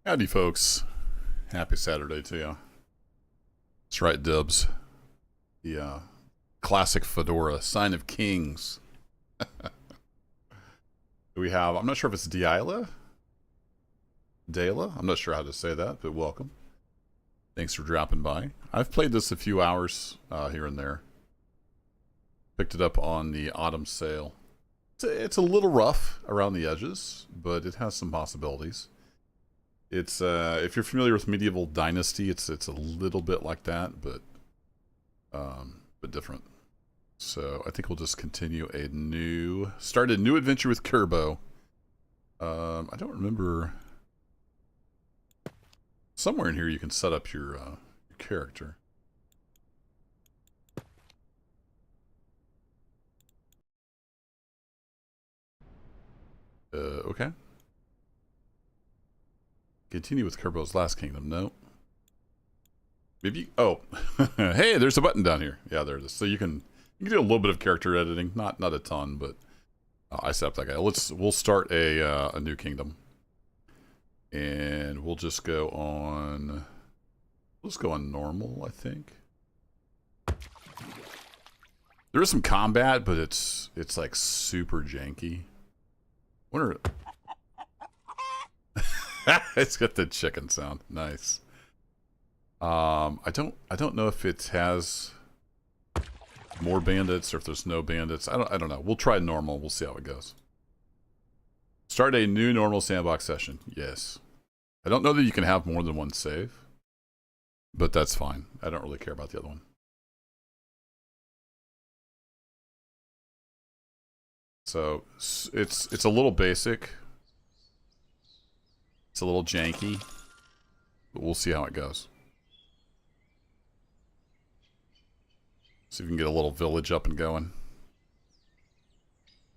Howdy, folks. Happy Saturday to you. That's right, Dubs. The classic fedora, Sign of Kings. We have, I'm not sure if it's Diala? Dela? I'm not sure how to say that, but welcome. Thanks for dropping by. I've played this a few hours here and there. Picked it up on the autumn sale. It's a little rough around the edges, but it has some possibilities. It's if you're familiar with Medieval Dynasty, it's a little bit like that, but different. So I think we'll just continue start a new adventure with Kerbo. I don't remember. Somewhere in here you can set up your character. Okay. Continue with Kerbo's Last Kingdom. No. Maybe. Oh, hey, there's a button down here. Yeah, there it is. So you can do a little bit of character editing, not a ton, but I set up that guy. We'll start a new kingdom, and we'll just go on. Let's go on normal, I think. There is some combat, but it's like super janky. Wonder. It's got the chicken sound. Nice. I don't know if it has more bandits or if there's no bandits. I don't know. We'll try normal. We'll see how it goes. Start a new normal sandbox session. Yes. I don't know that you can have more than one save, but that's fine. I don't really care about the other one. So it's a little basic. It's a little janky, but we'll see how it goes. See if we can get a little village up and going.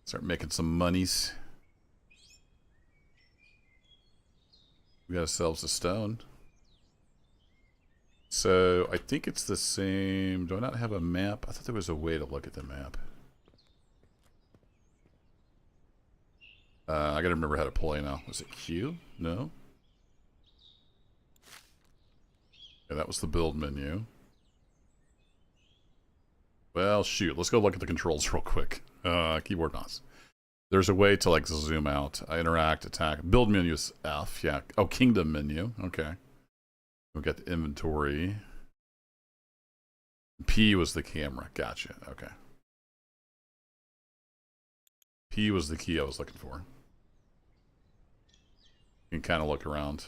Start making some monies. We got ourselves a stone. So I think it's the same. Do I not have a map? I thought there was a way to look at the map. I gotta remember how to play now. Was it Q? No? Yeah, that was the build menu. Well, shoot. Let's go look at the controls real quick. Keyboard mouse. There's a way to, like, zoom out. Interact, attack. Build menu is F. Yeah. Oh, kingdom menu. Okay. We got the inventory. P was the camera. Gotcha. Okay. P was the key I was looking for. You can kind of look around.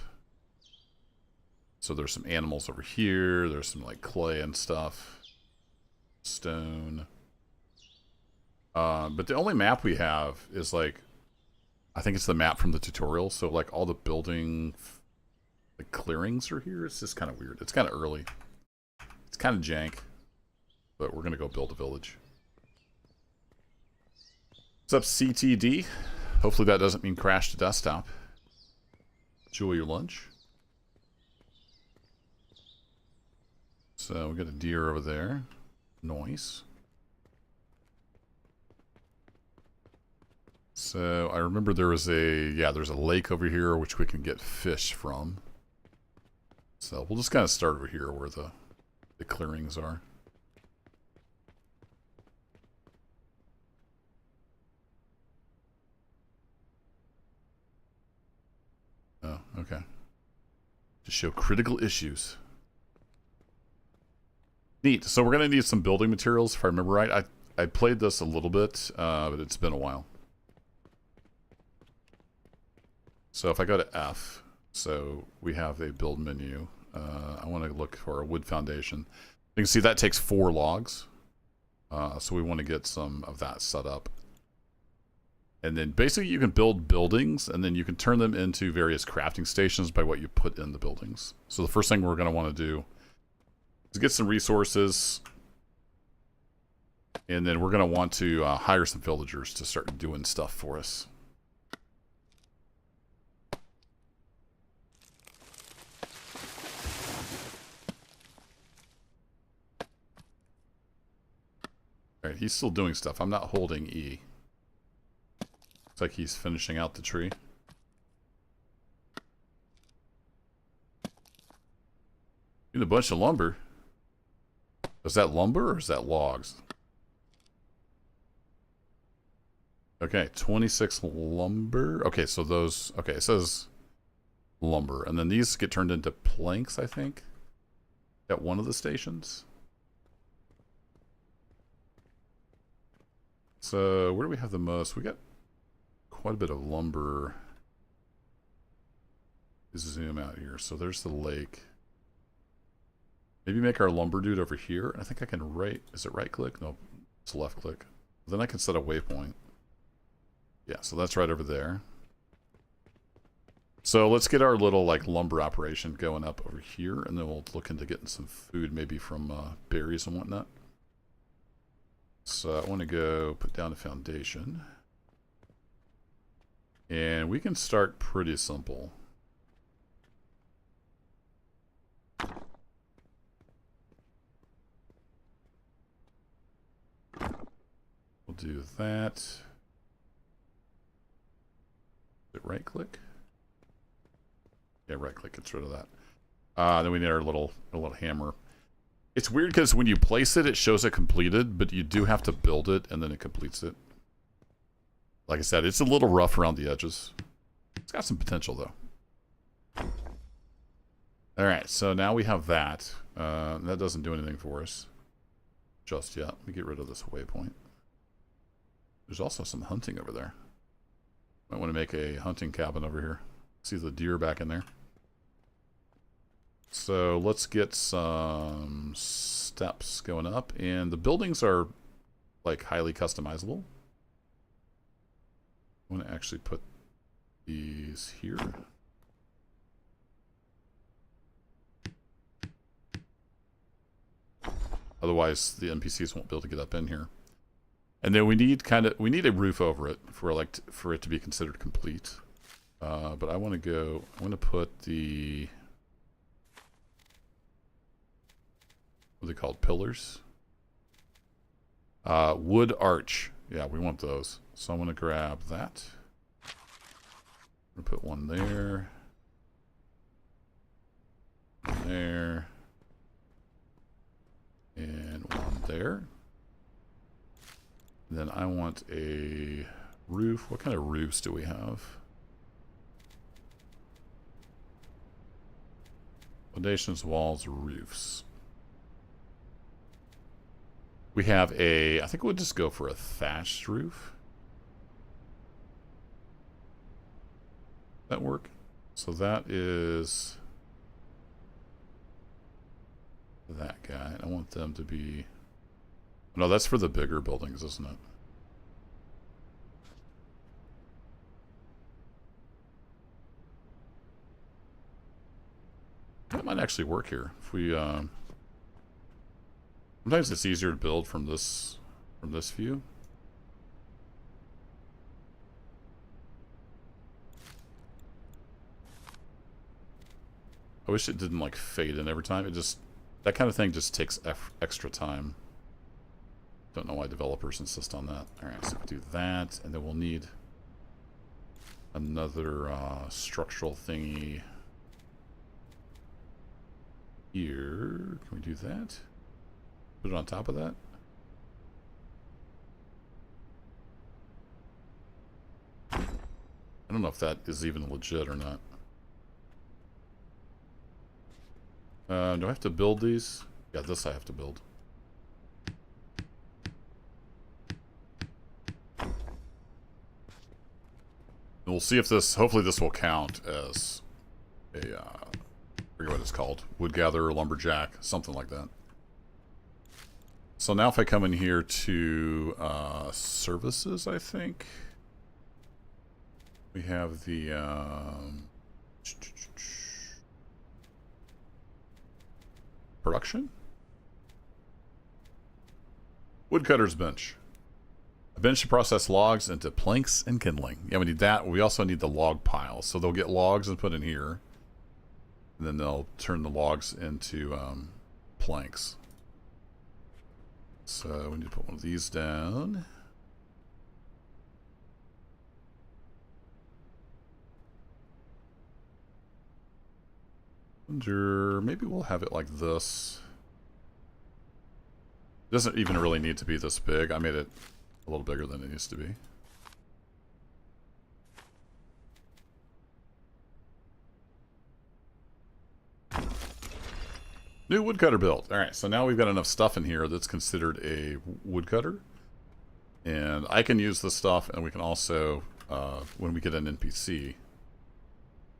So there's some animals over here. There's some, like, clay and stuff. Stone. But the only map we have is, like, I think it's the map from the tutorial. So, like, all the building, the clearings are here. It's just kind of weird. It's kind of early. It's kind of jank. But we're going to go build a village. What's up, CTD? Hopefully that doesn't mean crash to desktop. Enjoy your lunch. So we got a deer over there. Nice. So I remember there was there's a lake over here which we can get fish from. So we'll just kind of start over here where the clearings are. Oh, okay. To show critical issues. Neat. So we're going to need some building materials, if I remember right. I played this a little bit, but it's been a while. So if I go to F, so we have a build menu. I want to look for a wood foundation. You can see that takes 4 logs. So we want to get some of that set up. And then basically you can build buildings, and then you can turn them into various crafting stations by what you put in the buildings. So the first thing we're going to want to do is get some resources, and then we're going to want to hire some villagers to start doing stuff for us. All right, he's still doing stuff. I'm not holding E. Looks like he's finishing out the tree. Need a bunch of lumber. Is that lumber or is that logs? Okay, 26 lumber. Okay, so those... Okay, it says lumber. And then these get turned into planks, I think, at one of the stations. So, where do we have the most? We got quite a bit of lumber. Zoom out here. So there's the lake. Maybe make our lumber dude over here. I think I can right... Is it right click? No, it's left click. Then I can set a waypoint. Yeah, so that's right over there. So let's get our little like lumber operation going up over here, and then we'll look into getting some food maybe from berries and whatnot. So I want to go put down a foundation. And we can start pretty simple. We'll do that. Right click? Yeah, right click gets rid of that. Then we need our little hammer. It's weird because when you place it, it shows it completed, but you do have to build it and then it completes it. Like I said, it's a little rough around the edges. It's got some potential though. Alright, so now we have that. That doesn't do anything for us just yet. Let me get rid of this waypoint. There's also some hunting over there. Might want to make a hunting cabin over here. See the deer back in there. So let's get some steps going up. And the buildings are like highly customizable. I want to actually put these here. Otherwise the NPCs won't be able to get up in here. And then we need a roof over it for it to be considered complete. But I'm going to put the, what are they called? Pillars? Wood arch. Yeah, we want those. So I'm going to grab that. I'm going to put one there. One there. And one there. Then I want a roof. What kind of roofs do we have? Foundations, walls, roofs. We have a... I think we'll just go for a thatched roof. That work? So that is... that guy. I want them to be... No, that's for the bigger buildings, isn't it? That might actually work here. If we, sometimes it's easier to build from this view. I wish it didn't like fade in every time. It just, that kind of thing just takes extra time. Don't know why developers insist on that. Alright, so we'll do that, and then we'll need another structural thingy here. Can we do that? Put it on top of that? I don't know if that is even legit or not. Do I have to build these? Yeah, this I have to build. And we'll see if this, hopefully this will count as a, I forget what it's called, wood gatherer, lumberjack, something like that. So now if I come in here to services, I think, we have the, production? Woodcutter's bench. A bench to process logs into planks and kindling. Yeah, we need that. We also need the log pile. So they'll get logs and put in here. And then they'll turn the logs into planks. So we need to put one of these down. wonder, maybe we'll have it like this. It doesn't even really need to be this big. I made it a little bigger than it used to be. New woodcutter built. Alright, so now we've got enough stuff in here that's considered a woodcutter. And I can use this stuff, and we can also, when we get an NPC,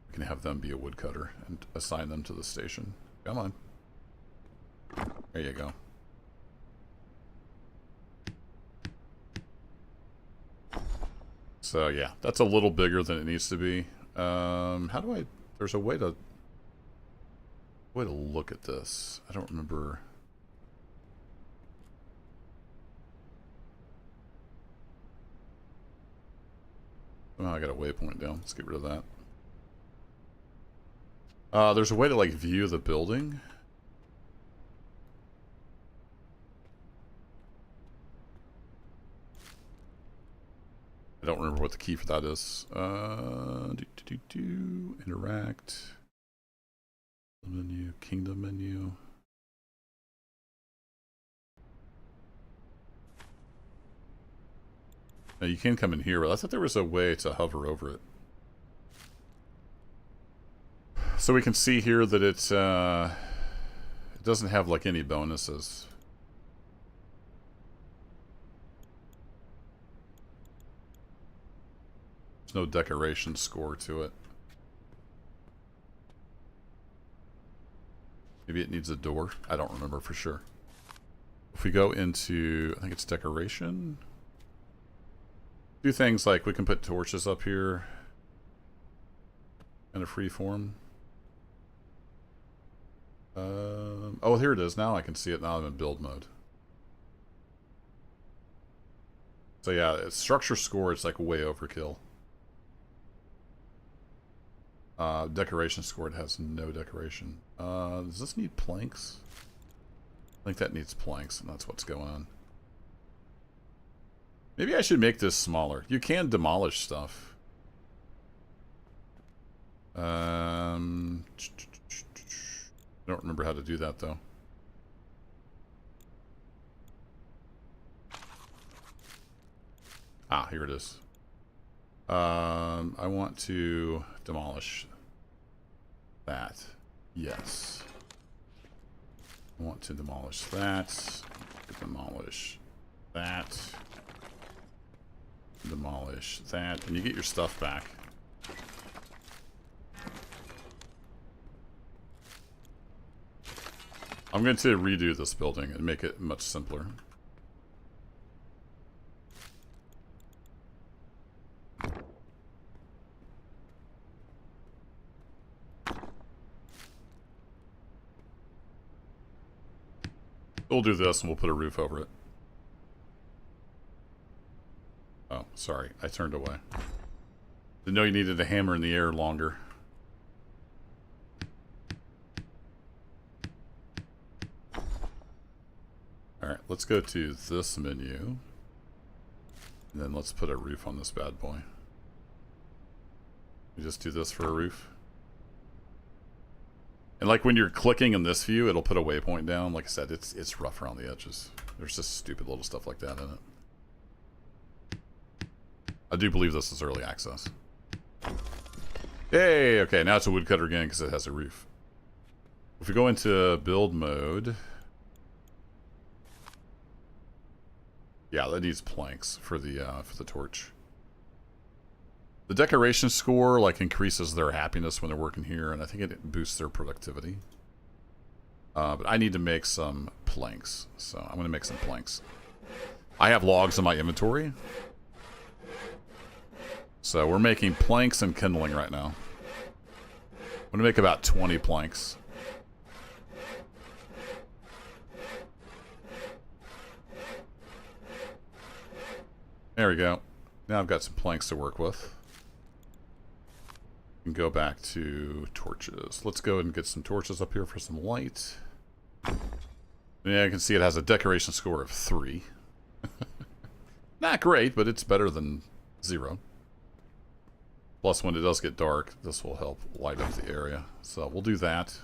we can have them be a woodcutter and assign them to the station. Come on. There you go. So yeah, that's a little bigger than it needs to be. How do I... There's a way to look at this. I don't remember. Oh, I got a waypoint down. Let's get rid of that. There's a way to like view the building. I don't remember what the key for that is. Interact. Menu, kingdom menu. Now you can come in here, but I thought there was a way to hover over it. So we can see here that it doesn't have like any bonuses. There's no decoration score to it. Maybe it needs a door. I don't remember for sure. If we go into, I think it's decoration. Do things like we can put torches up here in a free form. Oh, here it is. Now I can see it. Now I'm in build mode. So yeah, it's structure score, it's like way overkill. Decoration score, it has no decoration. Does this need planks? I think that needs planks, and that's what's going on. Maybe I should make this smaller. You can demolish stuff. I don't remember how to do that, though. Ah, here it is. I want to demolish that. Yes. I want to demolish that. Demolish that. Demolish that. And you get your stuff back. I'm going to redo this building and make it much simpler. We'll do this and we'll put a roof over it. Oh, sorry. I turned away. Didn't know you needed a hammer in the air longer. Alright, let's go to this menu. And then let's put a roof on this bad boy. We just do this for a roof. And like when you're clicking in this view, it'll put a waypoint down. Like I said, it's rough around the edges. There's just stupid little stuff like that in it. I do believe this is early access. Yay! Okay, now it's a woodcutter again because it has a roof. If we go into build mode... Yeah, that needs planks for the torch. The decoration score like increases their happiness when they're working here, and I think it boosts their productivity. But I need to make some planks, so I'm going to make some planks. I have logs in my inventory, so we're making planks and kindling right now. I'm going to make about 20 planks. There we go. Now I've got some planks to work with. And go back to torches. Let's go and get some torches up here for some light. Yeah, you can see it has a decoration score of 3. Not great, but it's better than 0. Plus, when it does get dark, this will help light up the area. So we'll do that.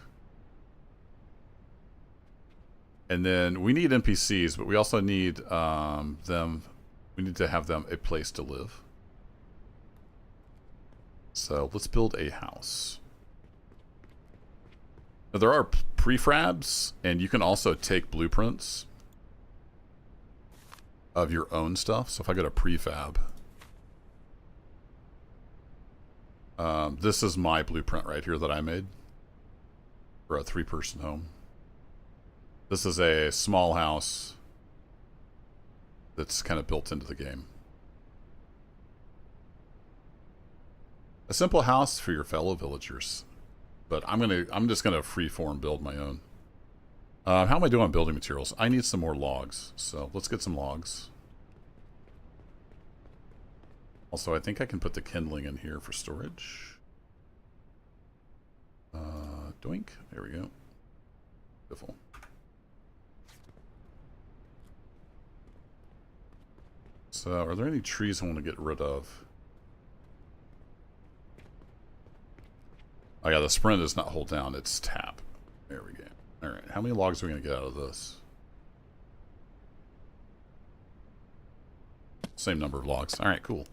And then we need NPCs, but we also need them. We need to have them a place to live. So let's build a house. Now, there are prefabs, and you can also take blueprints of your own stuff. So if I go to prefab, this is my blueprint right here that I made for a 3-person home. This is a small house that's kind of built into the game. A simple house for your fellow villagers. But I'm just gonna freeform build my own. How am I doing on building materials? I need some more logs, so let's get some logs. Also, I think I can put the kindling in here for storage. Doink. There we go. Beautiful. So, are there any trees I want to get rid of? Oh yeah, the sprint is not hold down, it's tap. There we go. Alright, how many logs are we going to get out of this? Same number of logs. Alright, cool.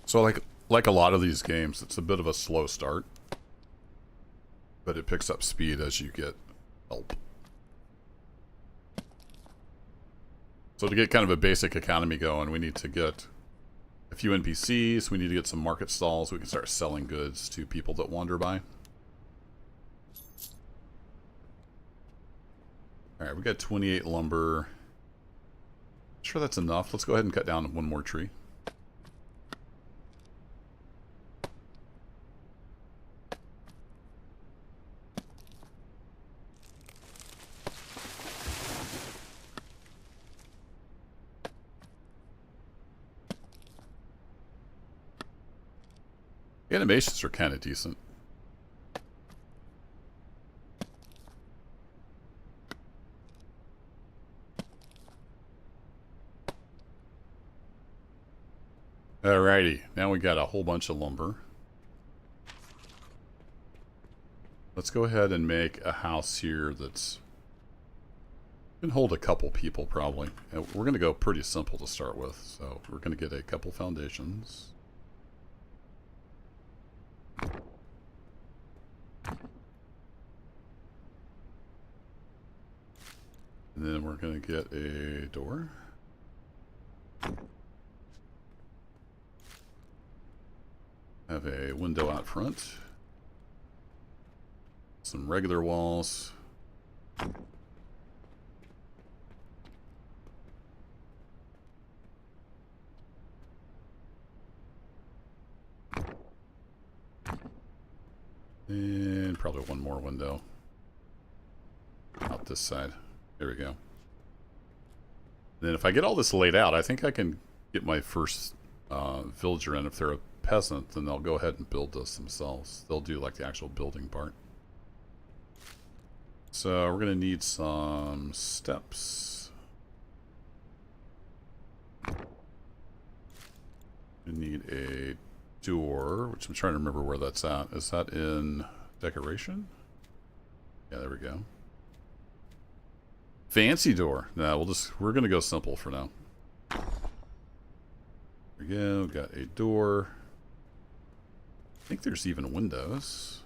So like a lot of these games, it's a bit of a slow start. But it picks up speed as you get help. So to get kind of a basic economy going, we need to get a few NPCs. We need to get some market stalls. We can start selling goods to people that wander by. Alright, we got 28 lumber. Sure that's enough. Let's go ahead and cut down one more tree. Animations are kind of decent. Alrighty, now we got a whole bunch of lumber. Let's go ahead and make a house here that's can hold a couple people probably. And we're going to go pretty simple to start with, so we're going to get a couple foundations. And then we're going to get a door. Have a window out front. Some regular walls. And probably one more window out this side. There we go. And then if I get all this laid out, I think I can get my first villager in. If they're a peasant, then they'll go ahead and build this themselves. They'll do like the actual building part. So we're going to need some steps. We need a door, which I'm trying to remember where that's at. Is that in decoration? Yeah, there we go. Fancy door. No, we're gonna go simple for now. There we go, got a door. I think there's even windows.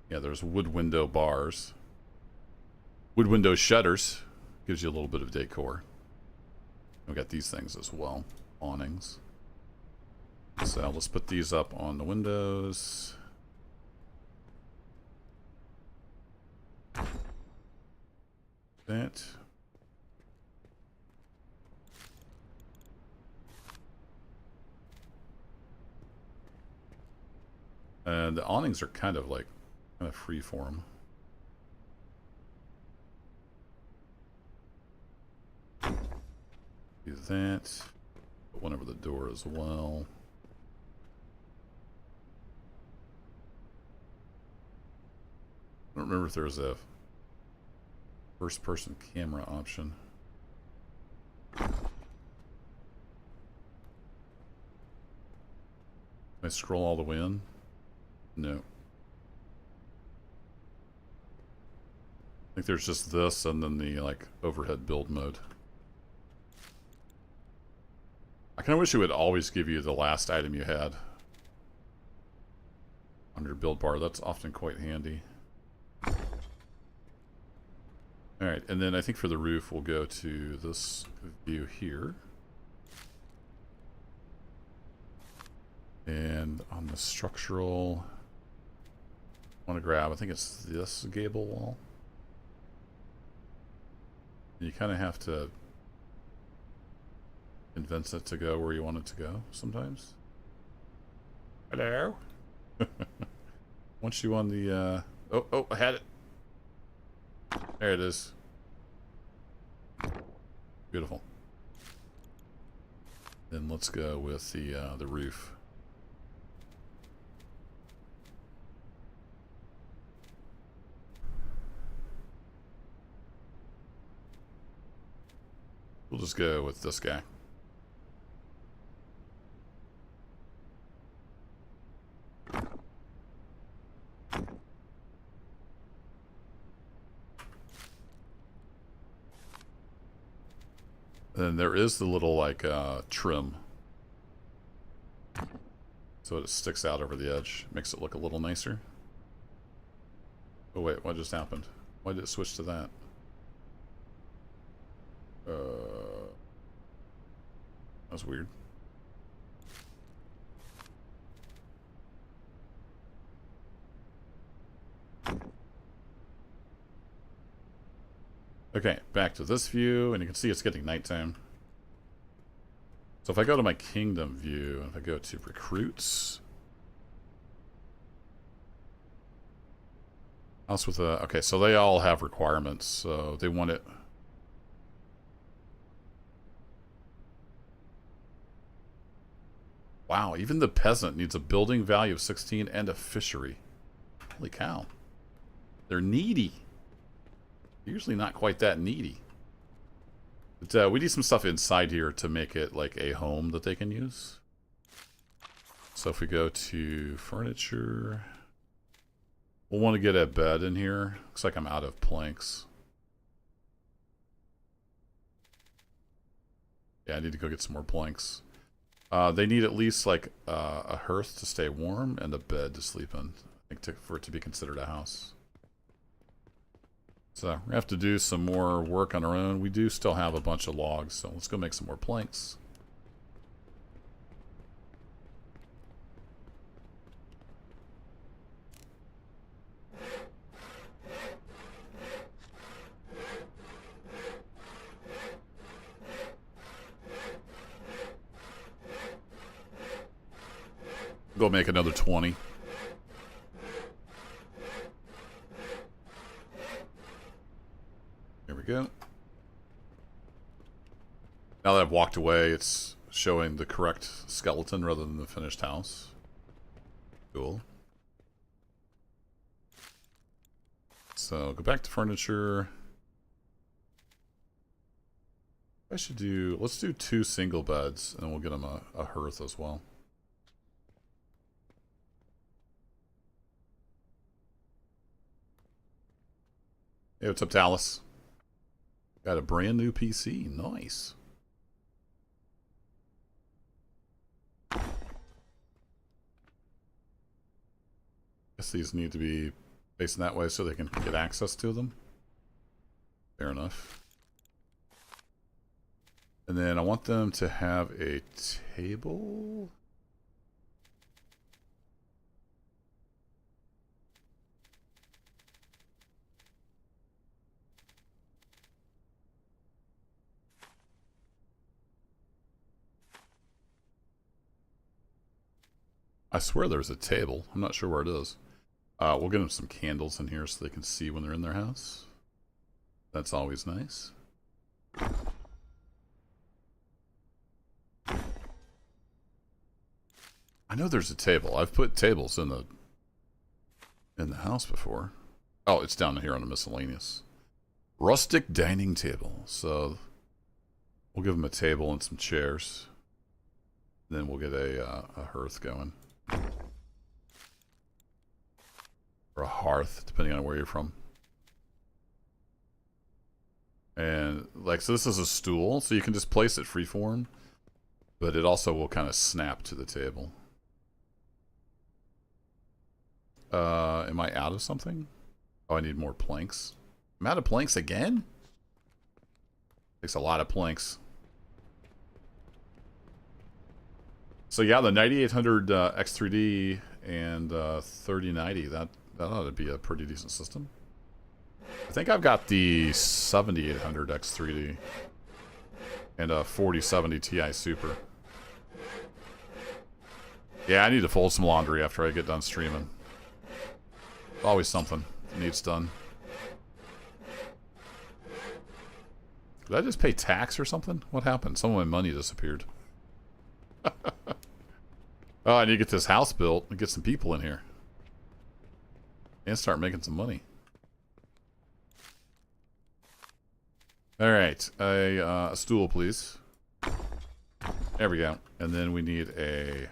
Yeah, there's wood window bars. Wood window shutters. Gives you a little bit of decor. We got these things as well. Awnings. So let's put these up on the windows. That. And the awnings are kind of free form. Do that. Put one over the door as well. I don't remember if there's a first-person camera option. I scroll all the way in? No. I think there's just this and then the like overhead build mode. I kind of wish it would always give you the last item you had on your build bar. That's often quite handy. Alright, and then I think for the roof we'll go to this view here. And on the structural, I want to grab, I think it's this gable wall. You kind of have to convince it to go where you want it to go sometimes. Hello? Once you on the, oh, I had it. There it is. Beautiful. Then let's go with the roof. We'll just go with this guy. And there is the little like trim, so it sticks out over the edge, makes it look a little nicer. Oh wait, what just happened? Why did it switch to that? That's weird. Okay, back to this view, and you can see it's getting nighttime. So if I go to my kingdom view, and if I go to recruits, house with a, okay, so they all have requirements, so they want it. Wow, even the peasant needs a building value of 16 and a fishery. Holy cow. They're needy. Usually not quite that needy. But we need some stuff inside here to make it like a home that they can use. So if we go to furniture, we'll want to get a bed in here. Looks like I'm out of planks. Yeah, I need to go get some more planks. They need at least like a hearth to stay warm and a bed to sleep in, I think, for it to be considered a house. So we have to do some more work on our own. We do still have a bunch of logs, so let's go make some more planks. Go make another 20. There we go. Now that I've walked away, it's showing the correct skeleton rather than the finished house. Cool. So go back to furniture. I should do, let's do 2 single beds and we'll get them a hearth as well. Hey, what's up, Dallas? Got a brand new PC. Nice. Guess these need to be facing that way so they can get access to them. Fair enough. And then I want them to have a table. I swear there's a table. I'm not sure where it is. We'll get them some candles in here so they can see when they're in their house. That's always nice. I know there's a table. I've put tables in the house before. Oh, it's down here on the miscellaneous. Rustic dining table. So we'll give them a table and some chairs. Then we'll get a hearth going. or a hearth, depending on where you're from. And like, so this is a stool, so you can just place it freeform, but it also will kind of snap to the table. Am I out of something? Oh, I need more planks. I'm out of planks again? Takes a lot of planks. So yeah, the 9800 X3D and 3090, that ought to be a pretty decent system. I think I've got the 7800 X3D and a 4070 Ti Super. Yeah, I need to fold some laundry after I get done streaming. Always something that needs done. Did I just pay tax or something? What happened? Some of my money disappeared. Oh, I need to get this house built and get some people in here. And start making some money. Alright, a stool, please. There we go. And then we need a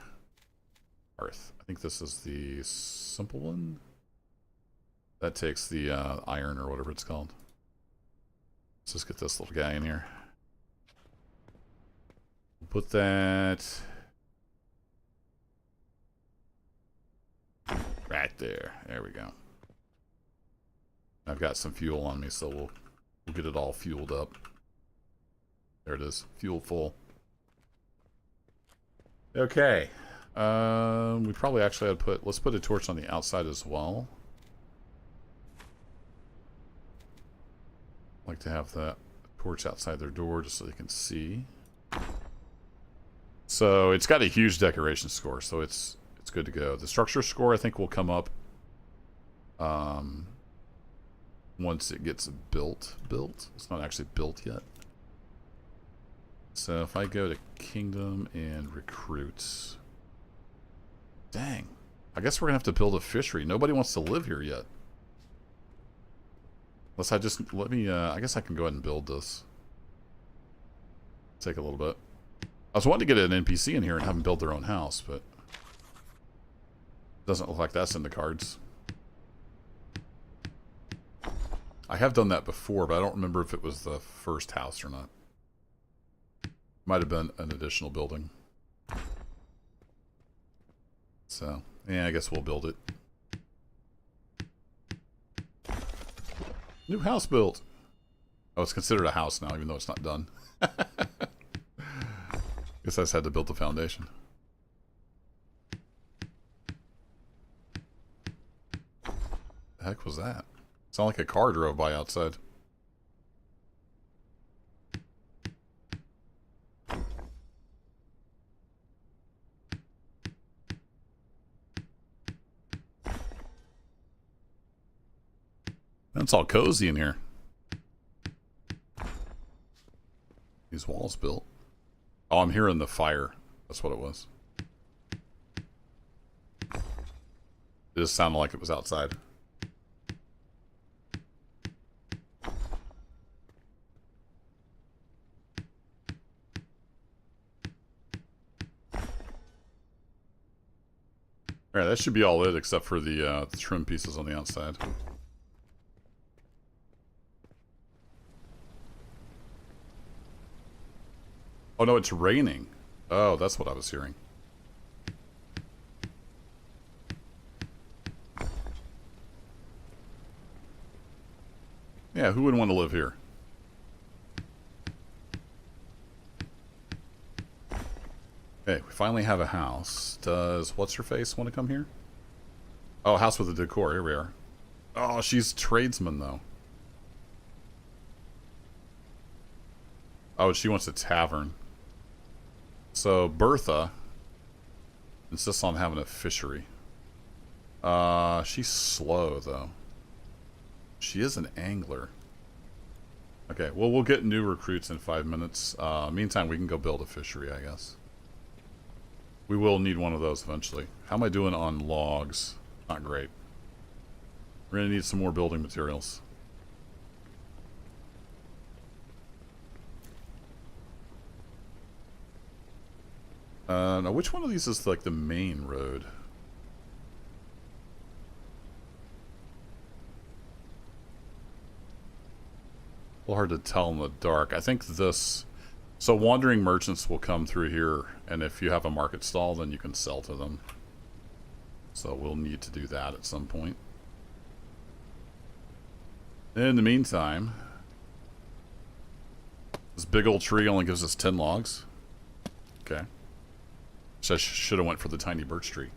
hearth. I think this is the simple one. That takes the iron or whatever it's called. Let's just get this little guy in here. Put that right there. There we go. I've got some fuel on me, so we'll get it all fueled up. There it is. Fuel full. Okay. We probably actually had to put... Let's put a torch on the outside as well. Like to have that torch outside their door just so they can see. So it's got a huge decoration score, so it's good to go. The structure score I think will come up once it gets built. It's not actually built yet. So if I go to Kingdom and Recruits, dang, I guess we're gonna have to build a fishery. Nobody wants to live here yet. Unless I just, let me, I guess I can go ahead and build this. Take a little bit. I was wanting to get an NPC in here and have them build their own house, but doesn't look like that's in the cards. I have done that before, but I don't remember if it was the first house or not. Might have been an additional building. So, yeah, I guess we'll build it. New house built. Oh, it's considered a house now, even though it's not done. Guess I just had to build the foundation. The heck was that? Sounded like a car drove by outside. It's all cozy in here. These walls built. Oh, I'm hearing the fire. That's what it was. It just sounded like it was outside. Alright, that should be all it except for the trim pieces on the outside. Oh no, it's raining. Oh, that's what I was hearing. Yeah, who wouldn't want to live here? Okay, we finally have a house. Does what's-her-face want to come here? Oh, house with a decor. Here we are. Oh, she's tradesman, though. Oh, she wants a tavern. So, Bertha insists on having a fishery. She's slow, though. She is an angler. Okay, well, we'll get new recruits in 5 minutes. Meantime, we can go build a fishery, I guess. We will need one of those eventually. How am I doing on logs? Not great. We're going to need some more building materials. Now, which one of these is like the main road? little hard to tell in the dark. I think this... So wandering merchants will come through here, and if you have a market stall, then you can sell to them. So we'll need to do that at some point. In the meantime, this big old tree only gives us 10 logs. Okay. So I should have went for the tiny birch tree.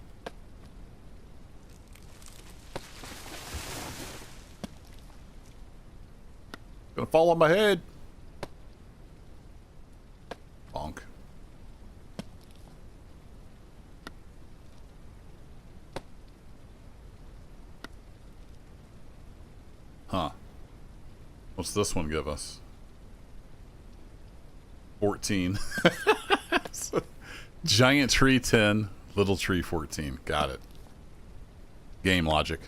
Gonna fall on my head. Bonk. Huh. What's this one give us? 14. Giant tree 10, little tree 14. Got it. Game logic.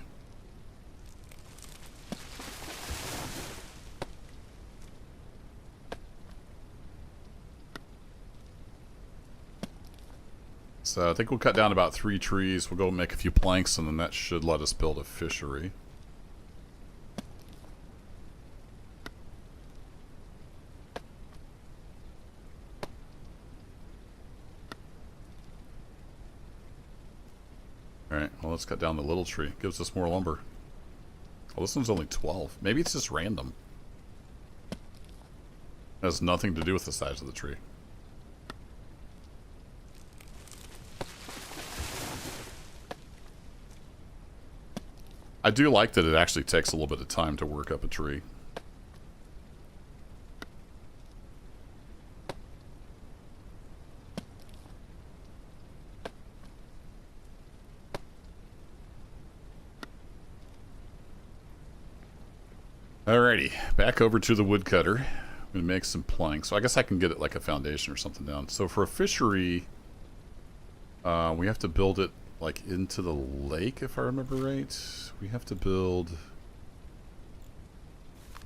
So I think we'll cut down about 3 trees. We'll go make a few planks, and then that should let us build a fishery. Alright, well, let's cut down the little tree. Gives us more lumber. Oh, this one's only 12. Maybe it's just random. It has nothing to do with the size of the tree. I do like that it actually takes a little bit of time to work up a tree. Alrighty, back over to the woodcutter. I'm going to make some planks. So I guess I can get it like a foundation or something down. So for a fishery, we have to build it like into the lake, if I remember right. We have to build...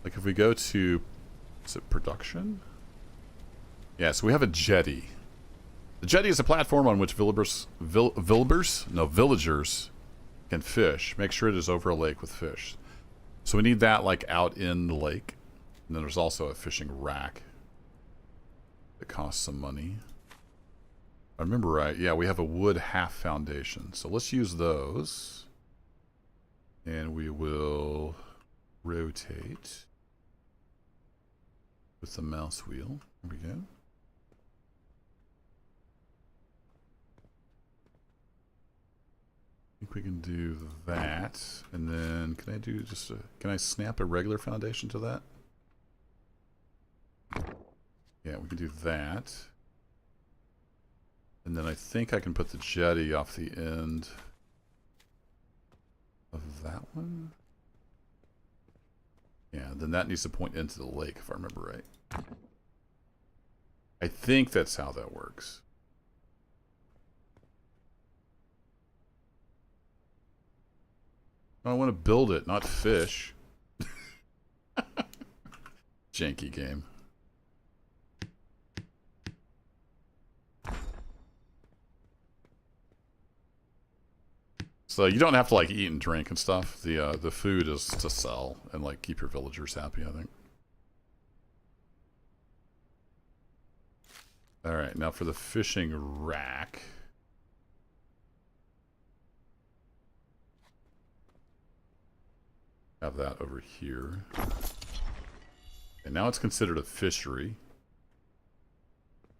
Like if we go to... Is it production? Yeah, so we have a jetty. The jetty is a platform on which villagers can fish. Make sure it is over a lake with fish. So we need that like out in the lake. And then there's also a fishing rack that costs some money. I remember right. Yeah, we have a wood half foundation. So let's use those. And we will rotate with the mouse wheel. There we go. I think we can do that. And then can I do just a, can I snap a regular foundation to that? Yeah, we can do that. And then I think I can put the jetty off the end of that one. Yeah, then that needs to point into the lake, if I remember right. I think that's how that works. I want to build it, not fish. Janky game. So you don't have to like eat and drink and stuff. The food is to sell and like keep your villagers happy, I think. All right, now for the fishing rack. Have that over here. And now it's considered a fishery.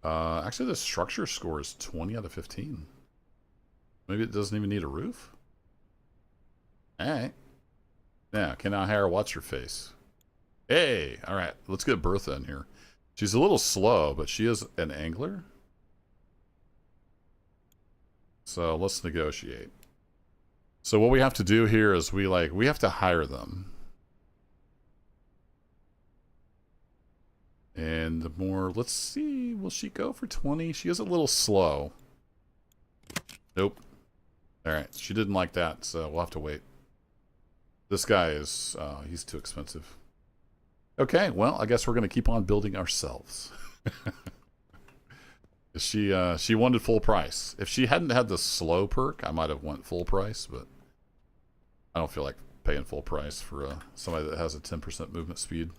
Actually, the structure score is 20 out of 15. Maybe it doesn't even need a roof. Alright. Now, can I hire what's-her-face? Hey! Alright, let's get Bertha in here. She's a little slow, but she is an angler. So let's negotiate. So what we have to do here is we have to hire them. And the more, let's see, will she go for 20? She is a little slow. Nope. Alright, she didn't like that, so we'll have to wait. This guy is, he's too expensive. Okay, well, I guess we're going to keep on building ourselves. She wanted full price. If she hadn't had the slow perk, I might have went full price, but I don't feel like paying full price for somebody that has a 10% movement speed.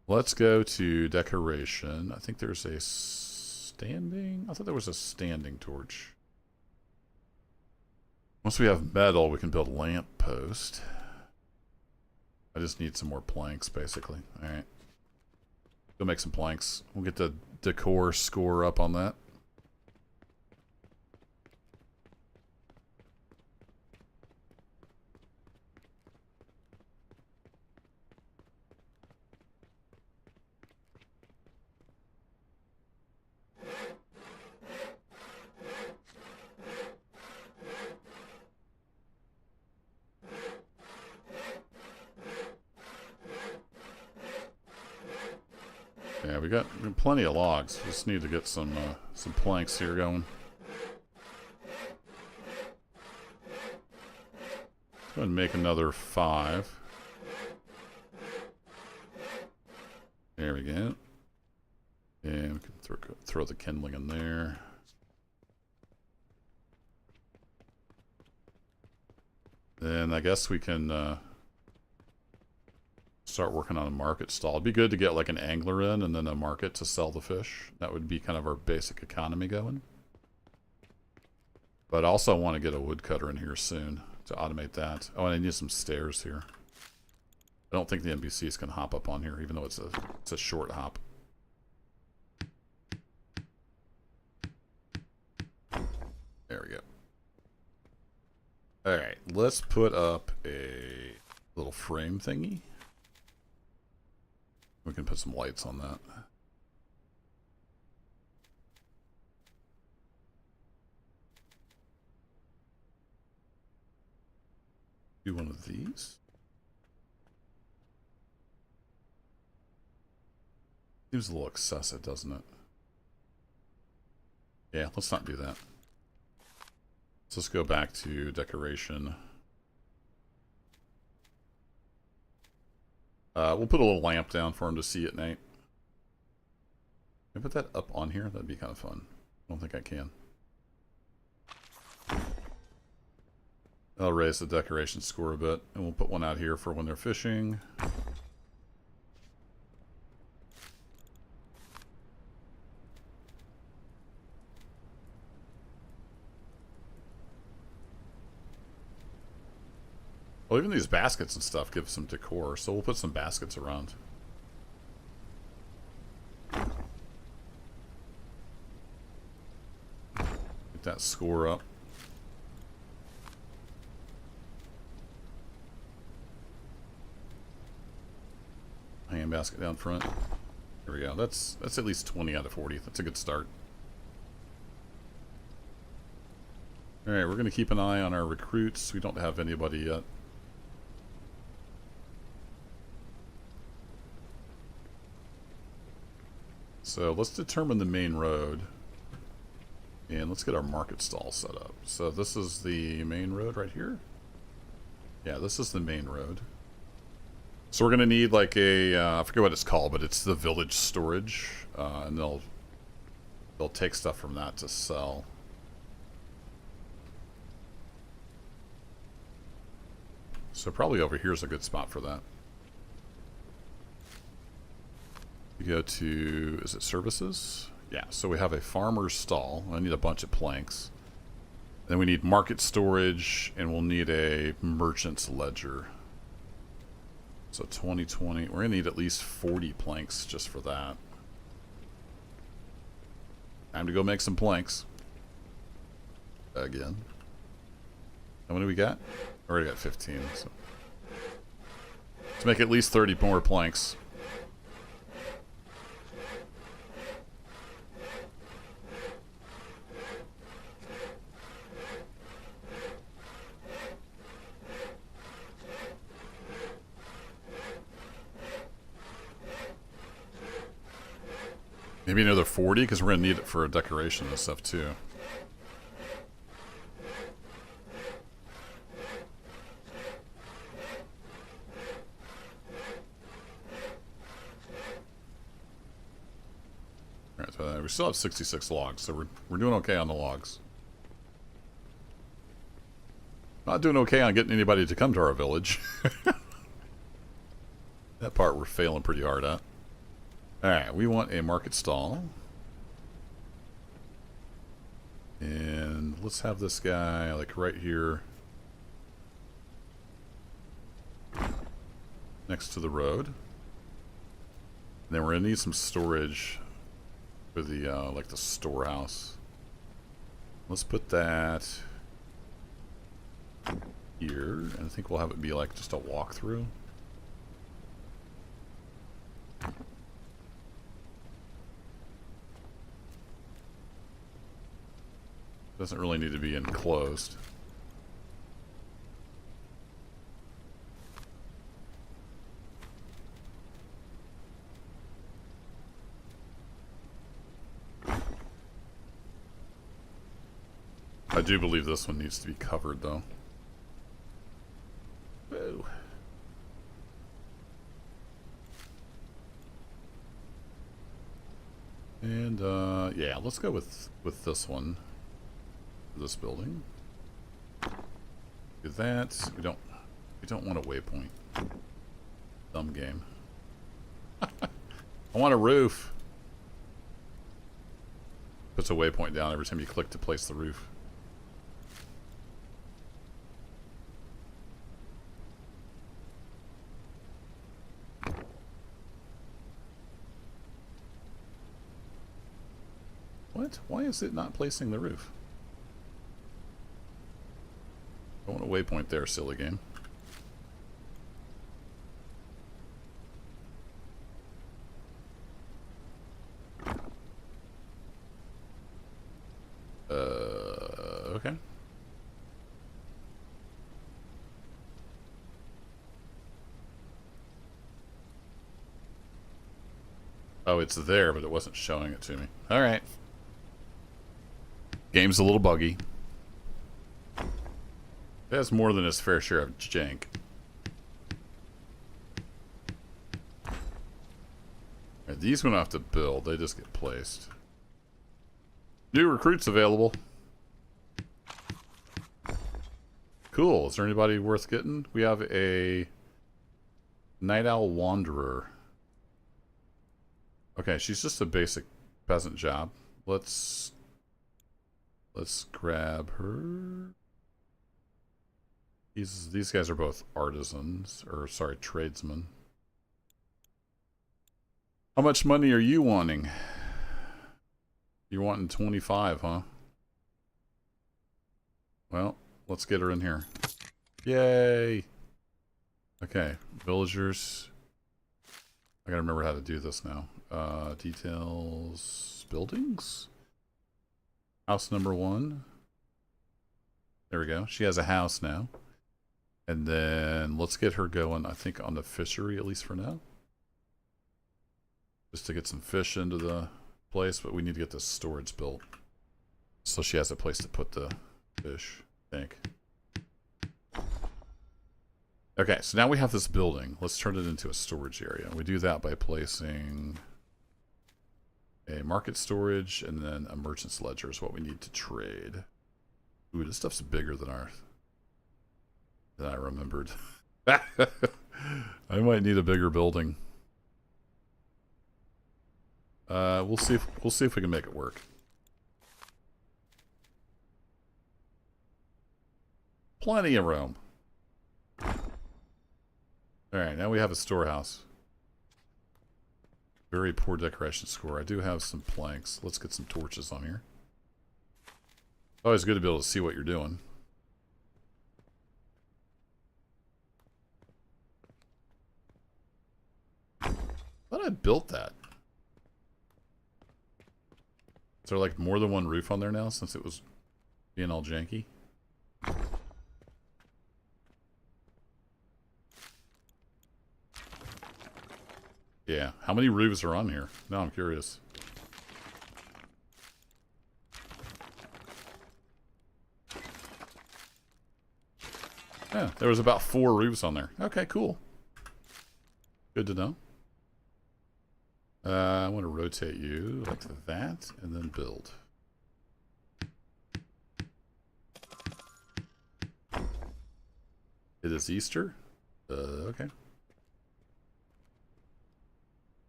Let's go to decoration. I think there's a standing... I thought there was a standing torch. Once we have metal, we can build a lamp post. I just need some more planks, basically. Alright. Go make some planks. We'll get the decor score up on that. Yeah, we got plenty of logs. Just need to get some planks here going. Go ahead and make another 5. There we go. And we can throw the kindling in there. Then I guess we can start working on a market stall. It'd be good to get like an angler in and then a market to sell the fish. That would be kind of our basic economy going. But also I want to get a woodcutter in here soon to automate that. Oh, and I need some stairs here. I don't think the NPCs can hop up on here, even though it's a short hop. There we go. Alright, let's put up a little frame thingy. We can put some lights on that. Do one of these. Seems a little excessive, doesn't it? Yeah, let's not do that. So let's go back to decoration. We'll put a little lamp down for him to see at night. Can I put that up on here? That'd be kind of fun. I don't think I can. I'll raise the decoration score a bit, and we'll put one out here for when they're fishing. Well, even these baskets and stuff give some decor, so we'll put some baskets around. Get that score up. Hand basket down front. There we go. That's at least 20 out of 40. That's a good start. Alright, we're going to keep an eye on our recruits. We don't have anybody yet. So let's determine the main road. And let's get our market stall set up. So this is the main road right here. Yeah, this is the main road. So we're going to need like a, I forget what it's called, but it's the village storage. And they'll take stuff from that to sell. So probably over here is a good spot for that. We go to, is it services? Yeah, so we have a farmer's stall. I need a bunch of planks. Then we need market storage, and we'll need a merchant's ledger. So 2020, we're gonna need at least 40 planks just for that. Time to go make some planks. Again. How many we got? Already got 15, so. Let's make at least 30 more planks. Maybe another 40, because we're going to need it for decoration and stuff, too. Alright, so we still have 66 logs, so we're doing okay on the logs. Not doing okay on getting anybody to come to our village. That part we're failing pretty hard at. Alright, we want a market stall. And let's have this guy, like, right here. Next to the road. And then we're gonna need some storage for the, like, the storehouse. Let's put that here. And I think we'll have it be, like, just a walkthrough. Doesn't really need to be enclosed. I do believe this one needs to be covered, though. Whoa. And, yeah, let's go with this one. This building. Do that. We don't want a waypoint. Dumb game. I want a roof. Puts a waypoint down every time you click to place the roof. What? Why is it not placing the roof? I want a waypoint there, silly game. Okay. Oh, it's there, but it wasn't showing it to me. Alright. Game's a little buggy. It has more than its fair share of jank. Right, these we don't have to build, they just get placed. New recruits available. Cool. Is there anybody worth getting? We have a Night Owl Wanderer. Okay, she's just a basic peasant job. Let's grab her. These guys are both artisans, or sorry, tradesmen. How much money are you wanting? You're wanting 25, huh? Well, let's get her in here. Yay! Okay, villagers. I gotta remember how to do this now. Details, buildings? House number 1. There we go. She has a house now. And then let's get her going, I think, on the fishery, at least for now. Just to get some fish into the place, but we need to get this storage built. So she has a place to put the fish, I think. Okay, so now we have this building. Let's turn it into a storage area. We do that by placing a market storage and then a merchant's ledger is what we need to trade. Ooh, this stuff's bigger than I remembered. I might need a bigger building. We'll see if we can make it work. Plenty of room. Alright, now we have a storehouse. Very poor decoration score. I do have some planks. Let's get some torches on here. Always good to be able to see what you're doing. I thought I built that. Is there like more than one roof on there now since it was being all janky? Yeah, how many roofs are on here? Now I'm curious. Yeah, there was about 4 roofs on there. Okay, cool. Good to know. I want to rotate you like that, and then build. It is Easter? Okay.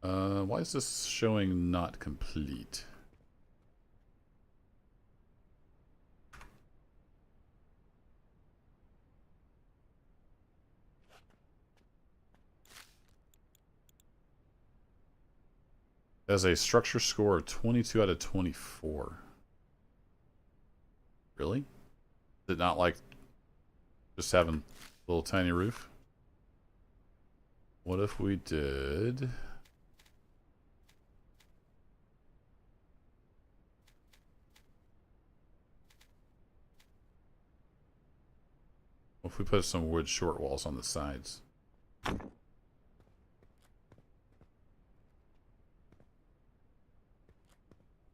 Why is this showing not complete? It has a structure score of 22 out of 24. Really? Is it not like just having a little tiny roof? What if we did... What if we put some wood short walls on the sides?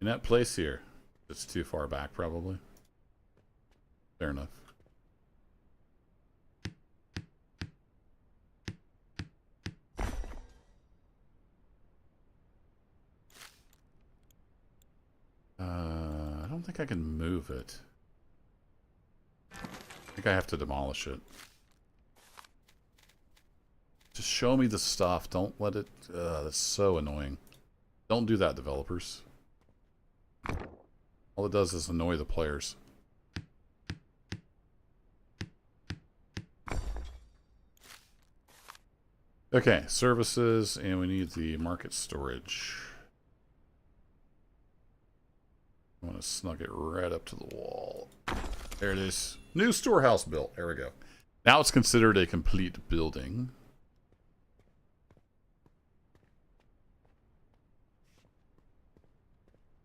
In that place here, it's too far back probably. Fair enough. I don't think I can move it. I think I have to demolish it. Just show me the stuff. Don't let it... that's so annoying. Don't do that, developers. All it does is annoy the players. Okay, services, and we need the market storage. I want to snug it right up to the wall. There it is. New storehouse built. There we go. Now it's considered a complete building.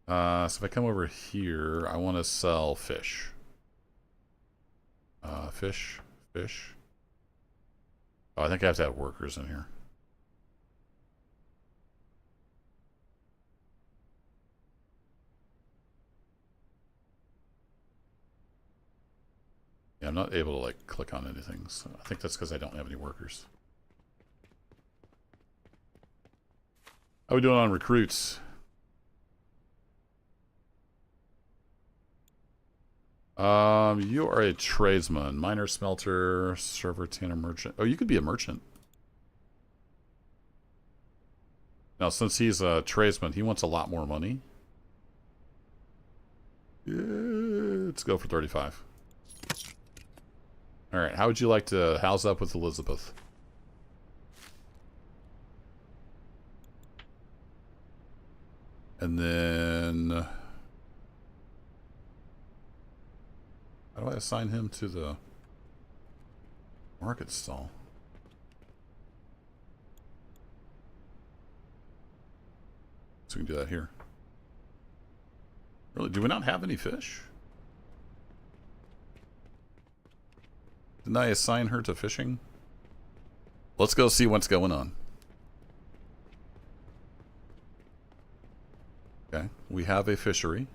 So if I come over here, I want to sell fish. Fish. Oh, I think I have to have workers in here. Yeah, I'm not able to, like, click on anything, so I think that's because I don't have any workers. How are we doing on recruits? You are a tradesman. Miner, smelter, server, tanner, merchant. Oh, you could be a merchant. Now, since he's a tradesman, he wants a lot more money. Yeah, let's go for 35. Alright, how would you like to house up with Elizabeth? And then... How do I assign him to the market stall? So we can do that here. Really, do we not have any fish? Didn't I assign her to fishing? Let's go see what's going on. Okay, we have a fishery.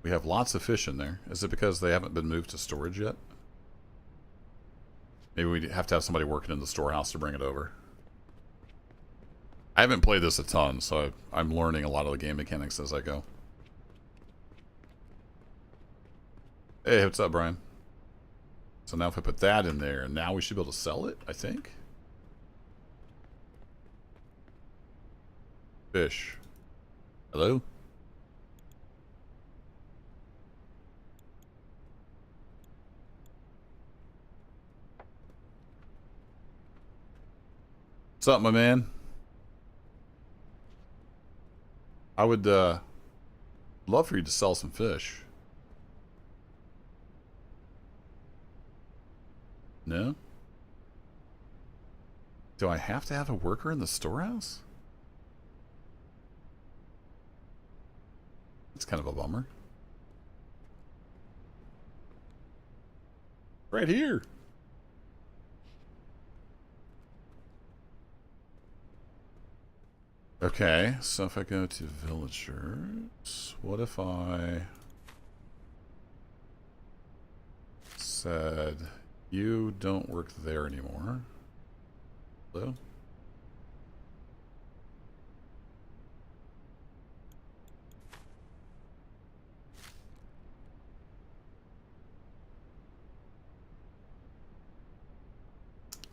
We have lots of fish in there. Is it because they haven't been moved to storage yet? Maybe we have to have somebody working in the storehouse to bring it over. I haven't played this a ton, so I'm learning a lot of the game mechanics as I go. Hey, what's up, Brian? So now if I put that in there, now we should be able to sell it, I think. Fish. Hello? What's up, my man? I would love for you to sell some fish. No? Do I have to have a worker in the storehouse? It's kind of a bummer. Right here. Okay, so if I go to villagers, what if I said, you don't work there anymore? Hello?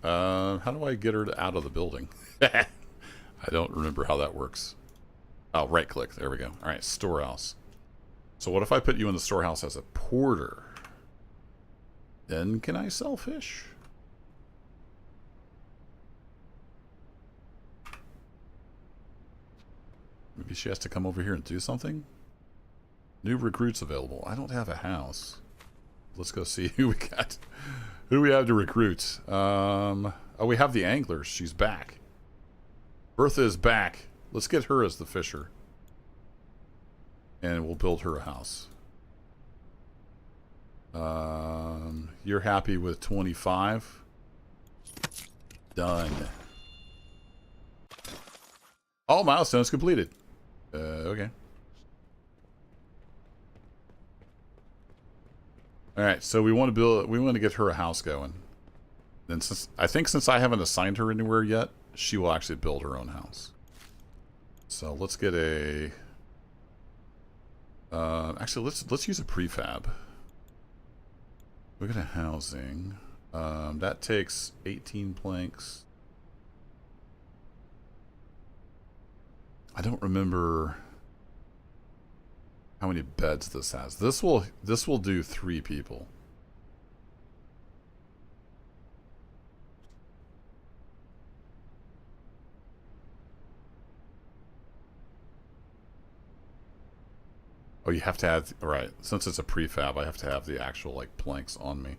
How do I get her out of the building? I don't remember how that works. Oh, right click. There we go. All right, storehouse. So what if I put you in the storehouse as a porter? Then can I sell fish? Maybe she has to come over here and do something? New recruits available. I don't have a house. Let's go see who we got. Who do we have to recruit? Oh, we have the anglers. She's back. Bertha is back. Let's get her as the fisher. And we'll build her a house. You're happy with 25? Done. All milestones completed. Okay. All right, so we want to get her a house going. Then since I haven't assigned her anywhere yet, she will actually build her own house. So let's get a actually let's use a prefab. Look at a housing. That takes 18 planks. I don't remember how many beds this has. This will do 3 people. Oh, you have to have, right. Since it's a prefab, I have to have the actual, like, planks on me.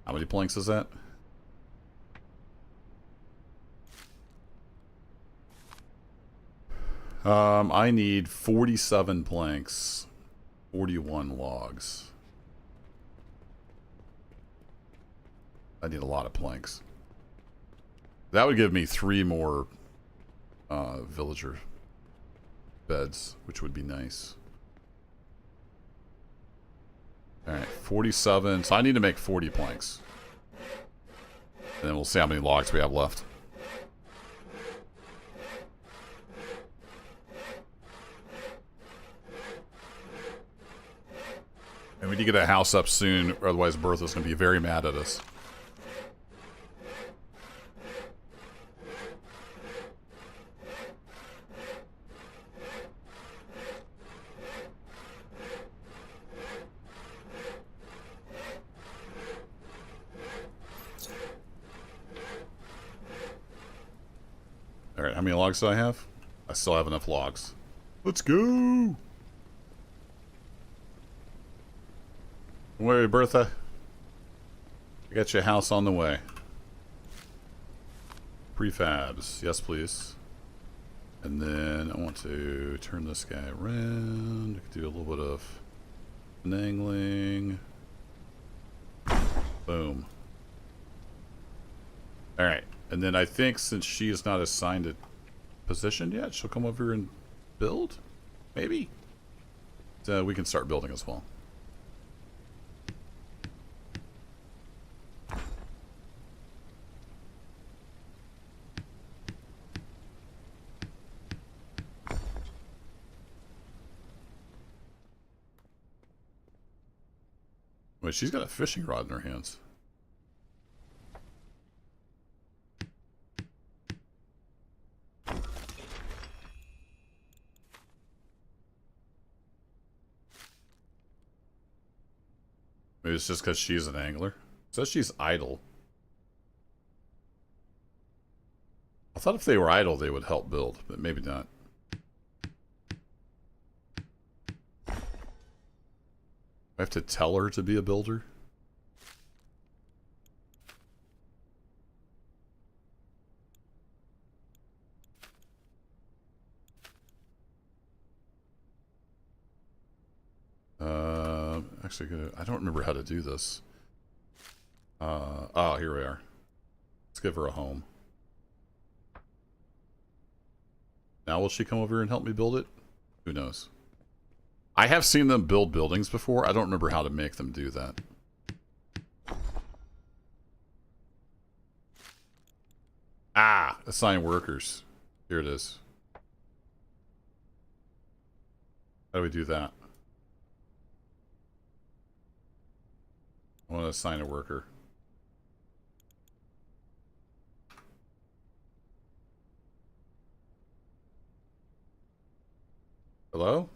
How many planks is that? I need 47 planks, 41 logs. I need a lot of planks. That would give me 3 more villager beds, which would be nice. Alright, 47. So I need to make 40 planks. And then we'll see how many logs we have left. And we need to get a house up soon, or otherwise Bertha's going to be very mad at us. Alright, how many logs do I have? I still have enough logs. Let's go! Don't worry, Bertha. I got your house on the way. Prefabs. Yes, please. And then I want to turn this guy around. Do a little bit of finagling. Boom. Alright. And then I think since she is not assigned a position yet, she'll come over and build? Maybe? So we can start building as well. Wait, she's got a fishing rod in her hands. Maybe it's just because she's an angler. It says she's idle. I thought if they were idle, they would help build, but maybe not. I have to tell her to be a builder? Actually, I don't remember how to do this. Oh, here we are. Let's give her a home. Now will she come over and help me build it? Who knows? I have seen them build buildings before. I don't remember how to make them do that. Ah, assign workers. Here it is. How do we do that? I want to assign a worker. Hello?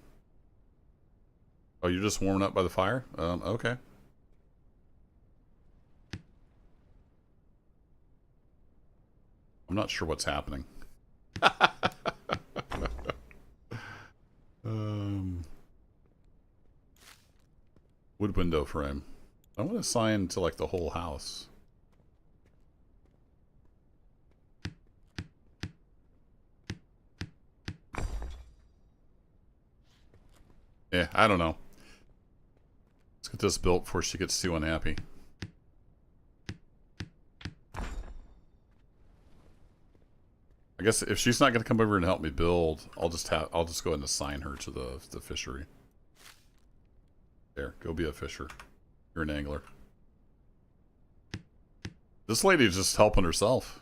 Oh, you're just warming up by the fire? Okay. I'm not sure what's happening. Wood window frame. I want to assign to like the whole house. Yeah, I don't know. Let's get this built before she gets too unhappy. I guess if she's not going to come over and help me build, I'll just go ahead and assign her to the fishery. There, go be a fisher. You're an angler. This lady's just helping herself.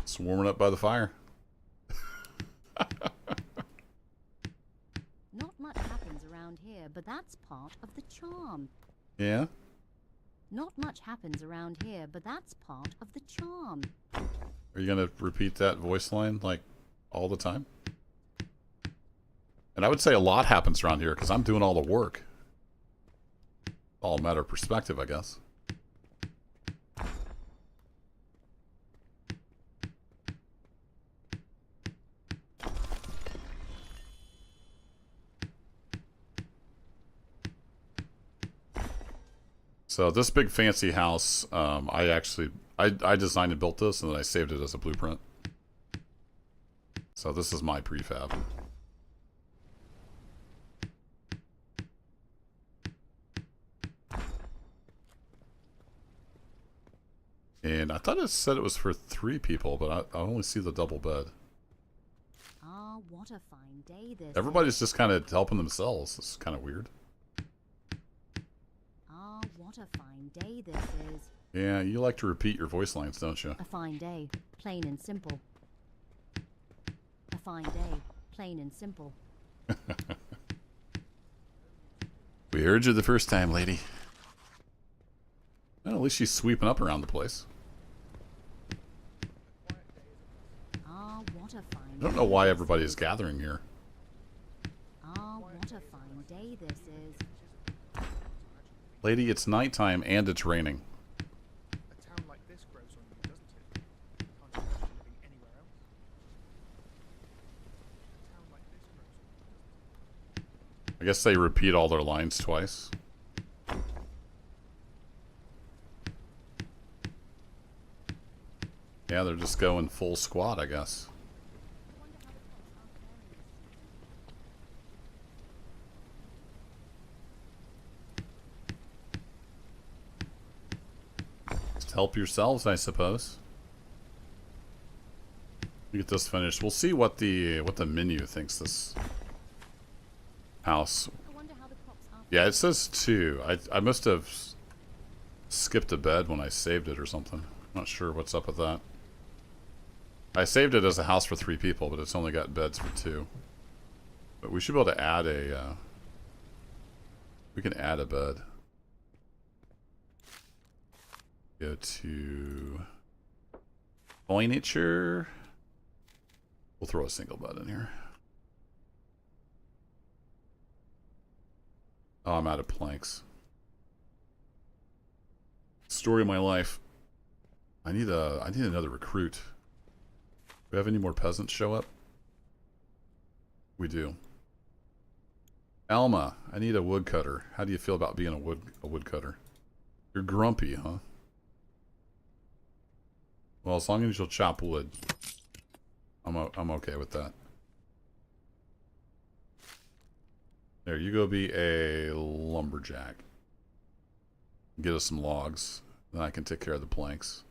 Just warming up by the fire. Not much happens around here, but that's part of the charm. Yeah? Not much happens around here, but that's part of the charm. Are you going to repeat that voice line, like, all the time? And I would say a lot happens around here, because I'm doing all the work. All a matter of perspective, I guess. So this big fancy house, I designed and built this, and then I saved it as a blueprint. So this is my prefab. And I thought it said it was for 3 people, but I only see the double bed. Ah, what a fine day this Everybody's is. just kind of helping themselves. This is kind of weird. Ah, what a fine day this is. Yeah, you like to repeat your voice lines, don't you? A fine day, plain and simple. A fine day, plain and simple. We heard you the first time, lady. Well, at least she's sweeping up around the place. Ah, what a fine I don't know why everybody is gathering here. Ah, what a fine day this is. Lady, it's nighttime and it's raining. A town like this grows on you, doesn't it? Can't imagine living anywhere else. A town like this grows on you, doesn't it? I guess they repeat all their lines twice. Yeah, they're just going full squad, I guess. Just help yourselves, I suppose. We get this finished. We'll see what the menu thinks this house. I wonder how the crops are. Yeah, it says 2. I must have skipped a bed when I saved it or something. Not sure what's up with that. I saved it as a house for 3 people, but it's only got beds for 2. But we should be able to add a... we can add a bed. Go to... furniture. We'll throw a single bed in here. Oh, I'm out of planks. Story of my life. I need another recruit. Do we have any more peasants show up? We do. Alma, I need a woodcutter. How do you feel about being a woodcutter? You're grumpy, huh? Well, as long as you'll chop wood, I'm okay with that. There, you go be a lumberjack. Get us some logs. Then I can take care of the planks.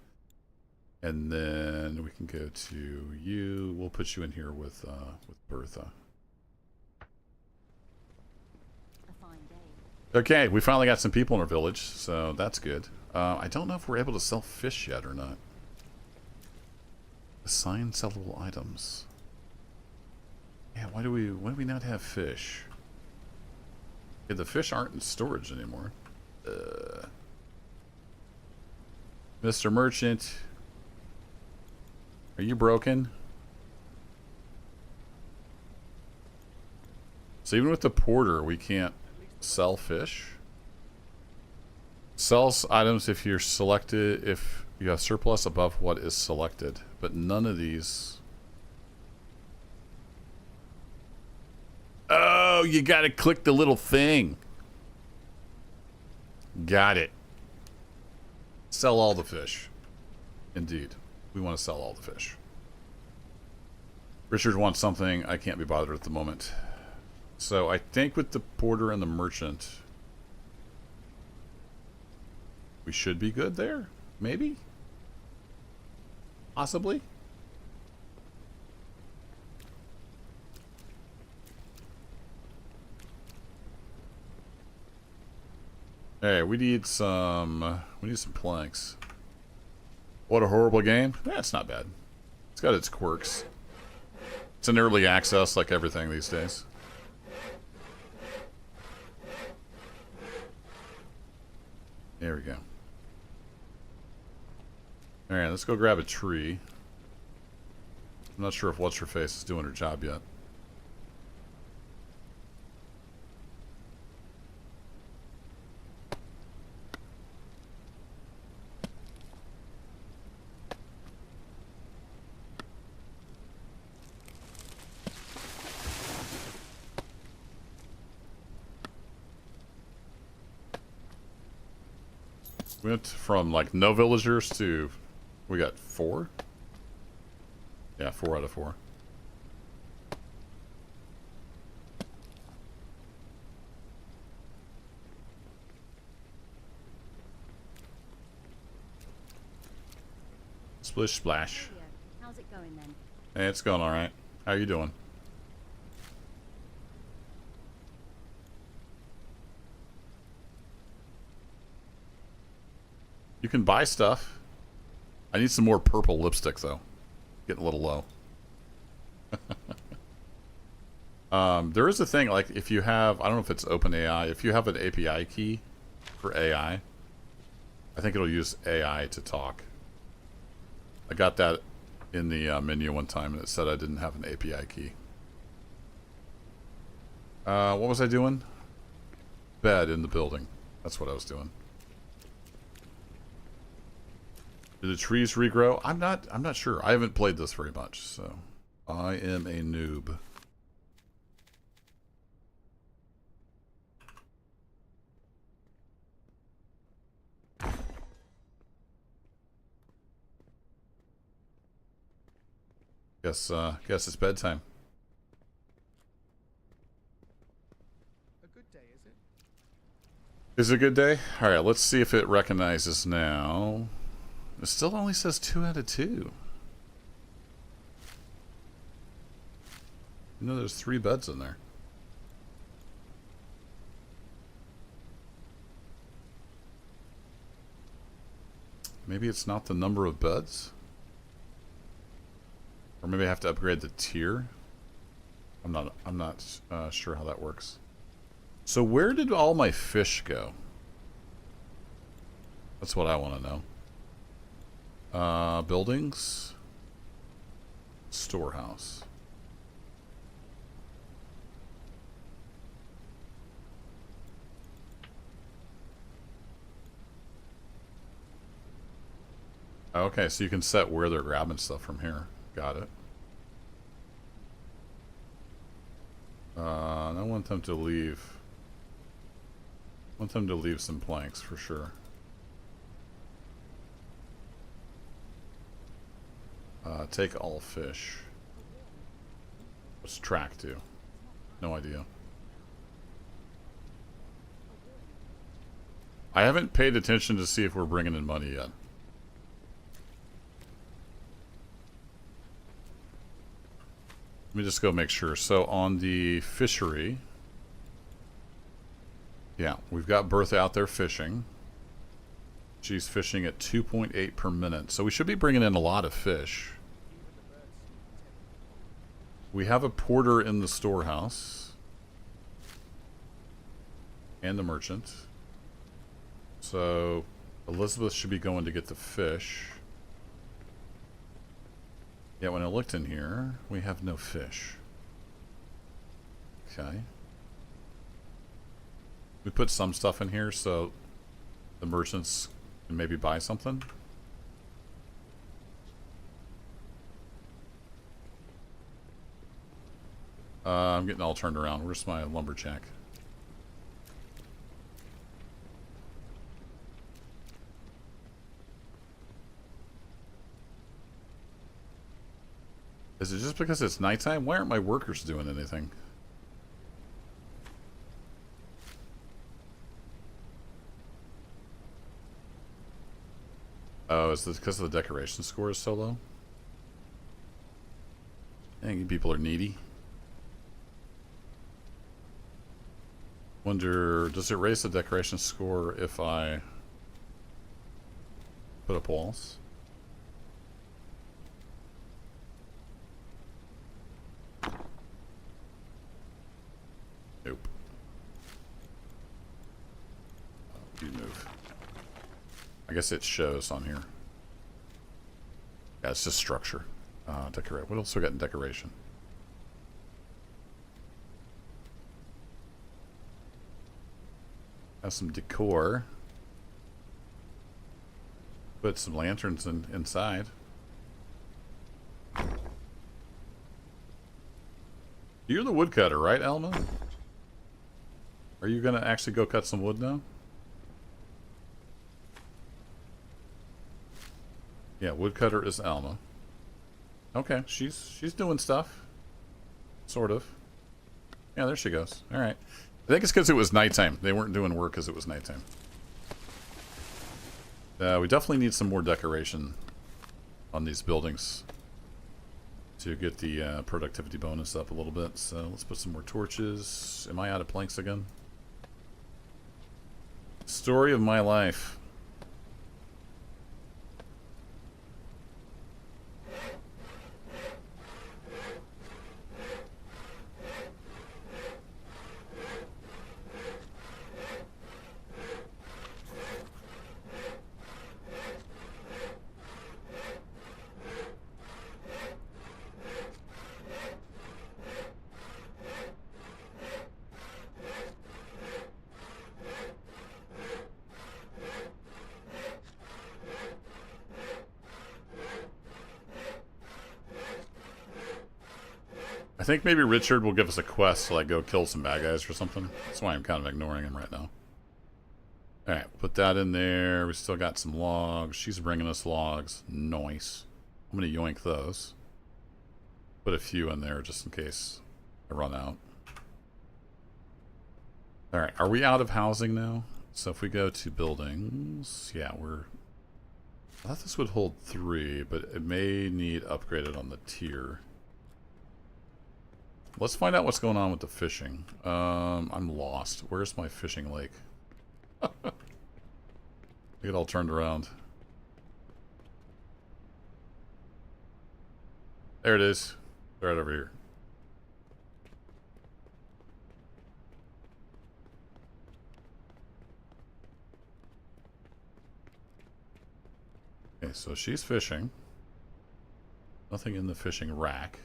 And then we can go to you. We'll put you in here with Bertha. A fine day. Okay, we finally got some people in our village, so that's good. I don't know if we're able to sell fish yet or not. Assign sellable items. Yeah, why do we not have fish? Yeah, the fish aren't in storage anymore. Mr. Merchant, are you broken? So even with the porter, we can't sell fish. Sells items if you're selected, if you have surplus above what is selected. But none of these. Oh, you gotta click the little thing. Got it. Sell all the fish. Indeed. We want to sell all the fish. Richard wants something. I can't be bothered at the moment. So I think with the porter and the merchant, we should be good there. Maybe? Possibly? Hey, we need some planks. What a horrible game. That's not bad. It's got its quirks. It's an early access like everything these days. There we go. Alright, let's go grab a tree. I'm not sure if What's-Her-Face is doing her job yet. We went from like no villagers to we got 4? Yeah, 4 out of 4. Splish splash. How's it going then? Hey, it's going alright. How you doing? You can buy stuff. I need some more purple lipstick, though. Getting a little low. There is a thing, like, if you have... I don't know if it's OpenAI. If you have an API key for AI, I think it'll use AI to talk. I got that in the menu one time, and it said I didn't have an API key. What was I doing? Bed in the building. That's what I was doing. Do the trees regrow? I'm not sure. I haven't played this very much, so I am a noob. Guess it's bedtime. A good day, is it? Is it a good day? All right, let's see if it recognizes now. It still only says 2 out of 2. You know, there's 3 beds in there. Maybe it's not the number of beds? Or maybe I have to upgrade the tier? I'm not sure how that works. So where did all my fish go? That's what I want to know. Buildings. Storehouse. Okay, so you can set where they're grabbing stuff from here. Got it. I want them to leave. I want them to leave some planks for sure. Take all fish. What's track do? No idea. I haven't paid attention to see if we're bringing in money yet. Let me just go make sure. So on the fishery, yeah, we've got Bertha out there fishing. She's fishing at 2.8 per minute. So we should be bringing in a lot of fish. We have a porter in the storehouse. And the merchant. So Elizabeth should be going to get the fish. Yeah, when I looked in here, we have no fish. Okay. We put some stuff in here so the merchants can maybe buy something. I'm getting all turned around. Where's my lumberjack? Is it just because it's nighttime? Why aren't my workers doing anything? Oh, is this because the decoration score is so low? Dang, you people are needy. Wonder, does it raise the decoration score if I put up walls? Nope. You move. I guess it shows on here. Yeah, it's just structure. Decorate. What else we got in decoration? Have some decor. Put some lanterns inside. You're the woodcutter, right, Elma? Are you gonna actually go cut some wood now? Yeah, woodcutter is Alma. Okay, she's doing stuff. Sort of. Yeah, there she goes. Alright. I think it's because it was nighttime. They weren't doing work because it was nighttime. We definitely need some more decoration on these buildings to get the productivity bonus up a little bit. So let's put some more torches. Am I out of planks again? Story of my life. I think maybe Richard will give us a quest to like go kill some bad guys or something. That's why I'm kind of ignoring him right now. Alright, put that in there. We still got some logs. She's bringing us logs. Nice. I'm going to yoink those. Put a few in there just in case I run out. Alright, are we out of housing now? So if we go to buildings, yeah, I thought this would hold 3, but it may need upgraded on the tier. Let's find out what's going on with the fishing. I'm lost. Where's my fishing lake? Get all turned around. There it is. Right over here. Okay, so she's fishing. Nothing in the fishing rack.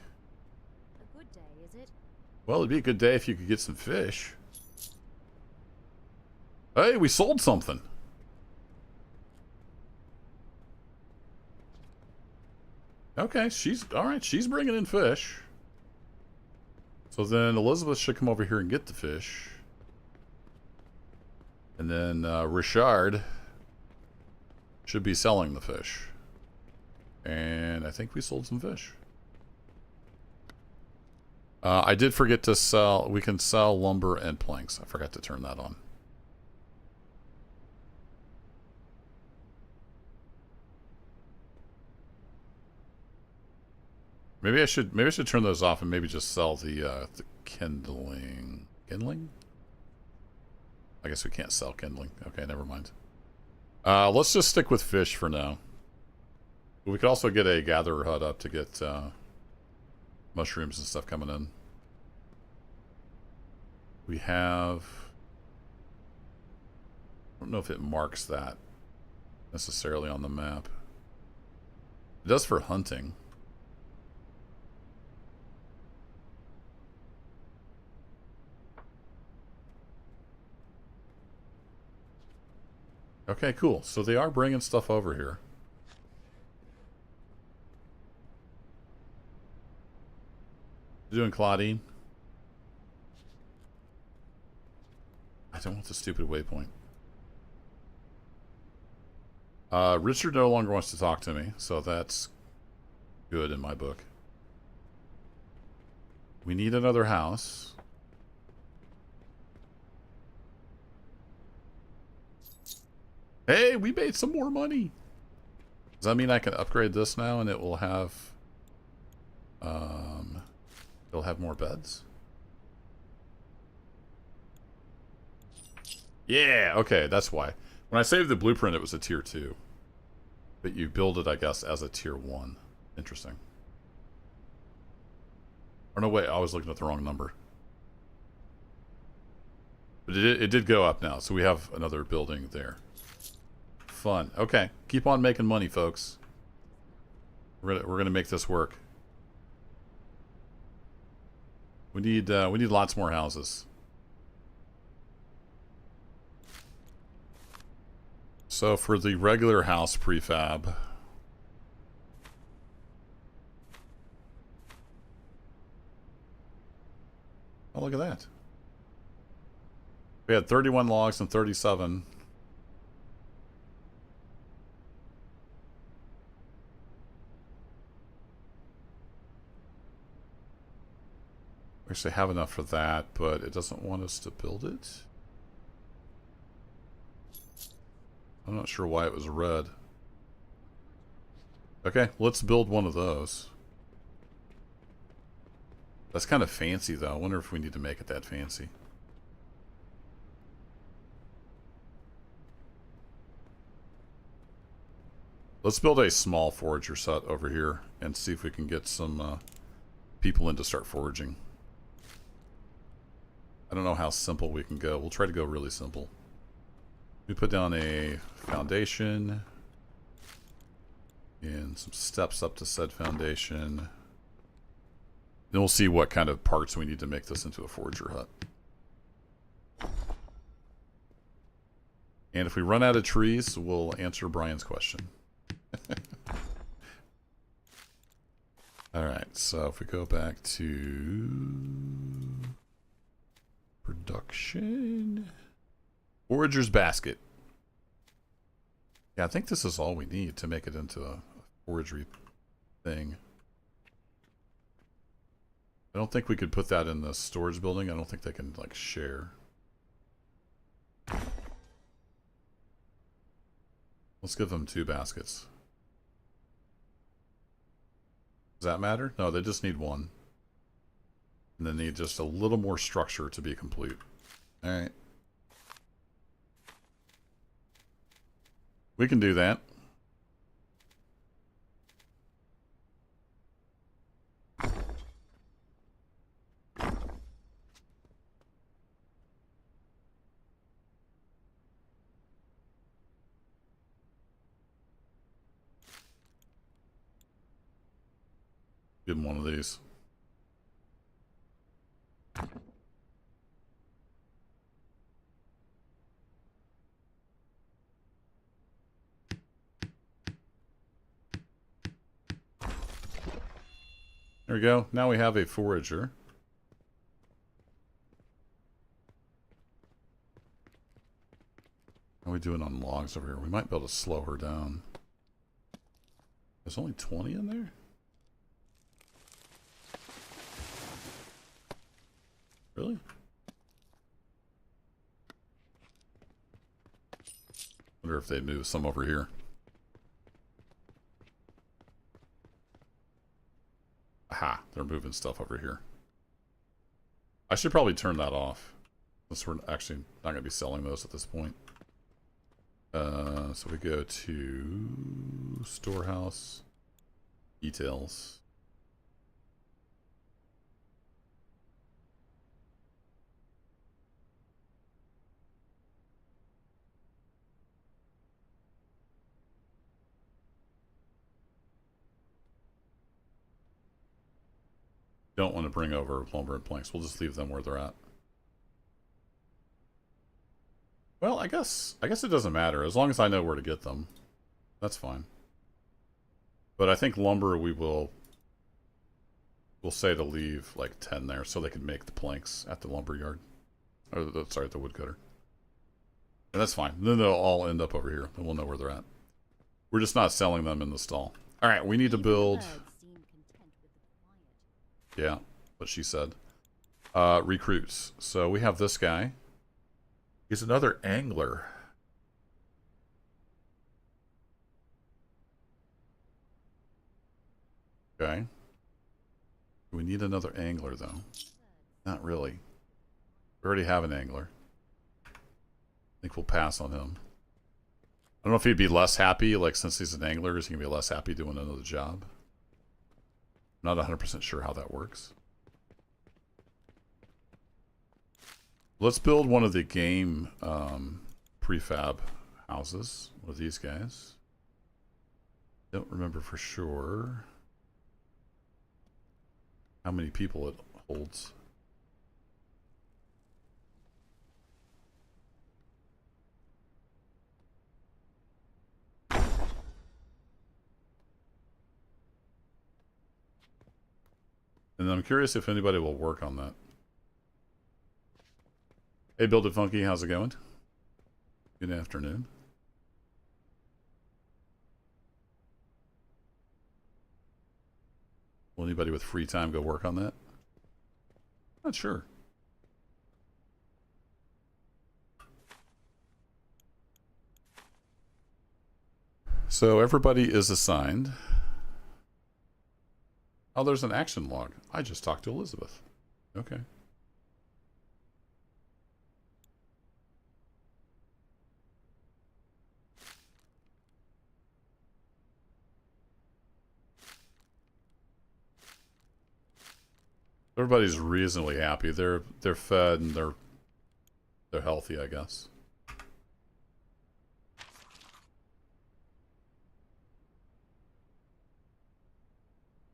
A good day, is it? Well, it'd be a good day if you could get some fish. Hey, we sold something. Okay, alright, she's bringing in fish. So then Elizabeth should come over here and get the fish. And then Richard should be selling the fish. And I think we sold some fish. I did forget to sell, we can sell lumber and planks. I forgot to turn that on. Maybe I should turn those off and maybe just sell the kindling. Kindling? I guess we can't sell kindling. Okay, never mind. Let's just stick with fish for now. We could also get a gatherer hut up to get mushrooms and stuff coming in. We have... I don't know if it marks that necessarily on the map. It does for hunting. Okay, cool. So they are bringing stuff over here. You doing, Claudine? I don't want the stupid waypoint. Richard no longer wants to talk to me, so that's good in my book. We need another house. Hey, we made some more money. Does that mean I can upgrade this now and it will have it'll have more beds? Yeah, okay, that's why. When I saved the blueprint it was a tier 2. But you build it, I guess, as a tier 1. Interesting. Or no, wait, I was looking at the wrong number. But it did go up now, so we have another building there. Fun. Okay, keep on making money, folks. We're gonna make this work. We need lots more houses. So for the regular house prefab, oh, look at that. We had 31 logs and 37. We actually have enough for that, but it doesn't want us to build it. I'm not sure why it was red. Okay, let's build one of those. That's kind of fancy, though. I wonder if we need to make it that fancy. Let's build a small forager set over here and see if we can get some people in to start foraging. I don't know how simple we can go. We'll try to go really simple. We put down a foundation and some steps up to said foundation. Then we'll see what kind of parts we need to make this into a forager hut. And if we run out of trees, we'll answer Brian's question. Alright, so if we go back to production, forager's basket. Yeah, I think this is all we need to make it into a foragery thing. I don't think we could put that in the storage building. I don't think they can, like, share. Let's give them 2 baskets. Does that matter? No, they just need 1. And they need just a little more structure to be complete. Alright. We can do that. Give him one of these. There we go. Now we have a forager. How are we doing on logs over here? We might be able to slow her down. There's only 20 in there? Really? Wonder if they move some over here. Aha, they're moving stuff over here. I should probably turn that off, since we're actually not going to be selling those at this point. So we go to storehouse, details. Don't want to bring over lumber and planks. We'll just leave them where they're at. Well, I guess it doesn't matter as long as I know where to get them. That's fine. But I think lumber we'll say to leave like 10 there so they can make the planks at the lumber yard. Or sorry, at the woodcutter. And that's fine. Then they'll all end up over here and we'll know where they're at. We're just not selling them in the stall. Alright, we need to build. Birds seem content with the quiet. Yeah, what she said. Recruits. So we have this guy. He's another angler. Okay. We need another angler, though. Not really. We already have an angler. I think we'll pass on him. I don't know if he'd be less happy, like, since he's an angler, is he going to be less happy doing another job? I'm not 100% sure how that works. Let's build one of the game prefab houses. One of these guys. Don't remember for sure how many people it holds. And I'm curious if anybody will work on that. Hey, Build It Funky, how's it going? Good afternoon. Will anybody with free time go work on that? Not sure. So everybody is assigned. Oh, there's an action log. I just talked to Elizabeth. Okay. Everybody's reasonably happy. They're fed and they're healthy, I guess. Are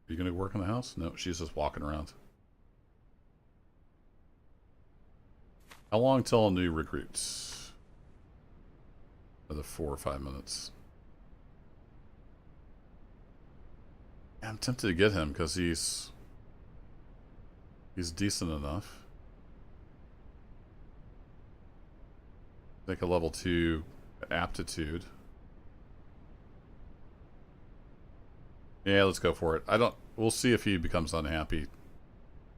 you gonna work in the house? No, she's just walking around. How long till new recruits? Another 4 or 5 minutes. I'm tempted to get him because he's decent enough. Like a level 2 aptitude. Yeah, let's go for it. We'll see if he becomes unhappy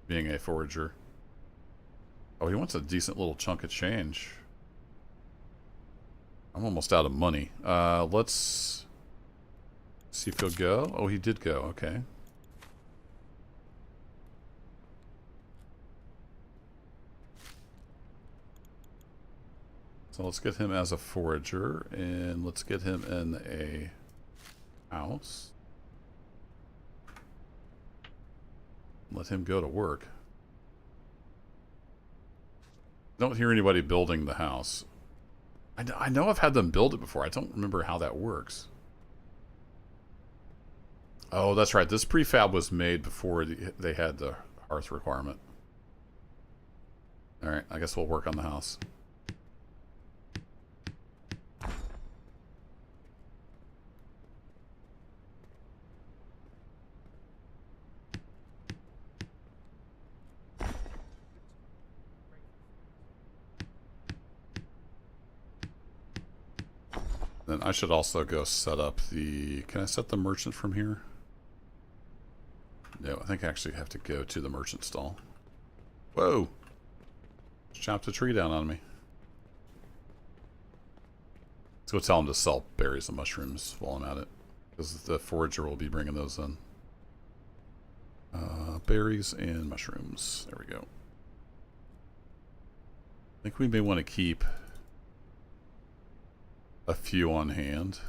being a forager. Oh, he wants a decent little chunk of change. I'm almost out of money. Let's see if he'll go. Oh, he did go. Okay. So let's get him as a forager, and let's get him in a house. Let him go to work. Don't hear anybody building the house. I know I've had them build it before. I don't remember how that works. Oh, that's right. This prefab was made before they had the hearth requirement. Alright, I guess we'll work on the house. Then I should also go set up the... Can I set the merchant from here? No, I think I actually have to go to the merchant stall. Whoa! Chopped a tree down on me. Let's go tell him to sell berries and mushrooms while I'm at it. Because the forager will be bringing those in. Berries and mushrooms. There we go. I think we may want to keep a few on hand.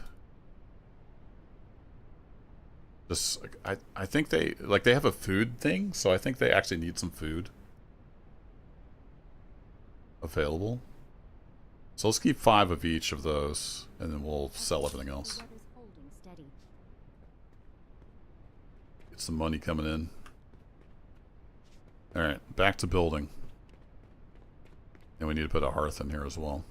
Just, I think they have a food thing, so I think they actually need some food available. So let's keep 5 of each of those, and then we'll sell everything else. The weather's holding steady. Get some money coming in. Alright, back to building. And we need to put a hearth in here as well.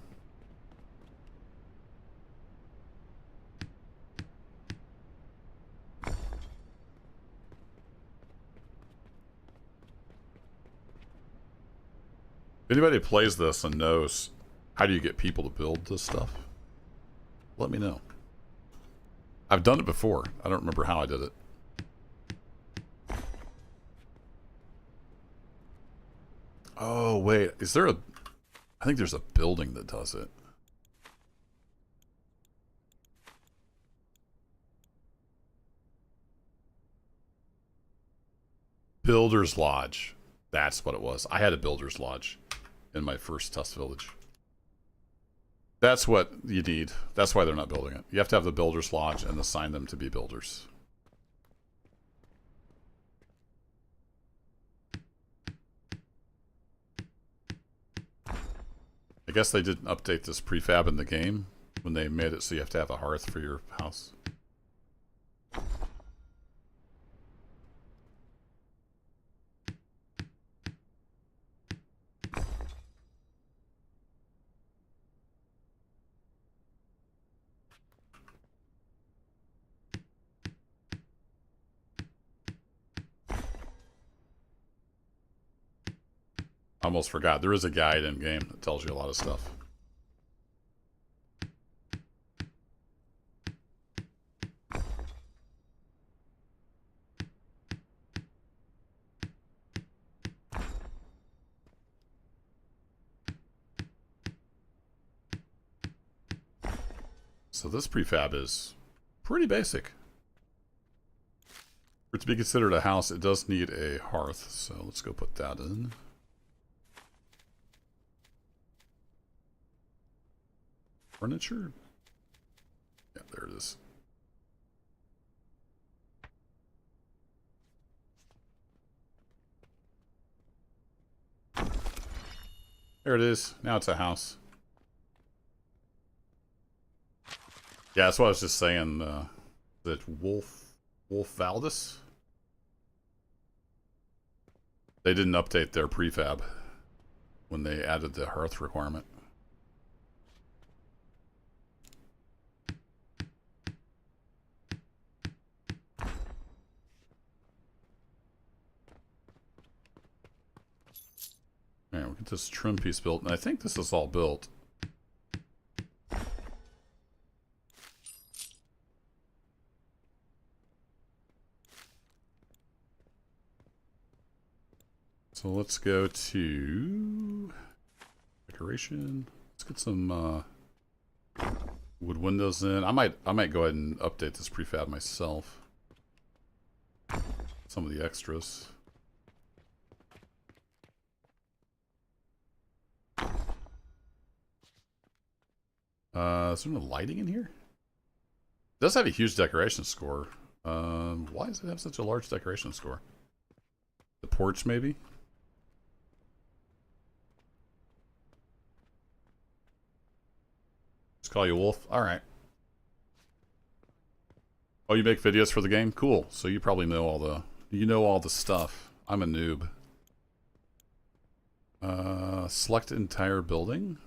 Anybody who plays this and knows how do you get people to build this stuff, let me know. I've done it before. I don't remember how I did it. Oh, wait. Is there a... I think there's a building that does it. Builder's Lodge. That's what it was. I had a Builder's Lodge in my first test village. That's what you need. That's why they're not building it. You have to have the Builder's Lodge and assign them to be builders. I guess they didn't update this prefab in the game when they made it so you have to have a hearth for your house. Almost forgot. There is a guide in game that tells you a lot of stuff. So this prefab is pretty basic. For it to be considered a house, it does need a hearth. So let's go put that in. Furniture? Yeah, there it is. There it is. Now it's a house. Yeah, that's what I was just saying. That Wolf Valdis? They didn't update their prefab when they added the hearth requirement. Alright, we'll get this trim piece built, and I think this is all built. So let's go to decoration. Let's get some wood windows in. I might go ahead and update this prefab myself. Some of the extras. Is there no lighting in here? It does have a huge decoration score. Why does it have such a large decoration score? The porch, maybe? Just call you Wolf? Alright. Oh, you make videos for the game? Cool. So you probably know all the... You know all the stuff. I'm a noob. Select entire building.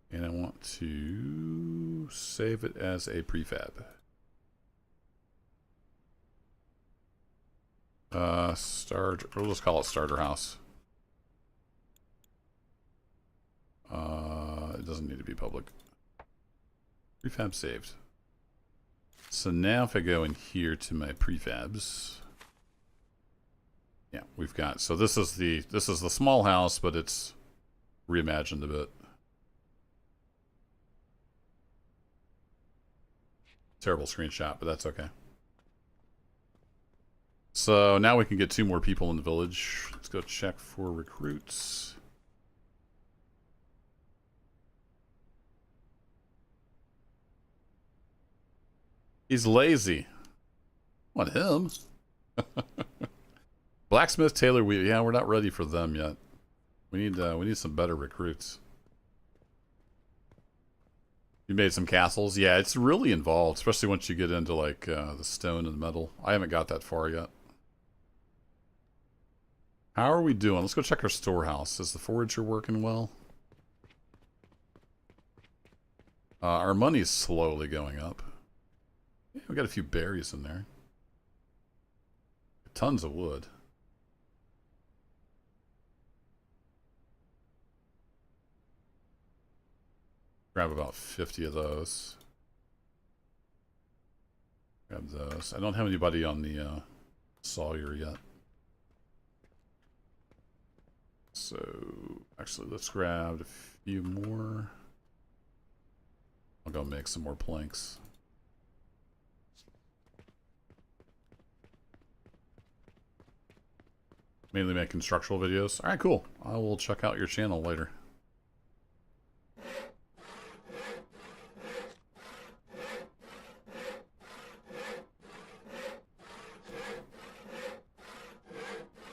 And I want to save it as a prefab. We'll just call it starter house. It doesn't need to be public. Prefab saved. So now if I go in here to my prefabs. Yeah, we've got, so this is the small house, but it's reimagined a bit. Terrible screenshot, but that's okay. So now we can get 2 more people in the village. Let's go check for recruits. He's lazy. Want him? Blacksmith, Taylor, yeah, we're not ready for them yet. We need some better recruits. You made some castles? Yeah, it's really involved, especially once you get into like the stone and metal. I haven't got that far yet. How are we doing? Let's go check our storehouse. Is the forager working well? Our money's slowly going up. Yeah, we got a few berries in there. tons of wood. Grab about 50 of those. Grab those. I don't have anybody on the sawyer yet. So, actually, let's grab a few more. I'll go make some more planks. Mainly making structural videos. Alright, cool. I will check out your channel later.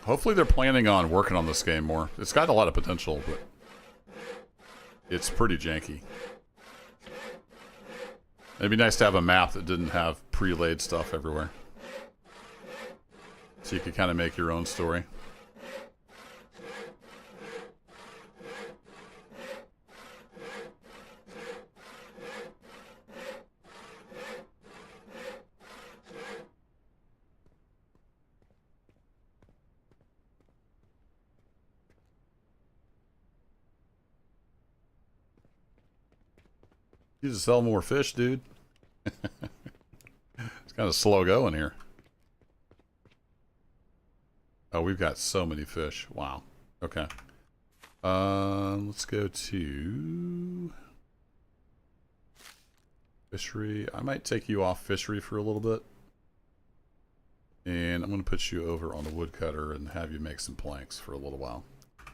Hopefully they're planning on working on this game more. It's got a lot of potential, but it's pretty janky. It'd be nice to have a map that didn't have pre-laid stuff everywhere. So you could kind of make your own story. You just sell more fish, dude. It's kind of slow going here. Oh, we've got so many fish. Wow. Okay. Let's go to fishery. I might take you off fishery for a little bit. And I'm going to put you over on the woodcutter and have you make some planks for a little while. I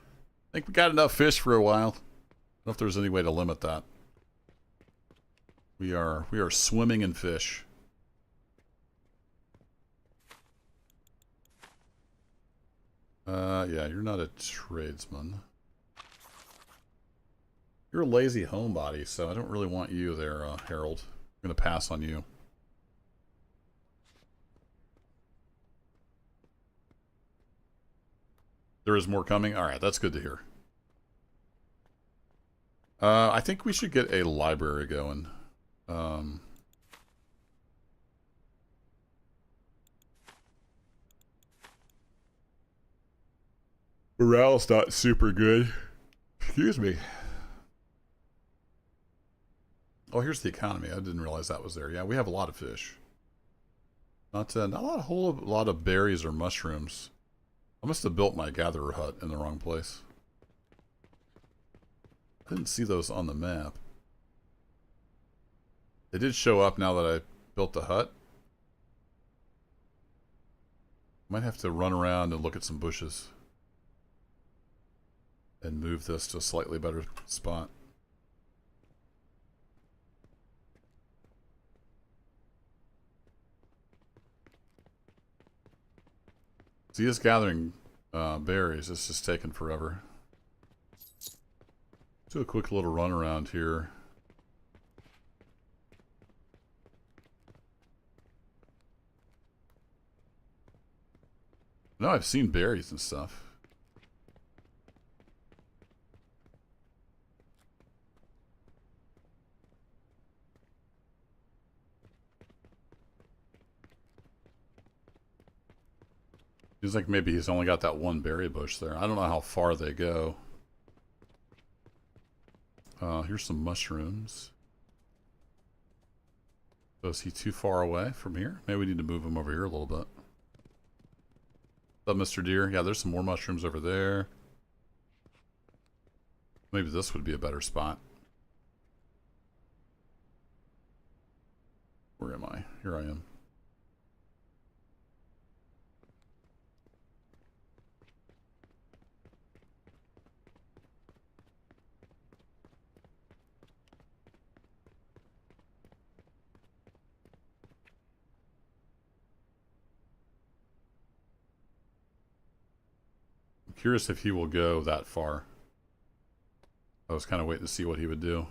think we got enough fish for a while. I don't know if there's any way to limit that. We are swimming in fish. Yeah, you're not a tradesman. You're a lazy homebody, so I don't really want you there, Harold. I'm gonna pass on you. There is more coming? Alright, that's good to hear. I think we should get a library going. Morale's not super good. Excuse me. Oh, here's the economy. I didn't realize that was there. Yeah, we have a lot of fish. Not a whole lot of berries or mushrooms. I must have built my gatherer hut in the wrong place. I didn't see those on the map. They did show up now that I built the hut. Might have to run around and look at some bushes. And move this to a slightly better spot. See, us gathering berries. It's just taking forever. Do a quick little run around here. No, I've seen berries and stuff. Seems like maybe he's only got that one berry bush there. I don't know how far they go. Here's some mushrooms. So is he too far away from here? Maybe we need to move him over here a little bit. What's up, Mr. Deer? Yeah, there's some more mushrooms over there. Maybe this would be a better spot. Where am I? Here I am. Curious if he will go that far. I was kind of waiting to see what he would do.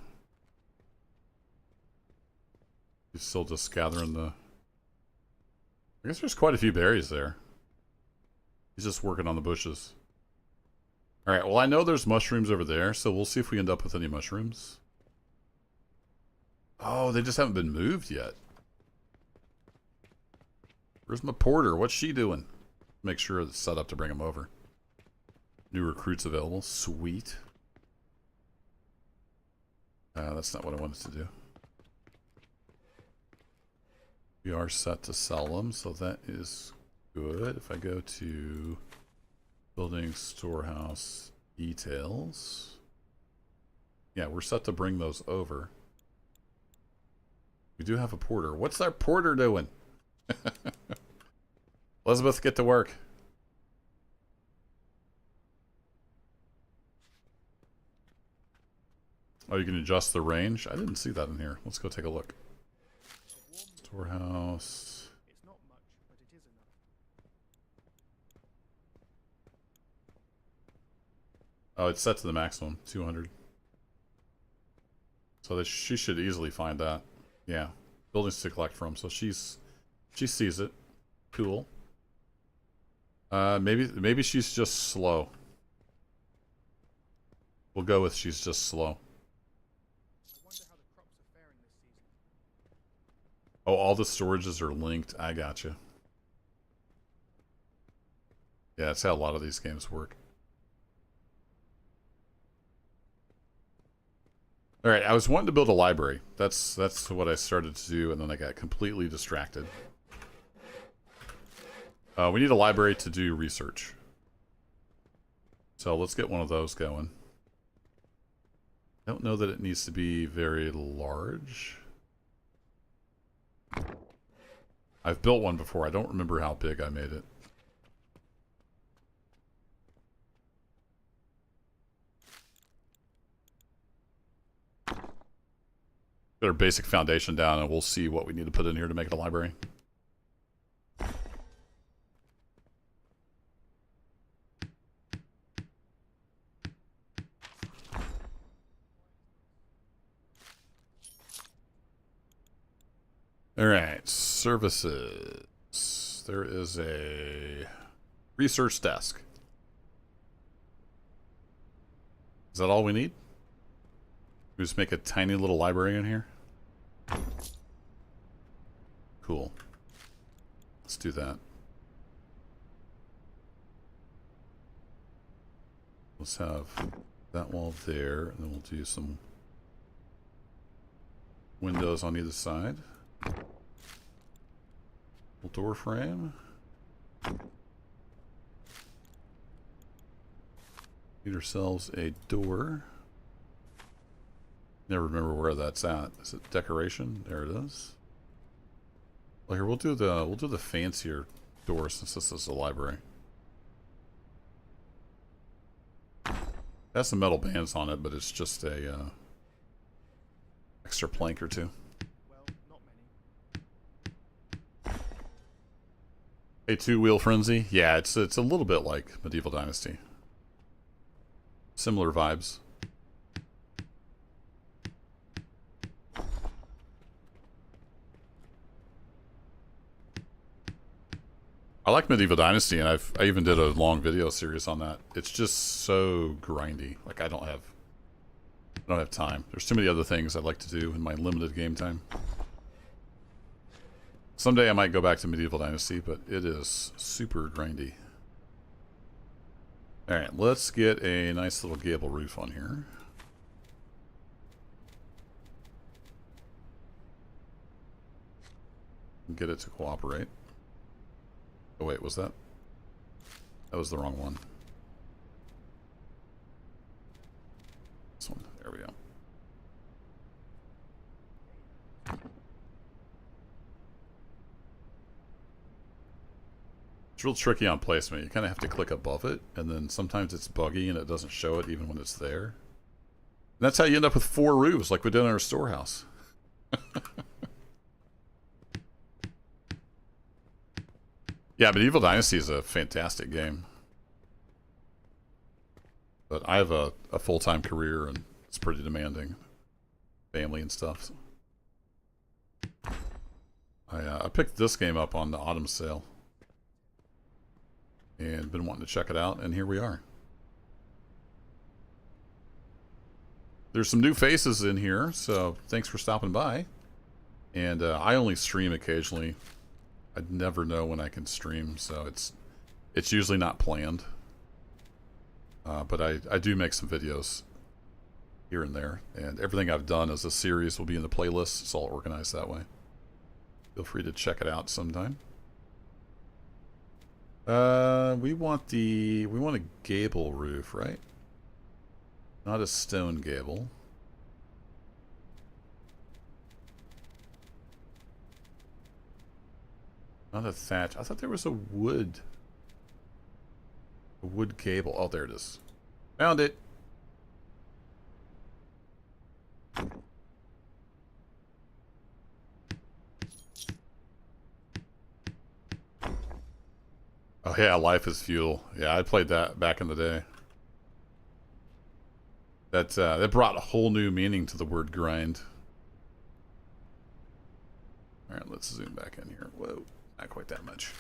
He's still just gathering the... I guess there's quite a few berries there. He's just working on the bushes. Alright, well I know there's mushrooms over there, so we'll see if we end up with any mushrooms. Oh, they just haven't been moved yet. Where's my porter? What's she doing? Make sure it's set up to bring them over. New recruits available. Sweet. That's not what I wanted to do. We are set to sell them, so that is good. If I go to building storehouse details. Yeah, we're set to bring those over. We do have a porter. What's our porter doing? Elizabeth, get to work. Oh, you can adjust the range? I didn't see that in here. Let's go take a look. Storehouse. It's not much, but it is enough. Oh, it's set to the maximum, 200. So that she should easily find that. Yeah, buildings to collect from. So she sees it. Cool. Maybe she's just slow. We'll go with she's just slow. I wonder how the crops are faring this season. Oh, all the storages are linked. I gotcha. Yeah, that's how a lot of these games work. All right, I was wanting to build a library. That's what I started to do, and then I got completely distracted. We need a library to do research. So let's get one of those going. I don't know that it needs to be very large. I've built one before. I don't remember how big I made it. Get our basic foundation down, and we'll see what we need to put in here to make it a library. All right, services. There is a research desk. Is that all we need? We just make a tiny little library in here? Cool. Let's do that. Let's have that wall there, and then we'll do some windows on either side. Little door frame. Get ourselves a door. Never remember where that's at. Is it decoration? There it is. Well, here we'll do the fancier door since this is a library. It has some metal bands on it, but it's just a extra plank or two. Well, not many. A two-wheel frenzy? Yeah, it's a little bit like Medieval Dynasty. Similar vibes. I like Medieval Dynasty, and I even did a long video series on that. It's just so grindy. Like I don't have time. There's too many other things I'd like to do in my limited game time. Someday I might go back to Medieval Dynasty, but it is super grindy. Alright, let's get a nice little gable roof on here. Get it to cooperate. Oh wait, was that? That was the wrong one. This one. There we go. It's real tricky on placement. You kind of have to click above it, and then sometimes it's buggy and it doesn't show it even when it's there. And that's how you end up with 4 roofs like we did in our storehouse. Yeah, Medieval Dynasty is a fantastic game. But I have a full-time career, and it's pretty demanding. Family and stuff. So. I picked this game up on the autumn sale. And been wanting to check it out, and here we are. There's some new faces in here, so thanks for stopping by. And I only stream occasionally. I'd never know when I can stream, so it's It's usually not planned. But I do make some videos here and there. And everything I've done as a series will be in the playlist. It's all organized that way. Feel free to check it out sometime. We want a gable roof, right? Not a stone gable. Not a thatch. I thought there was a wood gable. Oh, there it is. Found it. Oh yeah, Life is Fuel. Yeah, I played that back in the day. That brought a whole new meaning to the word grind. All right, let's zoom back in here. Whoa, not quite that much.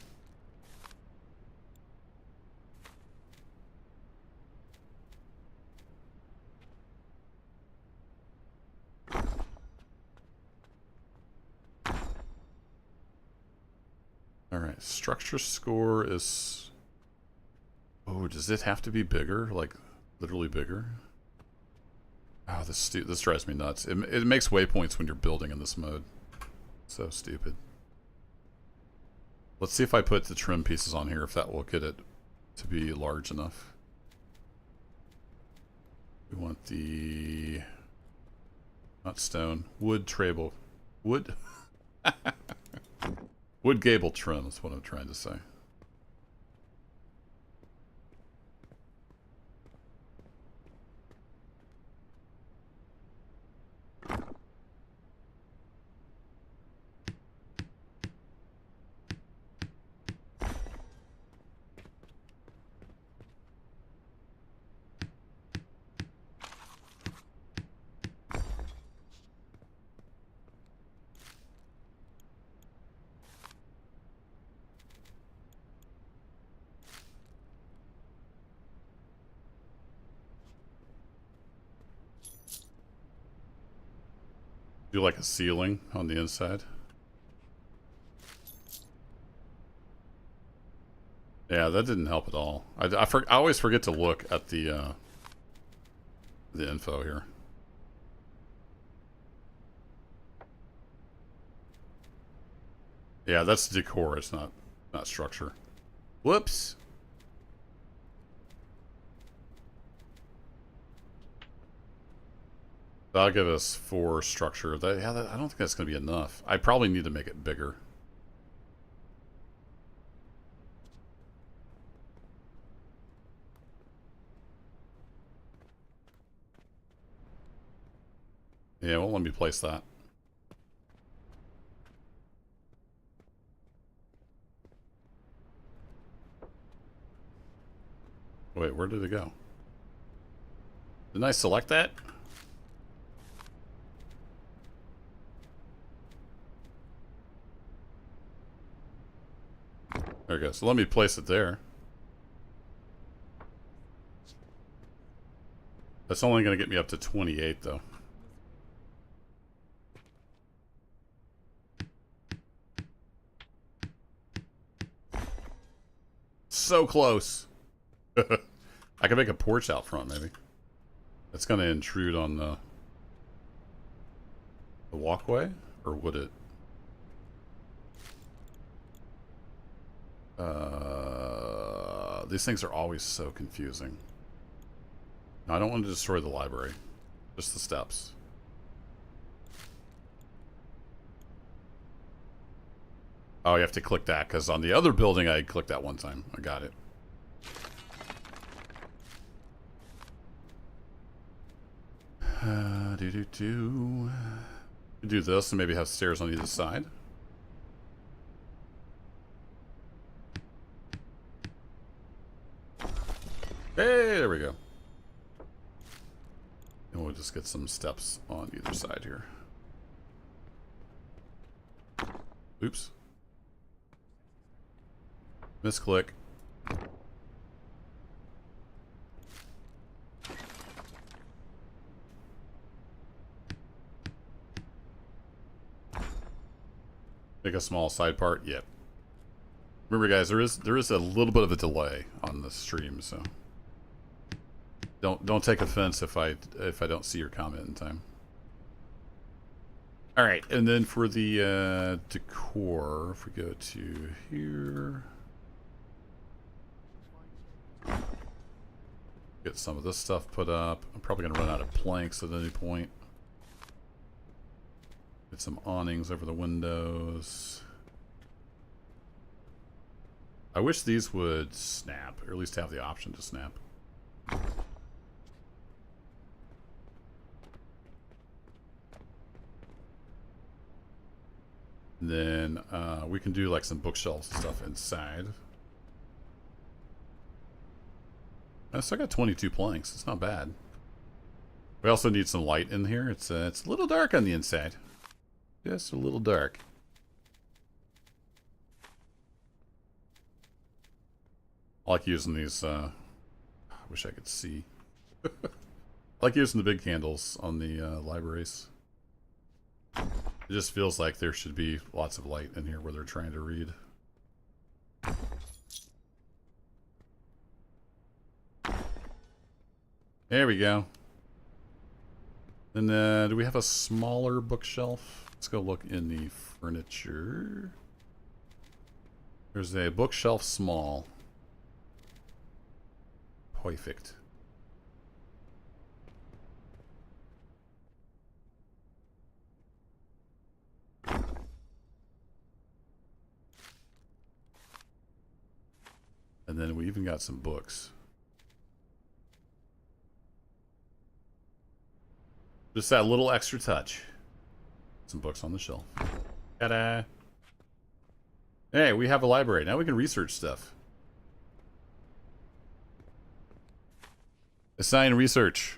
All right, structure score is... Oh, does it have to be bigger? Like, literally bigger? Oh, this drives me nuts. It makes waypoints when you're building in this mode. So stupid. Let's see if I put the trim pieces on here, if that will get it to be large enough. We want the... Not stone. Wood trable. Wood? Wood gable trim is what I'm trying to say. Do like a ceiling on the inside. Yeah, that didn't help at all. I always forget to look at the info here. Yeah, that's decor. It's not structure. Whoops. That'll give us 4 structure. I don't think that's going to be enough. I probably need to make it bigger. Yeah, it won't let me place that. Wait, where did it go? Didn't I select that? There we go. So let me place it there. That's only going to get me up to 28, though. So close. I can make a porch out front, maybe. That's going to intrude on the walkway, or would it? These things are always so confusing. No, I don't want to destroy the library. Just the steps. Oh, you have to click that, because on the other building I clicked that one time. I got it. Do this and maybe have stairs on either side. Hey, there we go. And we'll just get some steps on either side here. Oops. Misclick. Make a small side part. Yep. Remember, guys, there is a little bit of a delay on the stream, so don't take offense if I don't see your comment in time. All right, and then for the decor, if we go to here, get some of this stuff put up. I'm probably gonna run out of planks at any point. Get some awnings over the windows. I wish these would snap, or at least have the option to snap. And then we can do like some bookshelves and stuff inside. I still got 22 planks. It's not bad. We also need some light in here. It's a little dark on the inside. Just a little dark. I like using these. I wish I could see. I like using the big candles on the libraries. It just feels like there should be lots of light in here where they're trying to read. There we go. And do we have a smaller bookshelf? Let's go look in the furniture. There's a bookshelf small. Perfect. And then we even got some books. Just that little extra touch. Some books on the shelf. Ta-da! Hey, we have a library. Now we can research stuff. Assign research.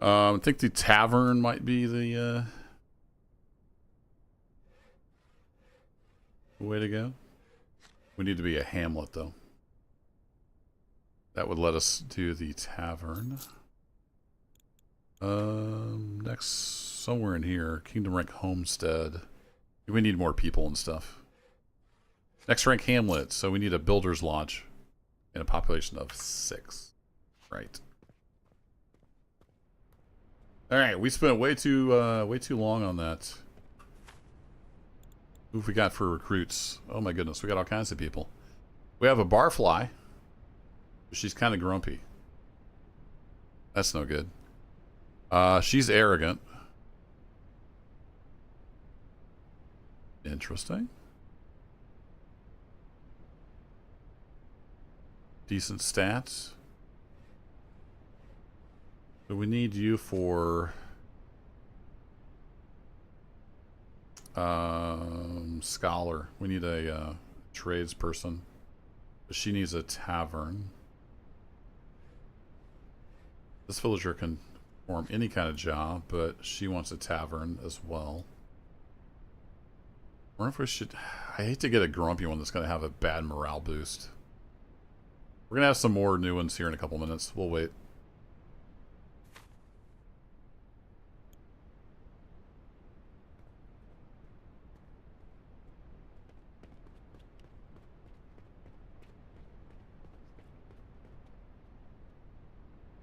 I think the tavern might be the way to go. We need to be a hamlet, though. That would let us do the tavern. Next, somewhere in here, Kingdom Rank Homestead. We need more people and stuff. Next rank Hamlet, so we need a builder's lodge and a population of 6. Right. All right, we spent way too long on that. Who have we got for recruits? Oh my goodness, we got all kinds of people. We have a barfly. She's kind of grumpy. That's no good. She's arrogant. Interesting. Decent stats. So we need you for scholar. We need a tradesperson. She needs a tavern. This villager can perform any kind of job, but she wants a tavern as well. I wonder if we should... I hate to get a grumpy one that's going to have a bad morale boost. We're going to have some more new ones here in a couple minutes. We'll wait.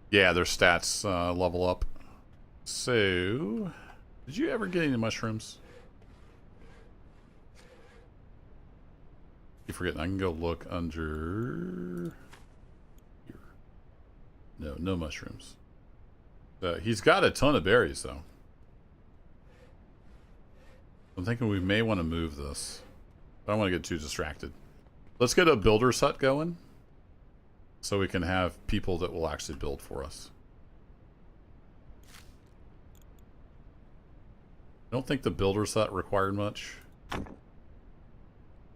Yeah, their stats level up. So, did you ever get any mushrooms? You forgetting? I can go look under here. No, no mushrooms. He's got a ton of berries, though. I'm thinking we may want to move this. I don't want to get too distracted. Let's get a builder's hut going, so we can have people that will actually build for us. I don't think the builder's hut required much.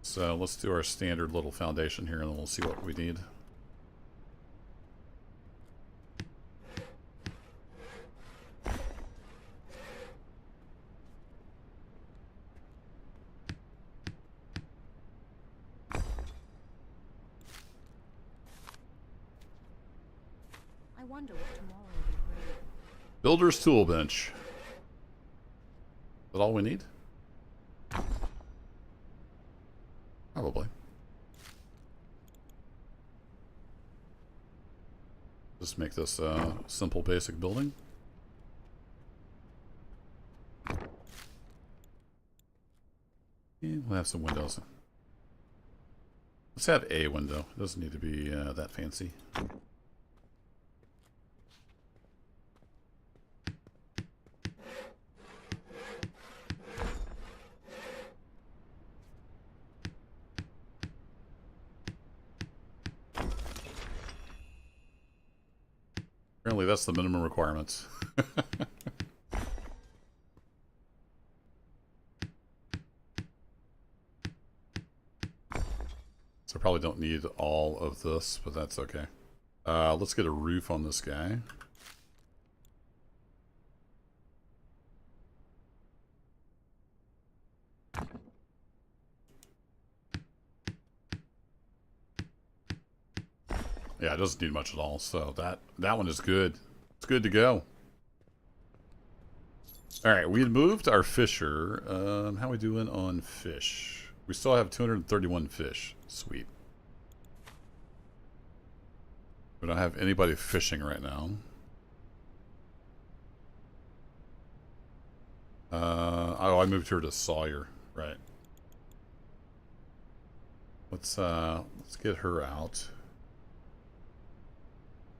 So let's do our standard little foundation here and then we'll see what we need. I wonder what tomorrow will bring. Builder's tool bench. Is that all we need? Just make this a simple basic building. And we'll have some windows. Let's have a window. It doesn't need to be that fancy. Apparently that's the minimum requirements. So I probably don't need all of this, but that's okay. Let's get a roof on this guy. Yeah, it doesn't need much at all, so that one is good. It's good to go. Alright, we had moved our fisher. How we doing on fish? We still have 231 fish. Sweet. We don't have anybody fishing right now. Oh, I moved her to Sawyer. Right. Let's get her out.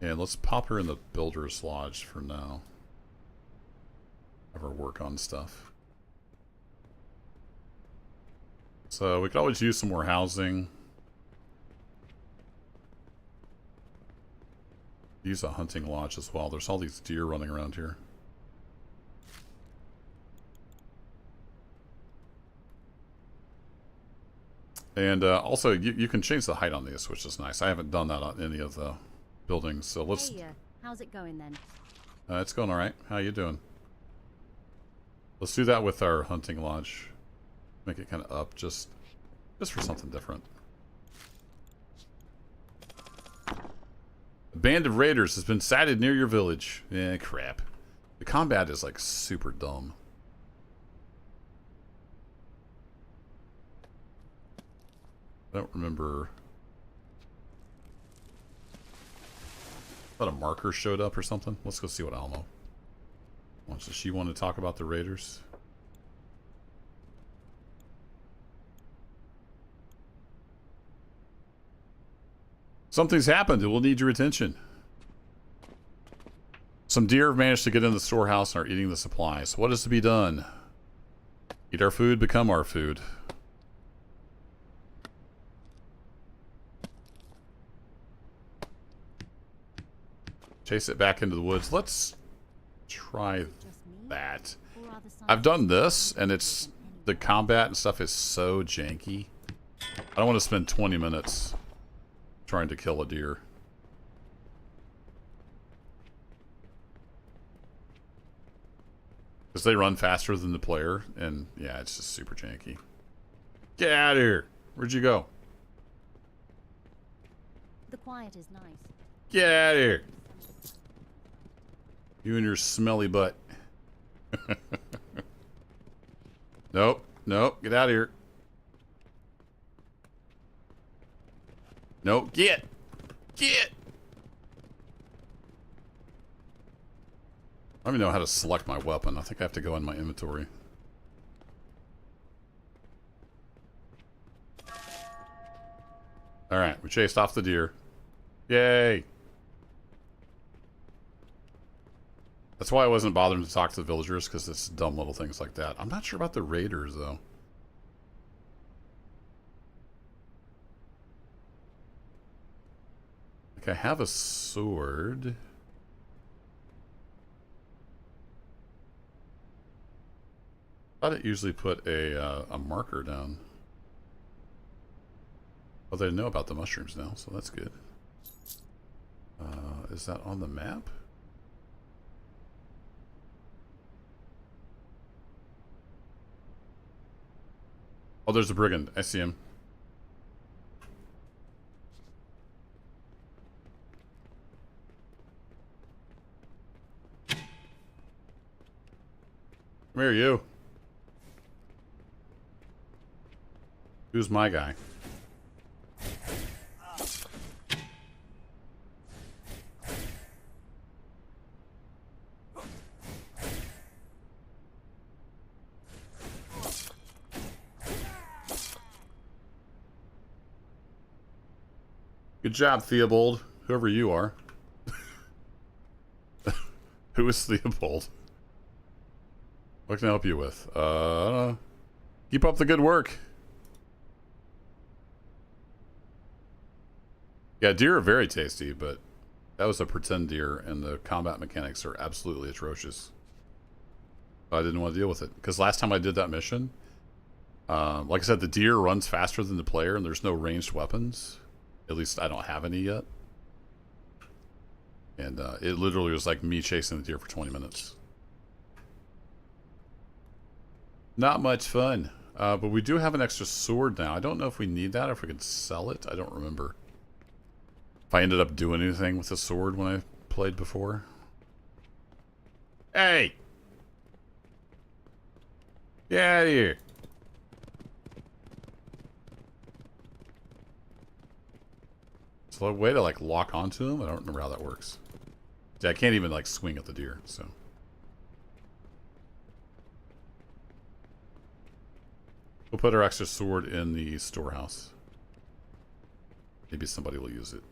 And let's pop her in the Builder's Lodge for now. Have her work on stuff. So we could always use some more housing. Use a hunting lodge as well. There's all these deer running around here. And also, you can change the height on these, which is nice. I haven't done that on any of the buildings, so let's... Hey, how's it going then? It's going alright. How you doing? Let's do that with our hunting lodge. Make it kind of up, just for something different. A band of raiders has been sighted near your village. Eh, crap. The combat is like super dumb. I don't remember. I thought a marker showed up or something. Let's go see what Almo wants. Does she want to talk about the raiders? Something's happened. It will need your attention. Some deer have managed to get in the storehouse and are eating the supplies. What is to be done? Eat our food, become our food. Chase it back into the woods. Let's try that. I've done this, and it's... the combat and stuff is so janky. I don't want to spend 20 minutes trying to kill a deer. Because they run faster than the player, and yeah, it's just super janky. Get out of here! Where'd you go? The quiet is nice. Get out of here! You and your smelly butt. Nope, nope, get out of here. No, get! Get! I don't even know how to select my weapon. I think I have to go in my inventory. Alright, we chased off the deer. Yay! That's why I wasn't bothering to talk to the villagers, because it's dumb little things like that. I'm not sure about the raiders, though. Like, I have a sword. I thought it usually put a marker down. Well, they know about the mushrooms now, so that's good. Is that on the map? Oh, there's a brigand. I see him. Come here, you. Who's my guy? Good job, Theobald. Whoever you are. Who is Theobald? What can I help you with? Keep up the good work. Yeah, deer are very tasty, but that was a pretend deer, and the combat mechanics are absolutely atrocious. I didn't want to deal with it. Because last time I did that mission, like I said, the deer runs faster than the player, and there's no ranged weapons. At least I don't have any yet. And it literally was like me chasing the deer for 20 minutes. Not much fun. But we do have an extra sword now. I don't know if we need that, or if we can sell it. I don't remember. If I ended up doing anything with the sword when I played before. Hey! Get out of here. So a way to like lock onto him? I don't remember how that works. Yeah, I can't even like swing at the deer, so. We'll put our extra sword in the storehouse. Maybe somebody will use it.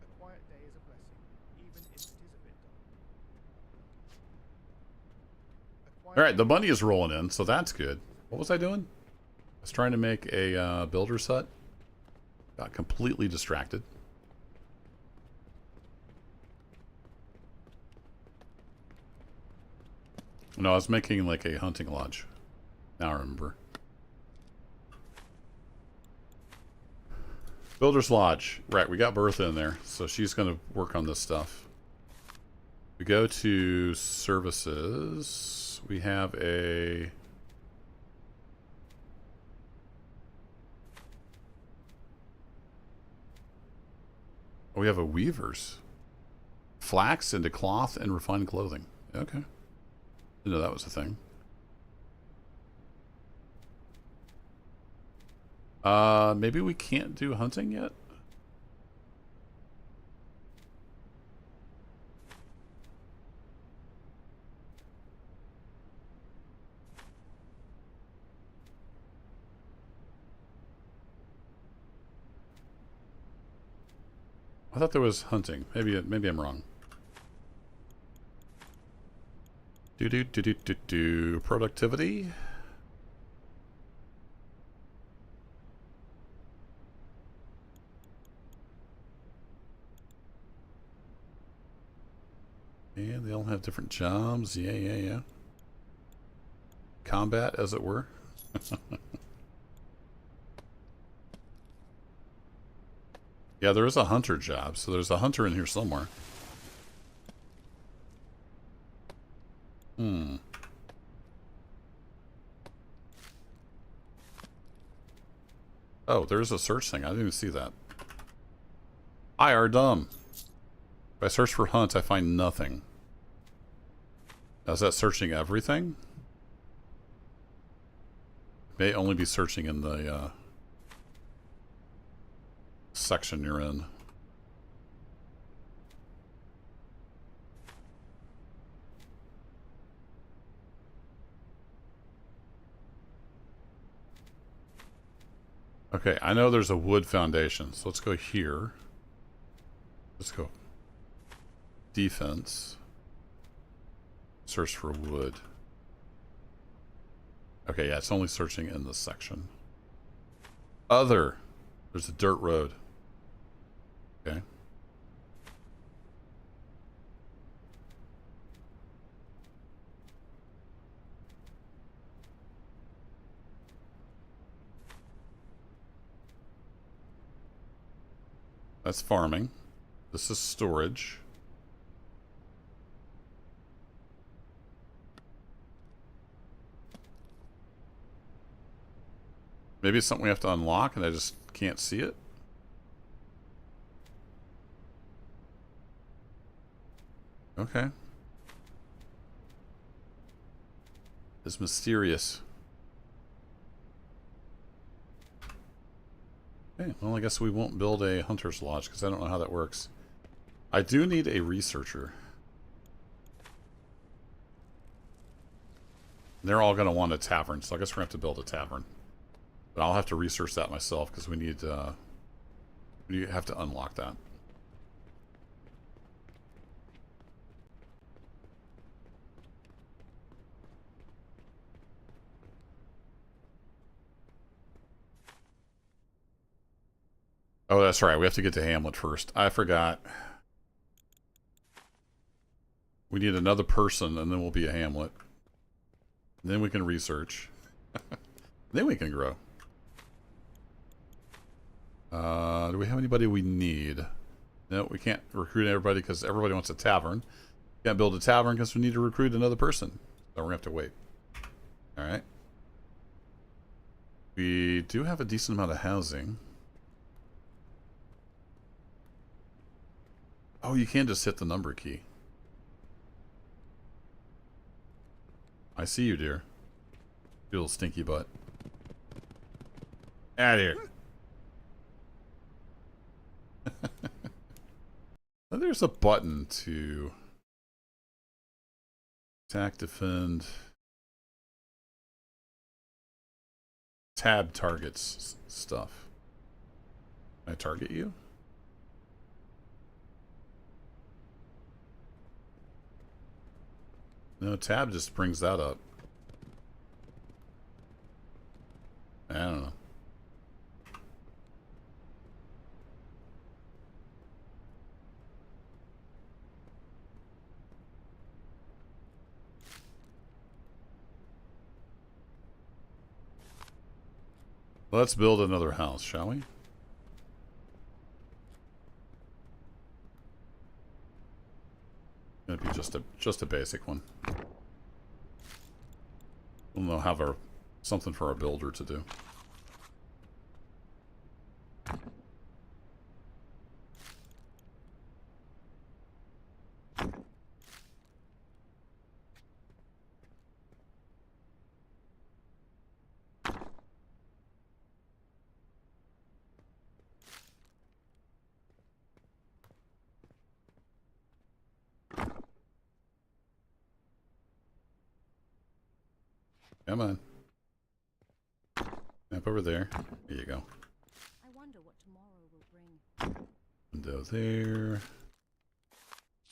A quiet day is a blessing, even if it is a bit dull. Alright, the bunny is rolling in, so that's good. What was I doing? I was trying to make a builder's hut. Got completely distracted. No, I was making like a hunting lodge. Now I remember. Builder's Lodge. Right, we got Bertha in there, so she's going to work on this stuff. We go to services. We have a... Oh, we have a weavers. Flax into cloth and refined clothing. Okay. Didn't know that was a thing. Maybe we can't do hunting yet? I thought there was hunting. Maybe I'm wrong. Productivity. And they all have different jobs. Yeah. Combat, as it were. Yeah, there is a hunter job, so there's a hunter in here somewhere. Oh, there's a search thing. I didn't even see that. I are dumb. If I search for hunt, I find nothing. Now, is that searching everything? It may only be searching in the section you're in. Okay, I know there's a wood foundation, so let's go here. Let's go. Defense. Search for wood. Okay, yeah, it's only searching in this section. Other. There's a dirt road. Okay. That's farming. This is storage. Maybe it's something we have to unlock and I just can't see it. Okay. It's mysterious. Okay, well, I guess we won't build a hunter's lodge because I don't know how that works. I do need a researcher. They're all going to want a tavern, so I guess we're going to have to build a tavern. But I'll have to research that myself because we have to unlock that. Oh, that's right. We have to get to Hamlet first. I forgot. We need another person, and then we'll be a Hamlet. And then we can research. Then we can grow. Do we have anybody we need? No, we can't recruit everybody because everybody wants a tavern. Can't build a tavern because we need to recruit another person. So we're going to have to wait. Alright. We do have a decent amount of housing. Oh, you can just hit the number key. I see you, dear. You little stinky butt. Out of here. There's a button to attack, defend, tab targets stuff. Can I target you? No, tab just brings that up. I don't know. Let's build another house, shall we? Gonna be just a basic one. We'll have something for our builder to do. Come on. Up over there. There you go. I wonder what tomorrow will bring. Window there.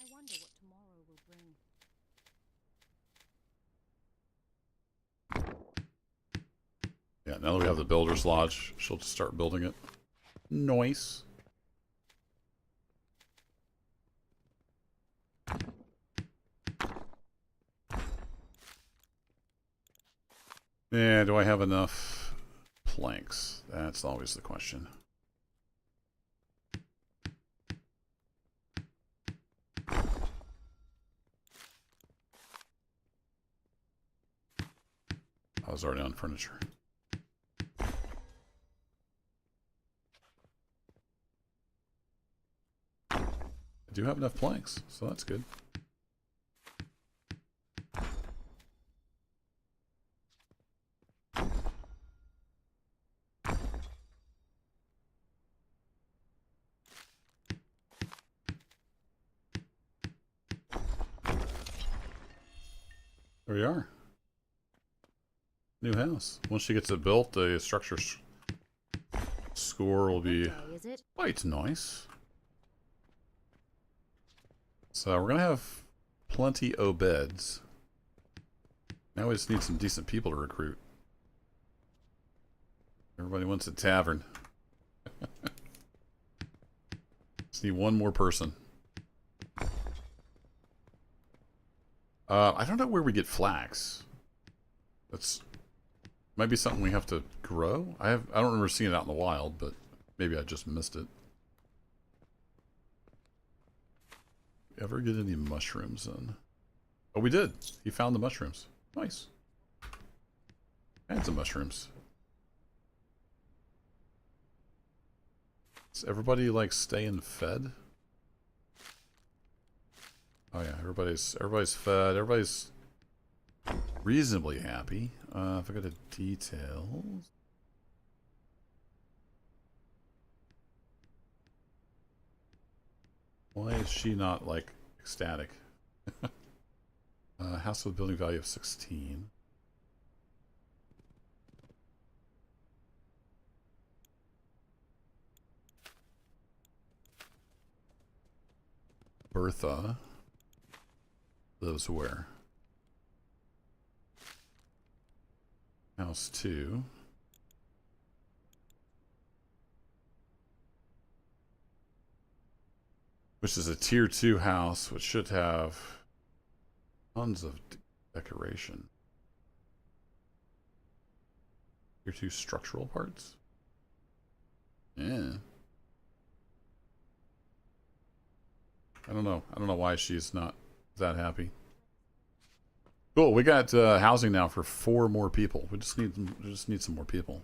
I wonder what tomorrow will bring. Yeah, now that we have the builder's lodge, she'll just start building it. Nice. Yeah, do I have enough planks? That's always the question. I was already on furniture. I do have enough planks, so that's good. There we are. New house. Once she gets it built, the structure score will be What day is it? quite nice. So we're gonna have plenty of beds. Now we just need some decent people to recruit. Everybody wants a tavern. Just need one more person. I don't know where we get flax. That's might be something we have to grow. I don't remember seeing it out in the wild, but maybe I just missed it. Ever get any mushrooms in? Oh, we did. He found the mushrooms. Nice. I had some mushrooms. Is everybody like staying fed? Oh yeah, everybody's fed. Everybody's reasonably happy. If I go to details. Why is she not like ecstatic? House with building value of 16. Bertha lives where? House 2. Which is a tier 2 house, which should have tons of decoration. Tier 2 structural parts? Yeah. I don't know. I don't know why she's not that happy. Cool. We got housing now for 4 more people. We just need some more people.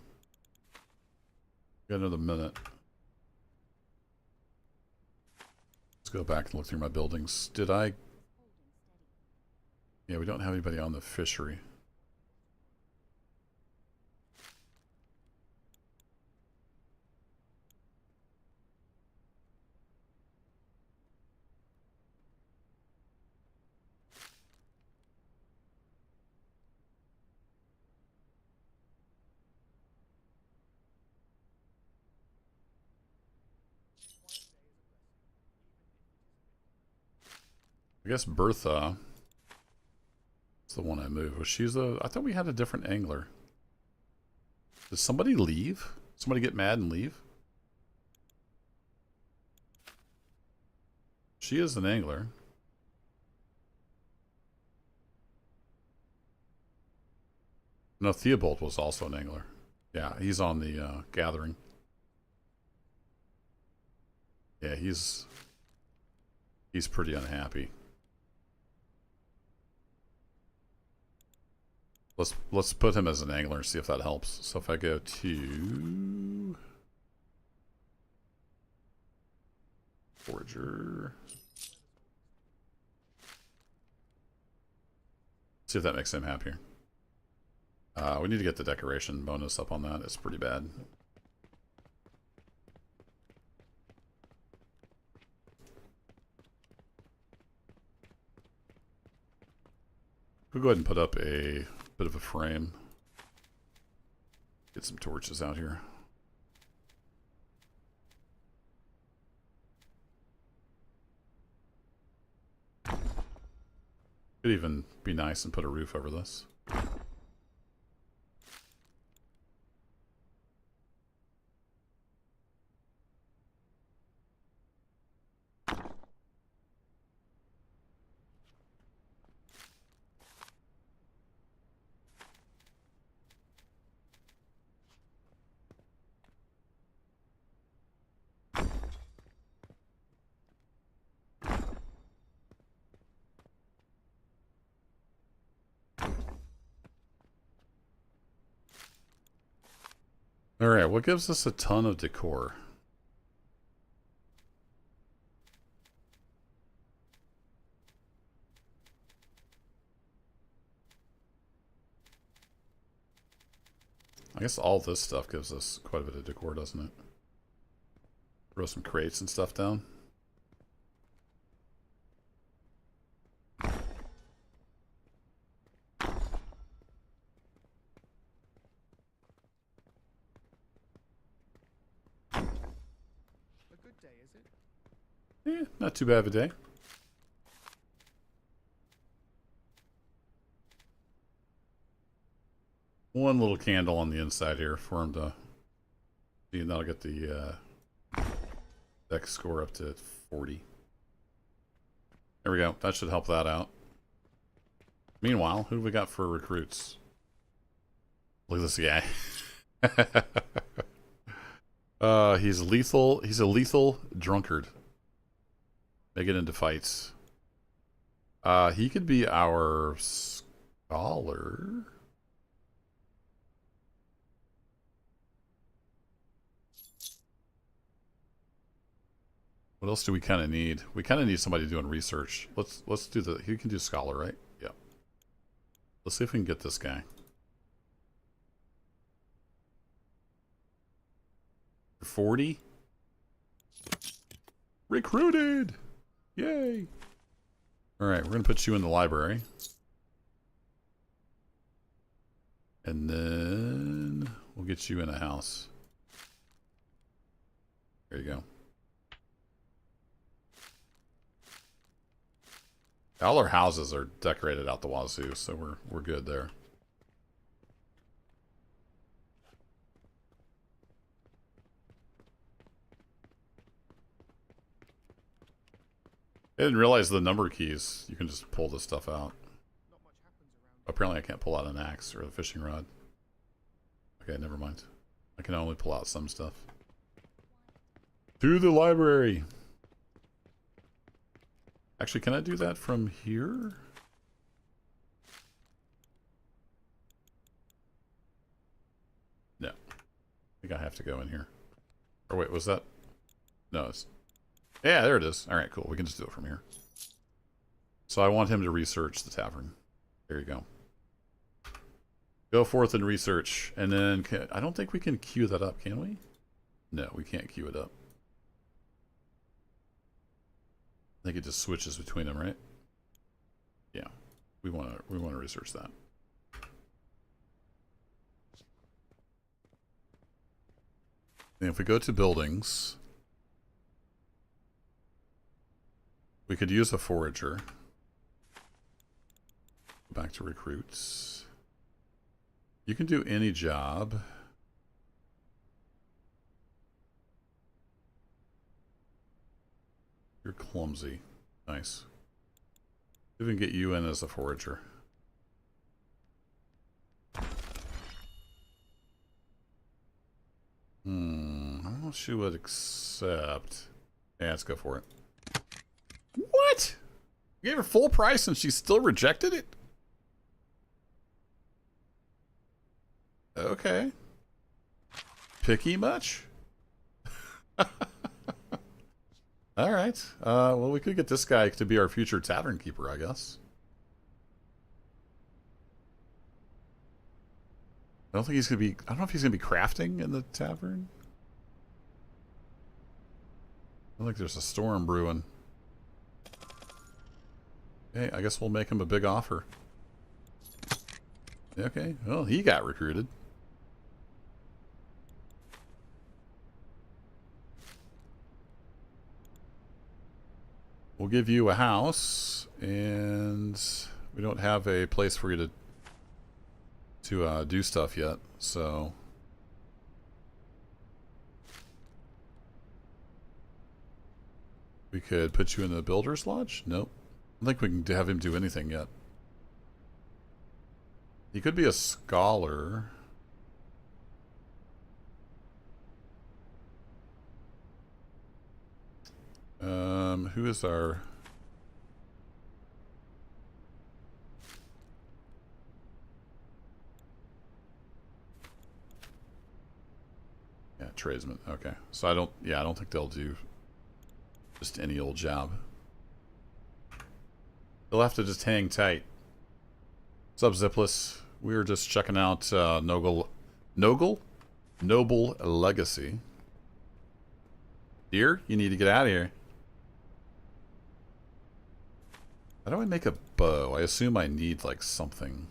Got another minute. Let's go back and look through my buildings. Did I? Yeah, we don't have anybody on the fishery. I guess Bertha is the one I moved. Was she's a? I thought we had a different angler. Did somebody leave? Somebody get mad and leave? She is an angler. No, Theobald was also an angler. Yeah, he's on the gathering. Yeah, he's pretty unhappy. Let's put him as an angler and see if that helps. So if I go to Forager, see if that makes him happier. We need to get the decoration bonus up on that. It's pretty bad. We'll go ahead and put up a bit of a frame. Get some torches out here. Could even be nice and put a roof over this. Alright, what gives us a ton of decor? I guess all this stuff gives us quite a bit of decor, doesn't it? Throw some crates and stuff down. Not too bad of a day. One little candle on the inside here for him to see, and that'll get the deck score up to 40. There we go. That should help that out. Meanwhile, who do we got for recruits? Look at this guy. He's lethal. He's a lethal drunkard. They get into fights. He could be our scholar. What else do we kind of need? We kind of need somebody doing research. Let's do the. He can do scholar, right? Yeah. Let's see if we can get this guy. 40. Recruited. Yay. All right, we're gonna put you in the library, and then we'll get you in a house. There you go. All our houses are decorated out the wazoo, so we're good there. I didn't realize the number keys. You can just pull this stuff out. Not much happens around. Apparently I can't pull out an axe or a fishing rod. Okay, never mind. I can only pull out some stuff. To the library! Actually, can I do that from here? No. I think I have to go in here. Or wait, was that? No, it's... Yeah, there it is. Alright, cool. We can just do it from here. So I want him to research the tavern. There you go. Go forth and research. And then... I don't think we can queue that up, can we? No, we can't queue it up. I think it just switches between them, right? Yeah. We want to research that. And if we go to buildings, we could use a forager. Back to recruits. You can do any job. You're clumsy. Nice. Even get you in as a forager. I don't know if she would accept. Yeah, let's go for it. What? You gave her full price and she still rejected it? Okay. Picky much? Alright. Well, we could get this guy to be our future tavern keeper, I guess. I don't think he's gonna be... I don't know if he's gonna be crafting in the tavern. I think there's a storm brewing. Okay, I guess we'll make him a big offer. Okay, well, he got recruited. We'll give you a house, and we don't have a place for you to do stuff yet, so... We could put you in the Builder's Lodge? Nope. I don't think we can have him do anything yet. He could be a scholar. Who is our... Yeah, tradesman. Okay. So I don't think they'll do just any old job. They'll have to just hang tight. What's up, Zipless? We were just checking out Noble Legacy. Dear, you need to get out of here. How do I make a bow? I assume I need, like, something.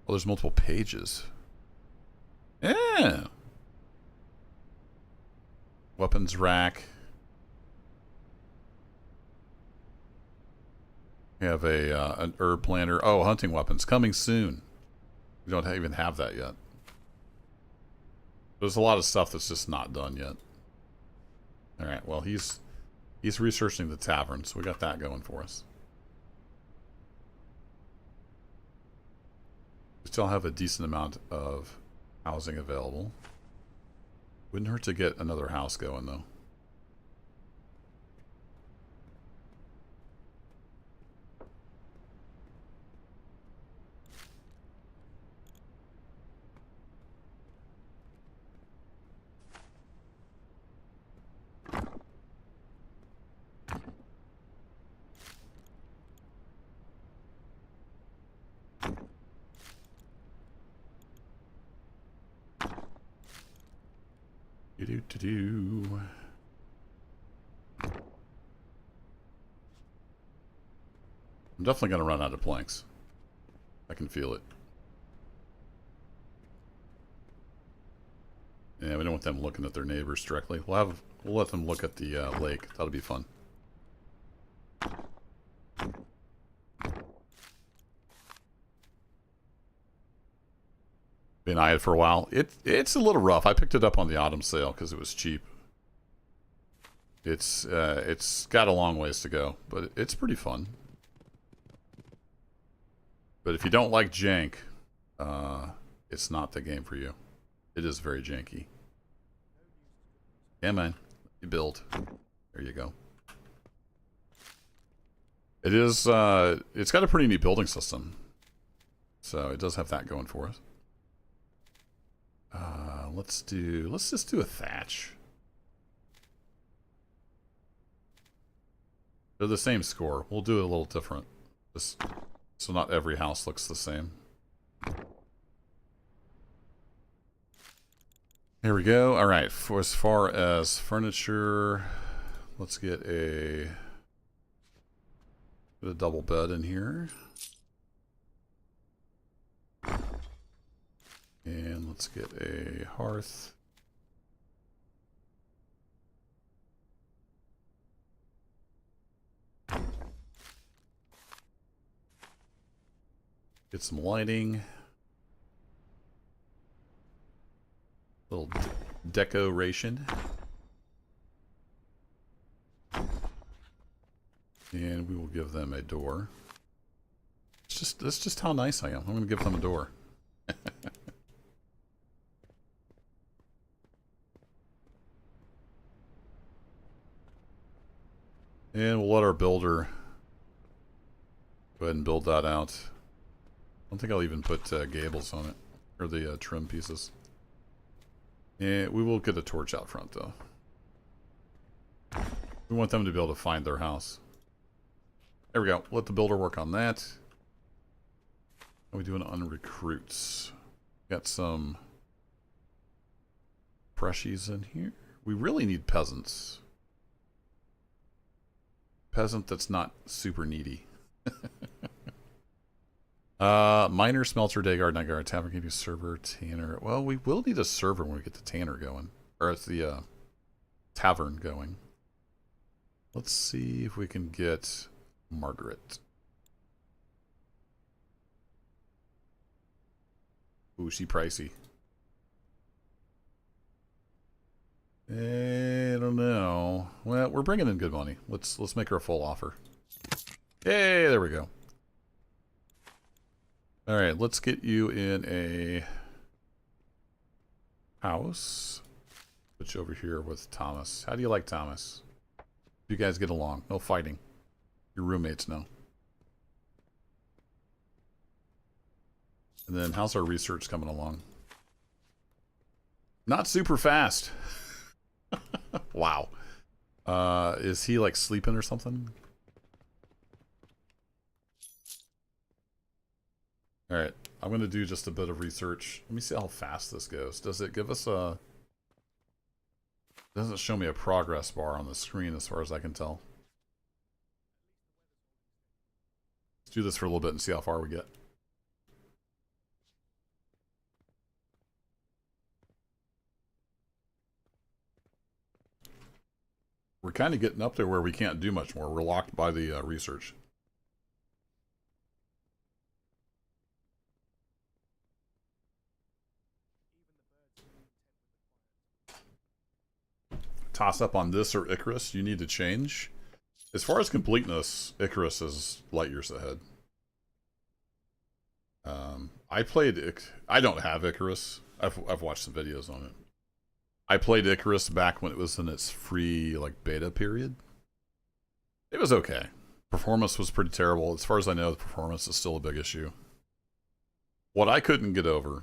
Well, there's multiple pages. Yeah. Weapons rack. We have an herb planter. Oh, hunting weapons coming soon. We don't even have that yet. There's a lot of stuff that's just not done yet. All right. Well, he's researching the tavern, so we got that going for us. We still have a decent amount of housing available. Wouldn't hurt to get another house going, though. Do. I'm definitely going to run out of planks. I can feel it. Yeah, we don't want them looking at their neighbors directly. We'll let them look at the lake. That'll be fun. Been eyeing it for a while. It's a little rough. I picked it up on the autumn sale because it was cheap. It's got a long ways to go, but it's pretty fun. But if you don't like jank, it's not the game for you. It is very janky. Yeah, man. You build. There you go. It is, it's got a pretty neat building system. So it does have that going for us. Let's just do a thatch. They're the same score. We'll do it a little different. Just so not every house looks the same. There we go. All right. For as far as furniture, let's get a double bed in here. And let's get a hearth. Get some lighting. Little decoration. And we will give them a door. That's just how nice I am. I'm going to give them a door. And we'll let our builder go ahead and build that out. I don't think I'll even put gables on it, or the trim pieces. And we will get a torch out front, though. We want them to be able to find their house. There we go. Let the builder work on that. How are we doing on recruits? Got some freshies in here. We really need peasants. Peasant that's not super needy. Miner, smelter, day guard, night guard, tavern, keeping server, tanner. Well, we will need a server when we get the tanner going. Or it's the tavern going. Let's see if we can get Margaret. Ooh, she pricey. I don't know. Well, we're bringing in good money. Let's make her a full offer. Hey, there we go. All right, let's get you in a house. Put you over here with Thomas. How do you like Thomas? You guys get along. No fighting. Your roommates know. And then how's our research coming along? Not super fast. Wow. Is he like sleeping or something? Alright, I'm going to do just a bit of research. Let me see how fast this goes. Does it give us a... It doesn't show me a progress bar on the screen as far as I can tell. Let's do this for a little bit and see how far we get. We're kind of getting up there where we can't do much more. We're locked by the research. Toss up on this or Icarus. You need to change. As far as completeness, Icarus is light years ahead. I don't have Icarus. I've watched some videos on it. I played Icarus back when it was in its free like beta period. It was okay. Performance was pretty terrible. As far as I know, the performance is still a big issue. What I couldn't get over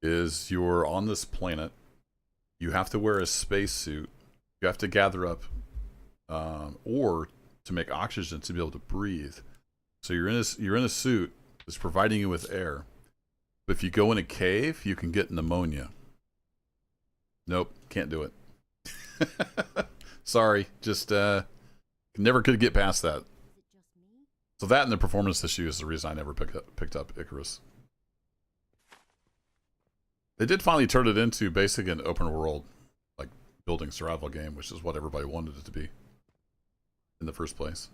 is you're on this planet. You have to wear a spacesuit. You have to gather up ore to make oxygen to be able to breathe. So you're in a suit that's providing you with air. But if you go in a cave, you can get pneumonia. Nope, can't do it. Sorry, just never could get past that. So that and the performance issue is the reason I never picked up Icarus. They did finally turn it into basically an open world, like building survival game, which is what everybody wanted it to be in the first place.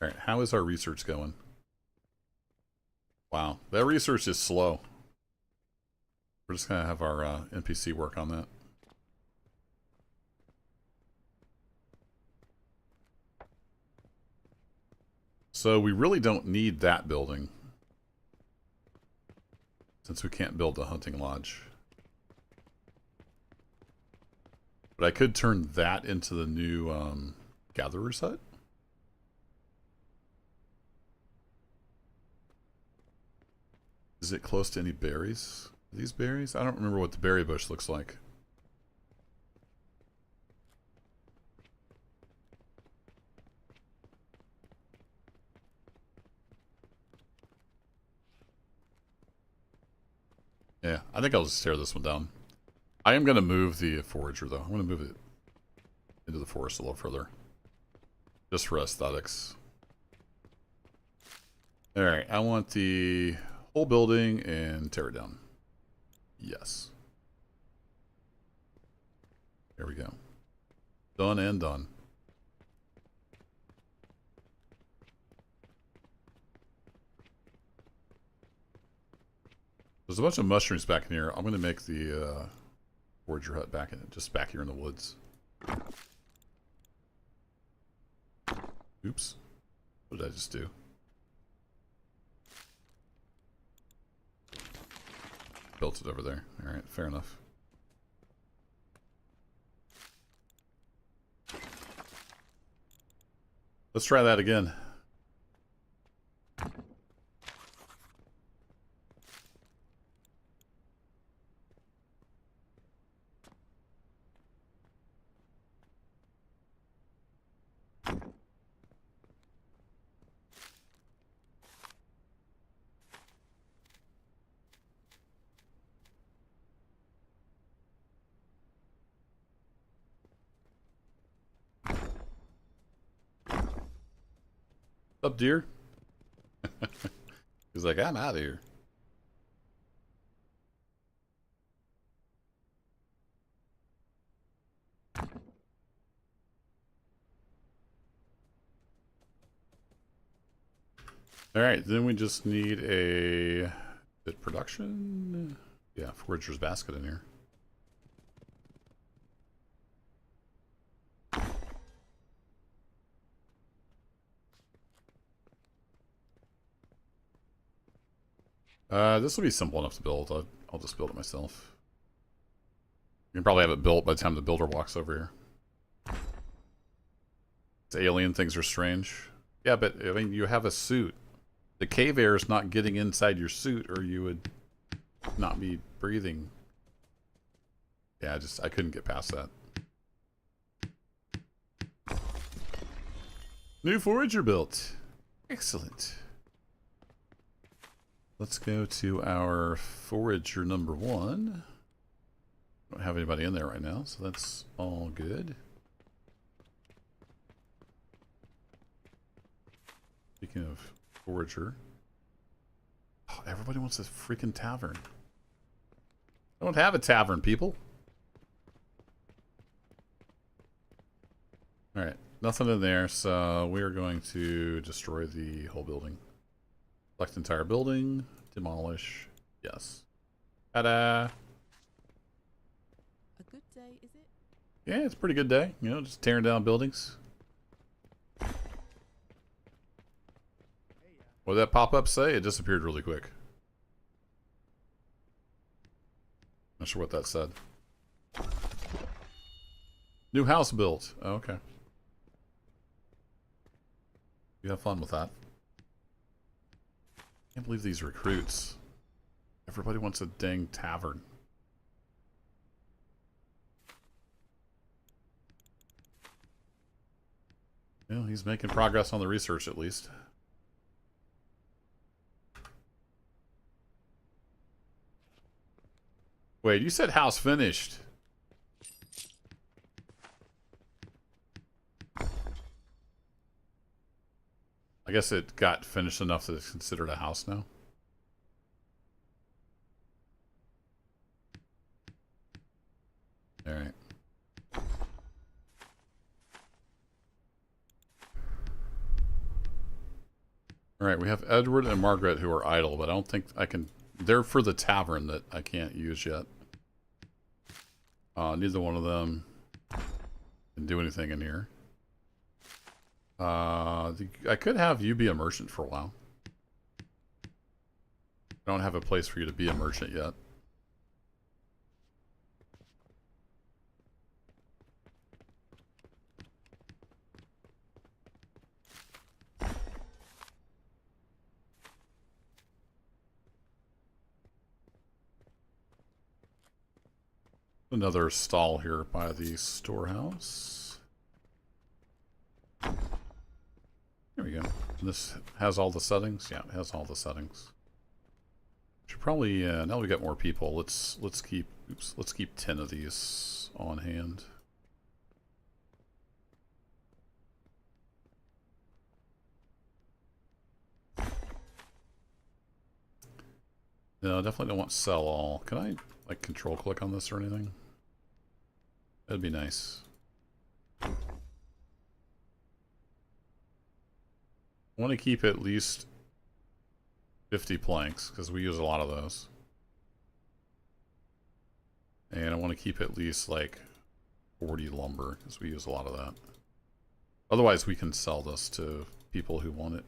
All right, how is our research going? Wow, that research is slow. We're just gonna have our NPC work on that. So we really don't need that building, since we can't build the hunting lodge. But I could turn that into the new gatherer's hut. Is it close to any berries? Are these berries? I don't remember what the berry bush looks like. Yeah, I think I'll just tear this one down. I am going to move the forager, though. I'm going to move it into the forest a little further. Just for aesthetics. Alright, I want the whole building and tear it down. Yes. There we go. Done and done. There's a bunch of mushrooms back in here. I'm going to make the forager hut back in it, just back here in the woods. Oops. What did I just do? Built it over there. Alright, fair enough. Let's try that again. Up, deer? He's like, I'm out of here. Alright, then we just need a bit production. Yeah, forager's basket in here. This will be simple enough to build. I'll just build it myself. You can probably have it built by the time the builder walks over here. It's alien, things are strange. Yeah, but I mean, you have a suit. The cave air is not getting inside your suit, or you would not be breathing. Yeah, I couldn't get past that. New forager built. Excellent. Let's go to our forager number 1. Don't have anybody in there right now, so that's all good. Speaking of forager, oh, everybody wants a freaking tavern. I don't have a tavern, people. Alright, nothing in there, so we are going to destroy the whole building. Select entire building, demolish, yes. Ta-da! A good day, is it? Yeah, it's a pretty good day. You know, just tearing down buildings. What did that pop-up say? It disappeared really quick. Not sure what that said. New house built. Oh, okay. You have fun with that. Can't believe these recruits. Everybody wants a dang tavern. Well, he's making progress on the research at least. Wait, you said house finished. I guess it got finished enough that it's considered a house now. Alright. Alright, we have Edward and Margaret who are idle, but I don't think I can... They're for the tavern that I can't use yet. Neither one of them can do anything in here. I could have you be a merchant for a while. I don't have a place for you to be a merchant yet. Another stall here by the storehouse. There we go. This has all the settings. Yeah, it has all the settings. Should probably now we got more people. Let's keep 10 of these on hand. No, definitely don't want sell all. Can I like control click on this or anything? That'd be nice. I want to keep at least 50 planks because we use a lot of those. And I want to keep at least like 40 lumber because we use a lot of that. Otherwise we can sell this to people who want it.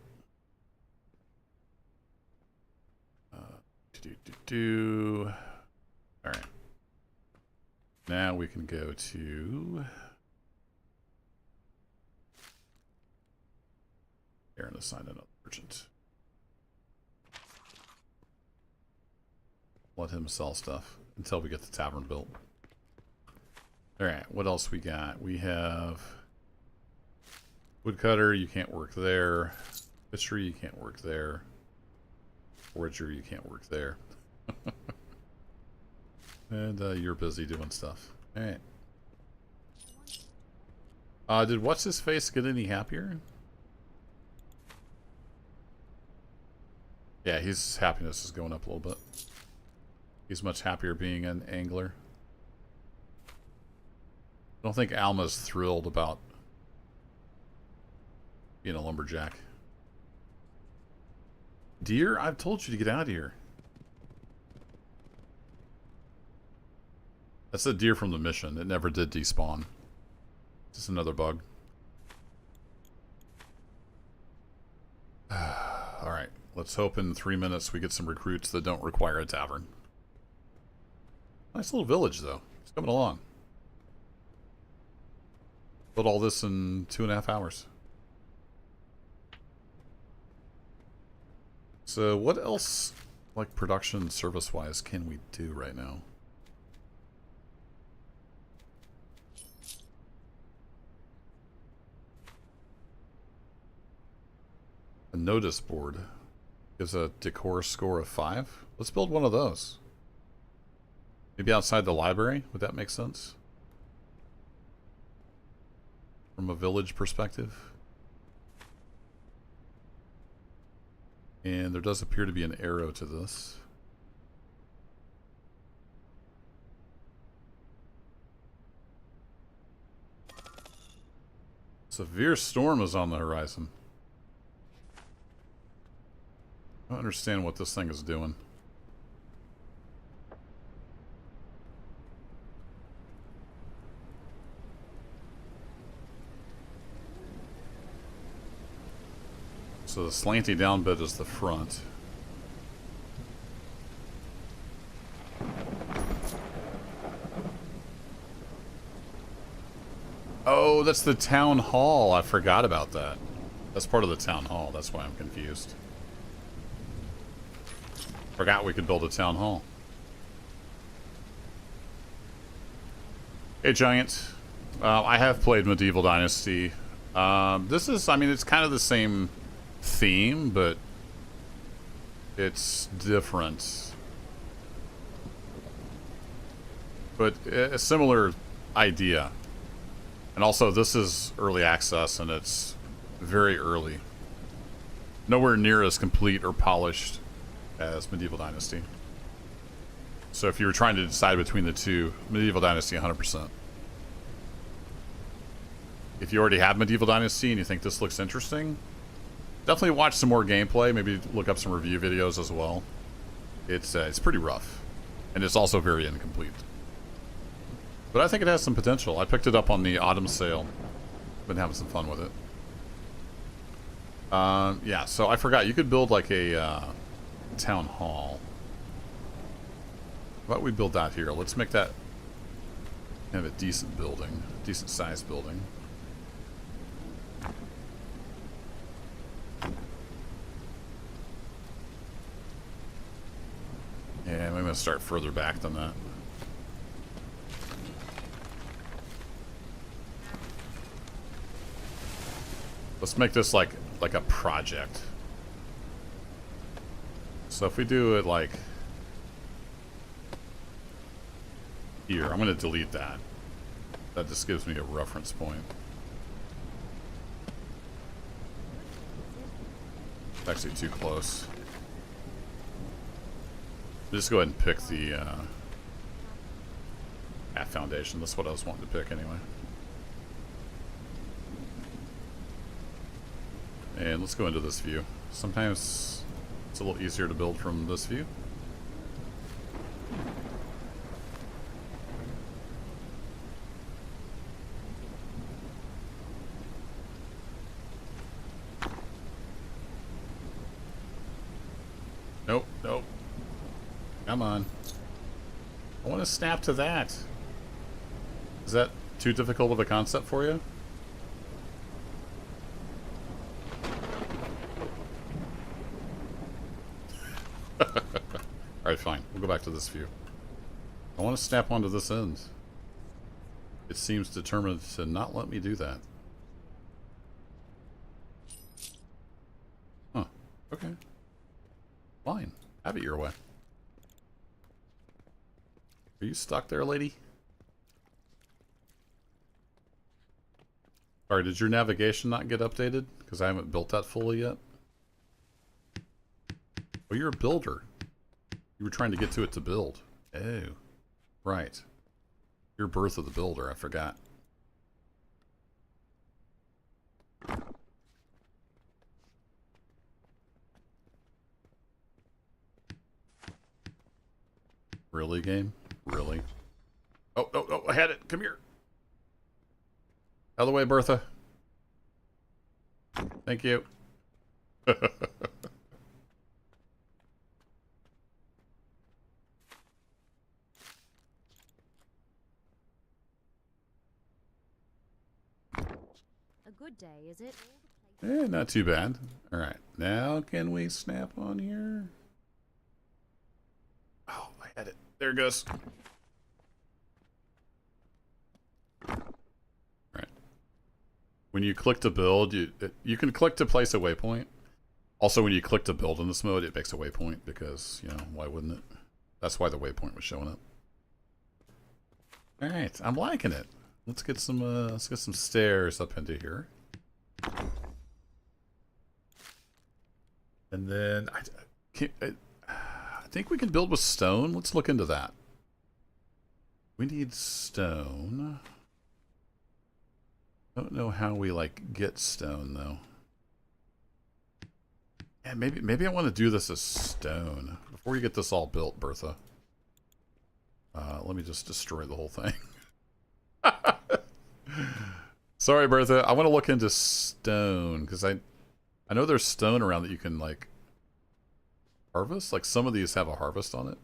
Alright. Now we can go to here and assign another merchant. Let him sell stuff until we get the tavern built. Alright, what else we got? We have woodcutter, you can't work there. Fishery, you can't work there. Forager, you can't work there. And you're busy doing stuff. Alright. Did what's his face get any happier? Yeah, his happiness is going up a little bit. He's much happier being an angler. I don't think Alma's thrilled about being a lumberjack. Deer? I've told you to get out of here. That's a deer from the mission. It never did despawn. Just another bug. Alright. Let's hope in 3 minutes we get some recruits that don't require a tavern. Nice little village, though. It's coming along. Built all this in 2.5 hours. So what else, like production service-wise, can we do right now? A notice board gives a decor score of 5. Let's build one of those. Maybe outside the library? Would that make sense? From a village perspective? And there does appear to be an arrow to this. Severe storm is on the horizon. I don't understand what this thing is doing. So the slanty down bit is the front. Oh, that's the town hall. I forgot about that. That's part of the town hall. That's why I'm confused. Forgot we could build a town hall. Hey, Giant. I have played Medieval Dynasty. This is, I mean, it's kind of the same theme, but it's different. But a similar idea. And also, this is early access, and it's very early. Nowhere near as complete or polished as Medieval Dynasty. So if you were trying to decide between the two, Medieval Dynasty 100%. If you already have Medieval Dynasty and you think this looks interesting, definitely watch some more gameplay. Maybe look up some review videos as well. It's pretty rough, and it's also very incomplete. But I think it has some potential. I picked it up on the autumn sale. Been having some fun with it. Yeah, so I forgot. You could build like a town hall. How about we build that here? Let's make that kind of a decent building, decent sized building. And I'm going to start further back than that. Let's make this like a project. So if we do it like here, I'm going to delete that. That just gives me a reference point. It's actually too close. Just go ahead and pick the foundation. That's what I was wanting to pick anyway. And let's go into this view. Sometimes it's a little easier to build from this view. Nope, nope. Come on. I want to snap to that. Is that too difficult of a concept for you? Alright, fine. We'll go back to this view. I want to snap onto this end. It seems determined to not let me do that. Huh. Okay. Fine. Have it your way. Are you stuck there, lady? Sorry, did your navigation not get updated? Because I haven't built that fully yet. Oh, you're a builder. You were trying to get to it to build. Oh. Right. You're Bertha the Builder, I forgot. Really, game? Really? Oh, oh, oh, I had it. Come here. Out of the way, Bertha. Thank you. A good day, is it? Not too bad. Alright, now can we snap on here? Oh, I had it. There it goes. Alright. When you click to build, you can click to place a waypoint. Also, when you click to build in this mode, it makes a waypoint because, you know, why wouldn't it? That's why the waypoint was showing up. Alright, I'm liking it. Let's get some stairs up into here. And then I think we can build with stone. Let's look into that. We need stone. Don't know how we like get stone though. Yeah, maybe I want to do this as stone before you get this all built, Bertha. Let me just destroy the whole thing. Sorry, Bertha. I want to look into stone because I know there's stone around that you can like harvest. Like some of these have a harvest on it.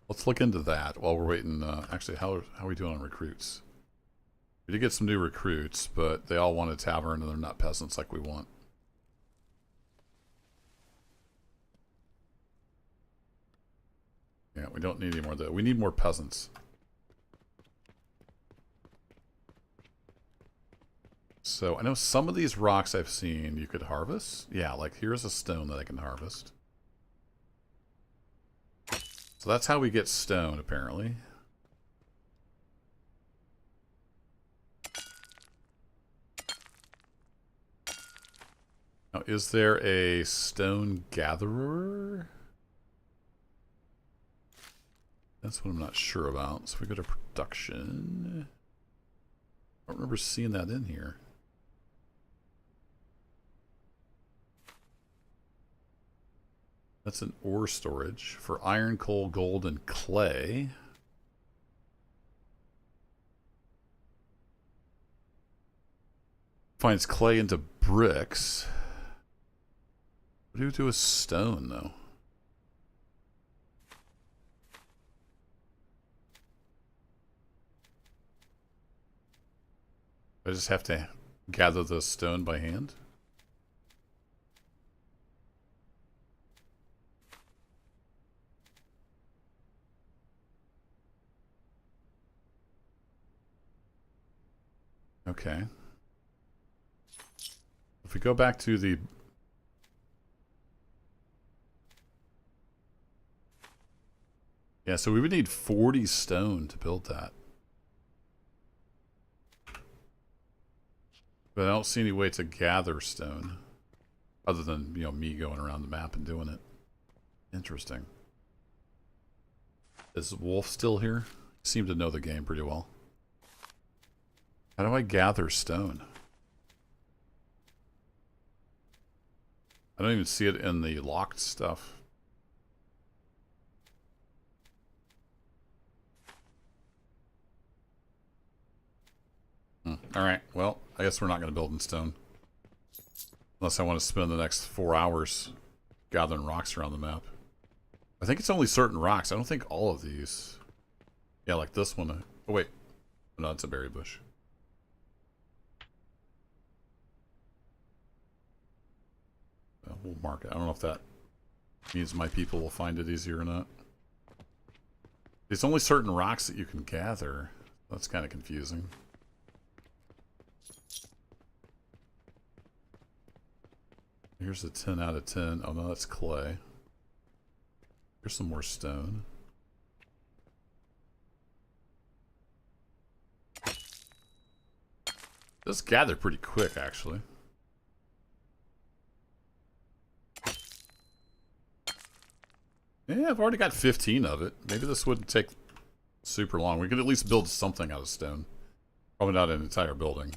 Let's look into that while we're waiting. Actually, how are we doing on recruits? We did get some new recruits, but they all want a tavern and they're not peasants like we want. Yeah, we don't need any more though. We need more peasants. So I know some of these rocks I've seen you could harvest. Yeah, like here's a stone that I can harvest. So that's how we get stone, apparently. Now, is there a stone gatherer? That's what I'm not sure about. So if we go to production, I don't remember seeing that in here. That's an ore storage for iron, coal, gold, and clay. Finds clay into bricks. What do you do with stone, though? I just have to gather the stone by hand? Okay. If we go back to the... Yeah, so we would need 40 stone to build that. But I don't see any way to gather stone. Other than, you know, me going around the map and doing it. Interesting. Is Wolf still here? Seem to know the game pretty well. How do I gather stone? I don't even see it in the locked stuff. Alright, well, I guess we're not going to build in stone. Unless I want to spend the next 4 hours gathering rocks around the map. I think it's only certain rocks. I don't think all of these. Yeah, like this one. Oh, wait. No, it's a berry bush. We'll mark it. I don't know if that means my people will find it easier or not. It's only certain rocks that you can gather. That's kind of confusing. Here's a 10 out of 10. Oh no, that's clay. Here's some more stone. This gathered pretty quick, actually. Yeah, I've already got 15 of it. Maybe this wouldn't take super long. We could at least build something out of stone. Probably not an entire building.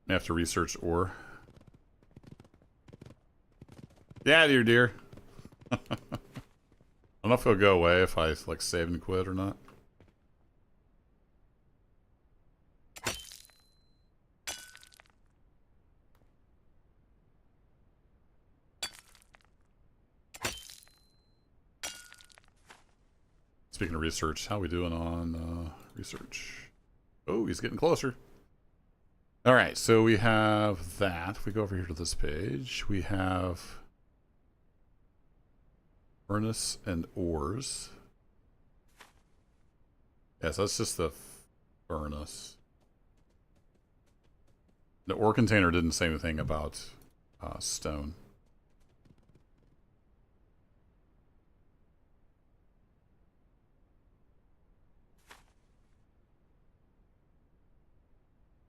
I have to research ore. Yeah, dear. I don't know if it'll go away if I like save and quit or not. Speaking of research, how we doing on research? Oh, he's getting closer. All right, so we have that. If we go over here to this page, we have furnace and ores. Yes, that's just the furnace. The ore container didn't say anything about stone.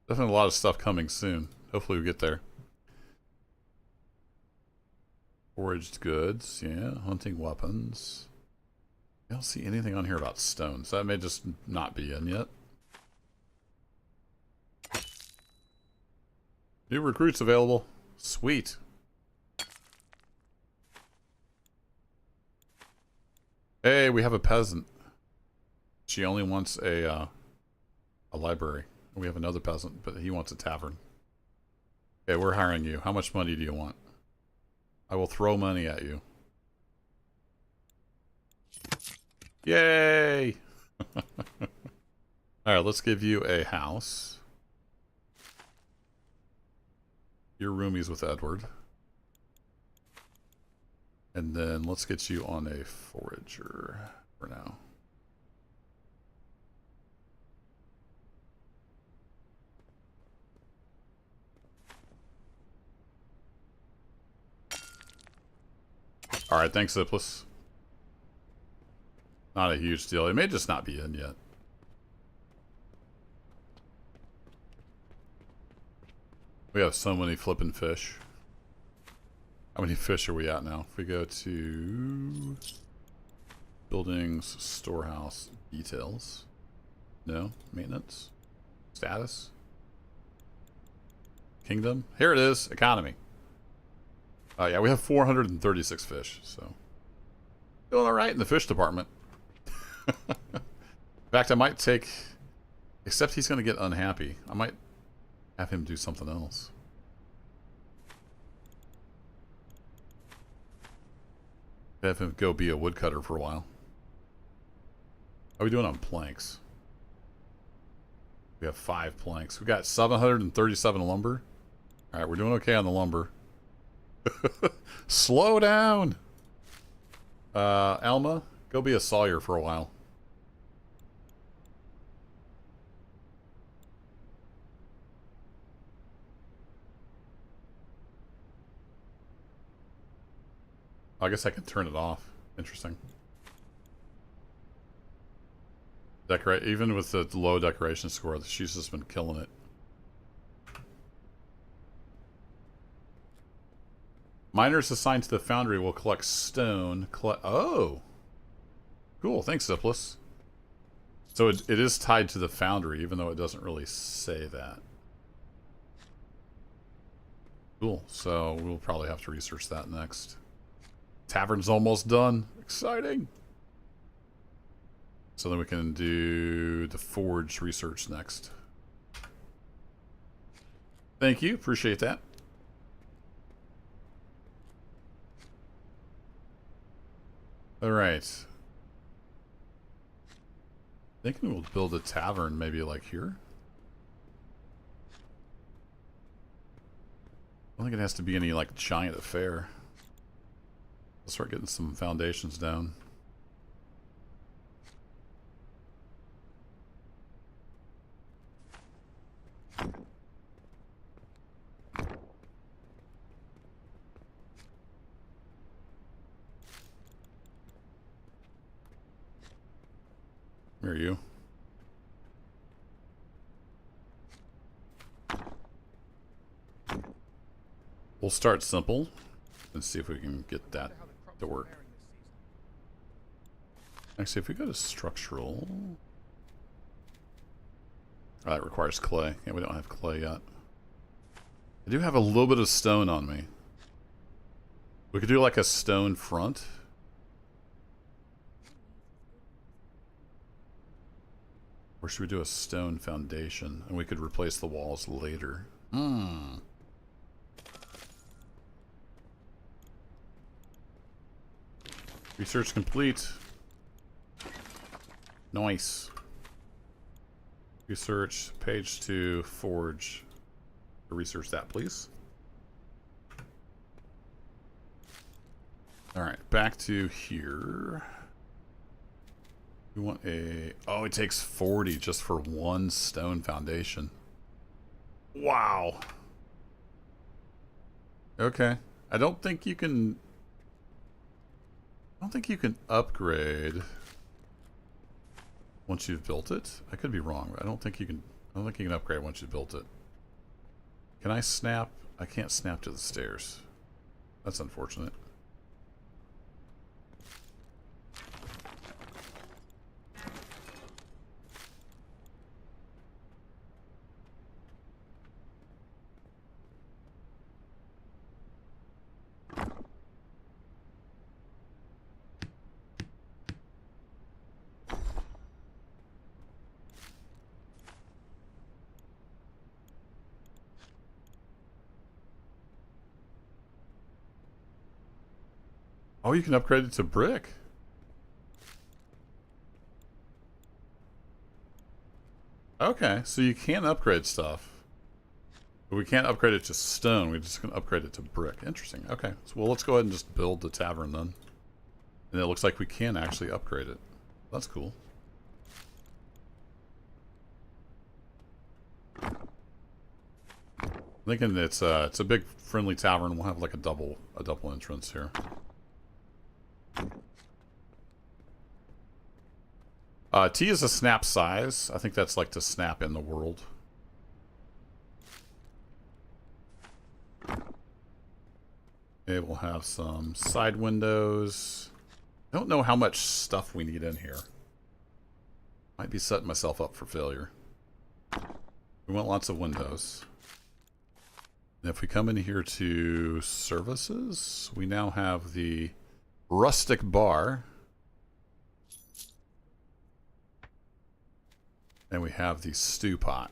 Definitely a lot of stuff coming soon. Hopefully we get there. Foraged goods, yeah. Hunting weapons. I don't see anything on here about stone, so that may just not be in yet. New recruits available. Sweet. Hey, we have a peasant. She only wants a library. We have another peasant, but he wants a tavern. Okay, we're hiring you. How much money do you want? I will throw money at you. Yay! Alright, let's give you a house. Your roomies with Edward. And then let's get you on a forager for now. Alright, thanks, Ziplis. Not a huge deal. It may just not be in yet. We have so many flipping fish. How many fish are we at now? If we go to buildings, storehouse, details. No, maintenance, status, kingdom. Here it is, economy. Yeah, we have 436 fish, so doing all right in the fish department. In fact, I might take, except he's going to get unhappy. I might have him do something else. Have him go be a woodcutter for a while. How are we doing on planks? We have 5 planks. We got 737 lumber. All right, we're doing okay on the lumber. Slow down. Alma, go be a sawyer for a while. I guess I can turn it off. Interesting. Decorate, even with the low decoration score, she's just been killing it. Miners assigned to the foundry will collect stone. Oh! Cool, thanks, Zipless. So it is tied to the foundry, even though it doesn't really say that. Cool, so we'll probably have to research that next. Tavern's almost done. Exciting! So then we can do the forge research next. Thank you, appreciate that. Alright. Thinking we'll build a tavern maybe like here. I don't think it has to be any like giant affair. Let's start getting some foundations down. Where are you? We'll start simple and see if we can get that to work. Actually, if we go to structural... Oh, that requires clay. Yeah, we don't have clay yet. I do have a little bit of stone on me. We could do like a stone front. Or should we do a stone foundation? And we could replace the walls later. Research complete. Nice. Research, page 2, forge. Research that, please. Alright, back to here. We want a... Oh, it takes 40 just for one stone foundation. Wow. Okay. I don't think you can upgrade once you've built it. I could be wrong, but I don't think you can upgrade once you've built it. Can I snap? I can't snap to the stairs. That's unfortunate. Oh, you can upgrade it to brick. Okay, so you can upgrade stuff. But we can't upgrade it to stone. We're just going to upgrade it to brick. Interesting. Okay, so well, let's go ahead and just build the tavern then. And it looks like we can actually upgrade it. That's cool. I'm thinking it's a big friendly tavern. We'll have like a double entrance here. T is a snap size. I think that's like to snap in the world. Okay, we'll have some side windows. I don't know how much stuff we need in here. Might be setting myself up for failure. We want lots of windows. And if we come in here to services, we now have the rustic bar. And we have the stew pot.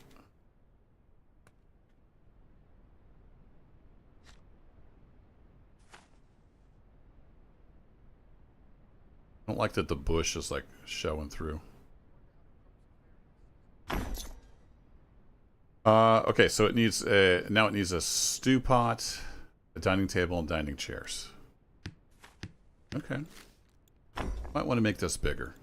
I don't like that the bush is like showing through. Okay, so it needs now it needs a stew pot, a dining table, and dining chairs. Okay. Might want to make this bigger.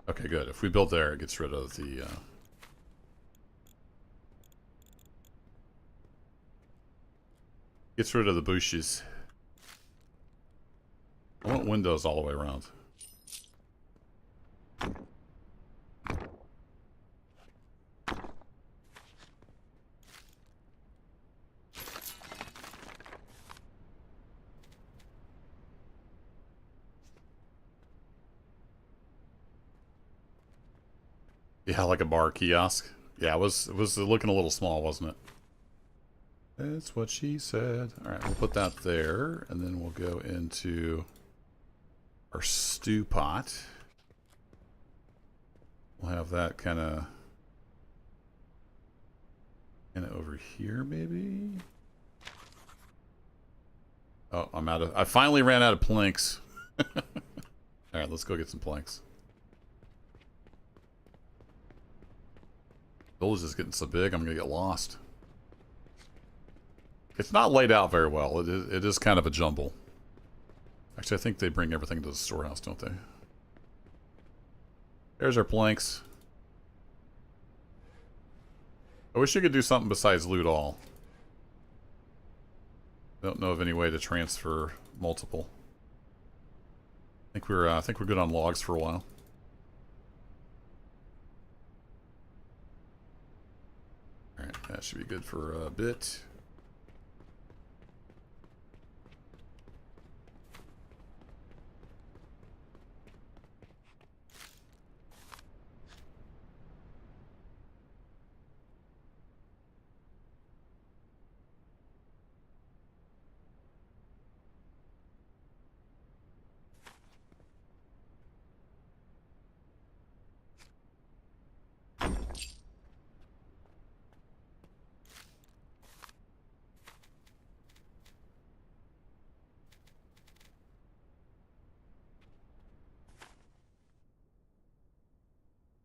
Okay, good. If we build there, it gets rid of the bushes. I want windows all the way around. Yeah, like a bar kiosk. Yeah, it was looking a little small, wasn't it? That's what she said. All right, we'll put that there, and then we'll go into our stew pot. We'll have that kind of over here, maybe. Oh, I finally ran out of planks. All right, let's go get some planks. The village is getting so big, I'm gonna get lost. It's not laid out very well. It is kind of a jumble. Actually, I think they bring everything to the storehouse, don't they? There's our planks. I wish you could do something besides loot all. Don't know of any way to transfer multiple. I think we're good on logs for a while. All right, that should be good for a bit.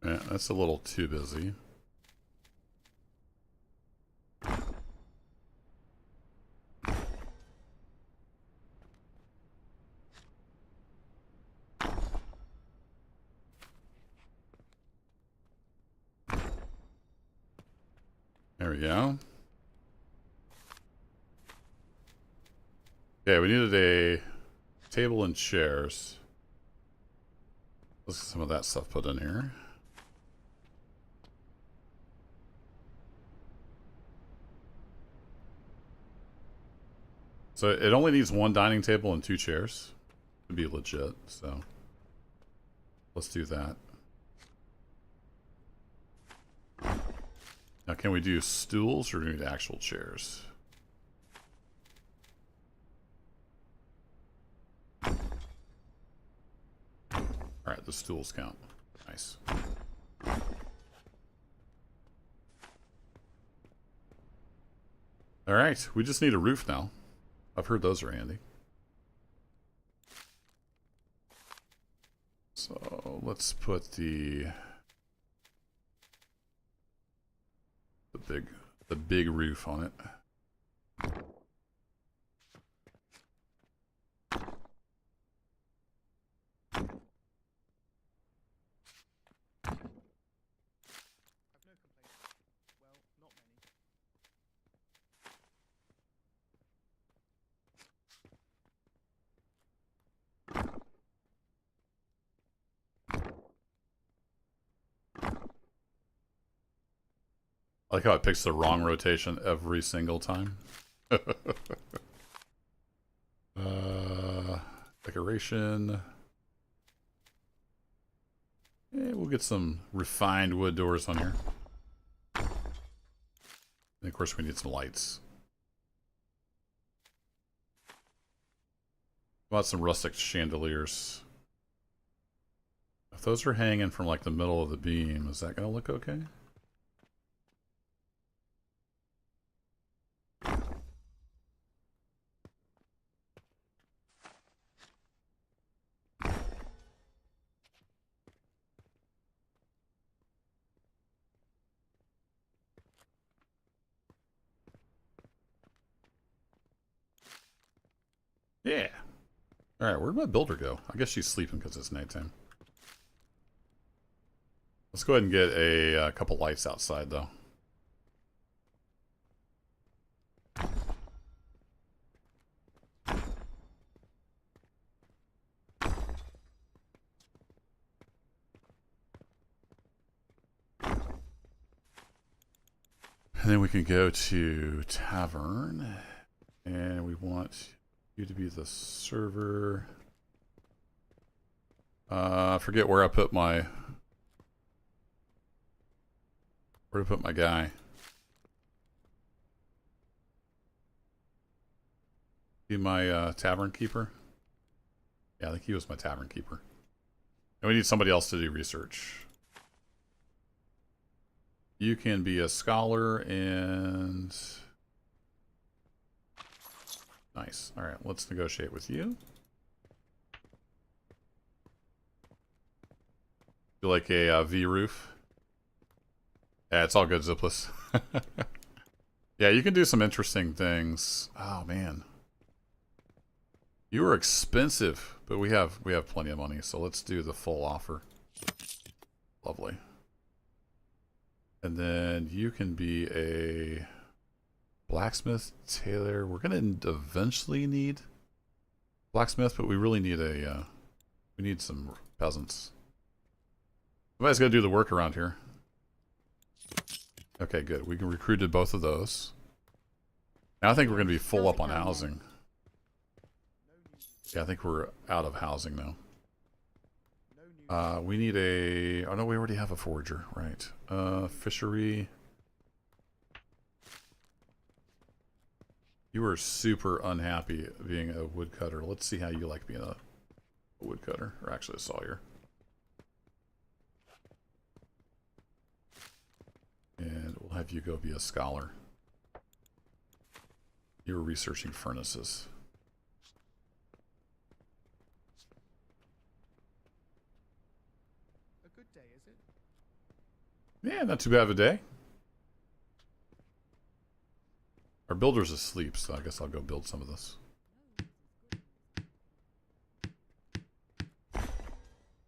Yeah, that's a little too busy. There we go. Okay, we needed a table and chairs. Let's get some of that stuff put in here. So it only needs one dining table and 2 chairs to be legit, so let's do that. Now, can we do stools or do we need actual chairs? Alright, the stools count. Nice. Alright, we just need a roof now. I've heard those are handy. So let's put the big roof on it. I've no complaints. Well, not many. I like how it picks the wrong rotation every single time. Decoration. Yeah, we'll get some refined wood doors on here. And of course we need some lights. How about some rustic chandeliers? If those are hanging from like the middle of the beam, is that going to look okay? Yeah. Alright, where'd my builder go? I guess she's sleeping because it's nighttime. Let's go ahead and get a couple lights outside, though. And then we can go to Tavern. And we want you to be the server. I forget where I put my... Where to put my guy. Be my tavern keeper. Yeah, I think he was my tavern keeper. And we need somebody else to do research. You can be a scholar and... Nice. Alright, let's negotiate with you. You like a V-roof? Yeah, it's all good, Zipless. Yeah, you can do some interesting things. Oh, man. You are expensive, but we have plenty of money, so let's do the full offer. Lovely. And then you can be a blacksmith, tailor. We're gonna eventually need blacksmith, but we really need a we need some peasants. Somebody's gotta do the work around here. Okay, good. We recruited both of those. Now I think we're gonna be full up on housing. Yeah, I think we're out of housing now. We need a... Oh, no, we already have a forger. Right. Fishery. You were super unhappy being a woodcutter. Let's see how you like being a woodcutter. Or actually a sawyer. And we'll have you go be a scholar. You were researching furnaces. Yeah, not too bad of a day. Our builder's asleep, so I guess I'll go build some of this.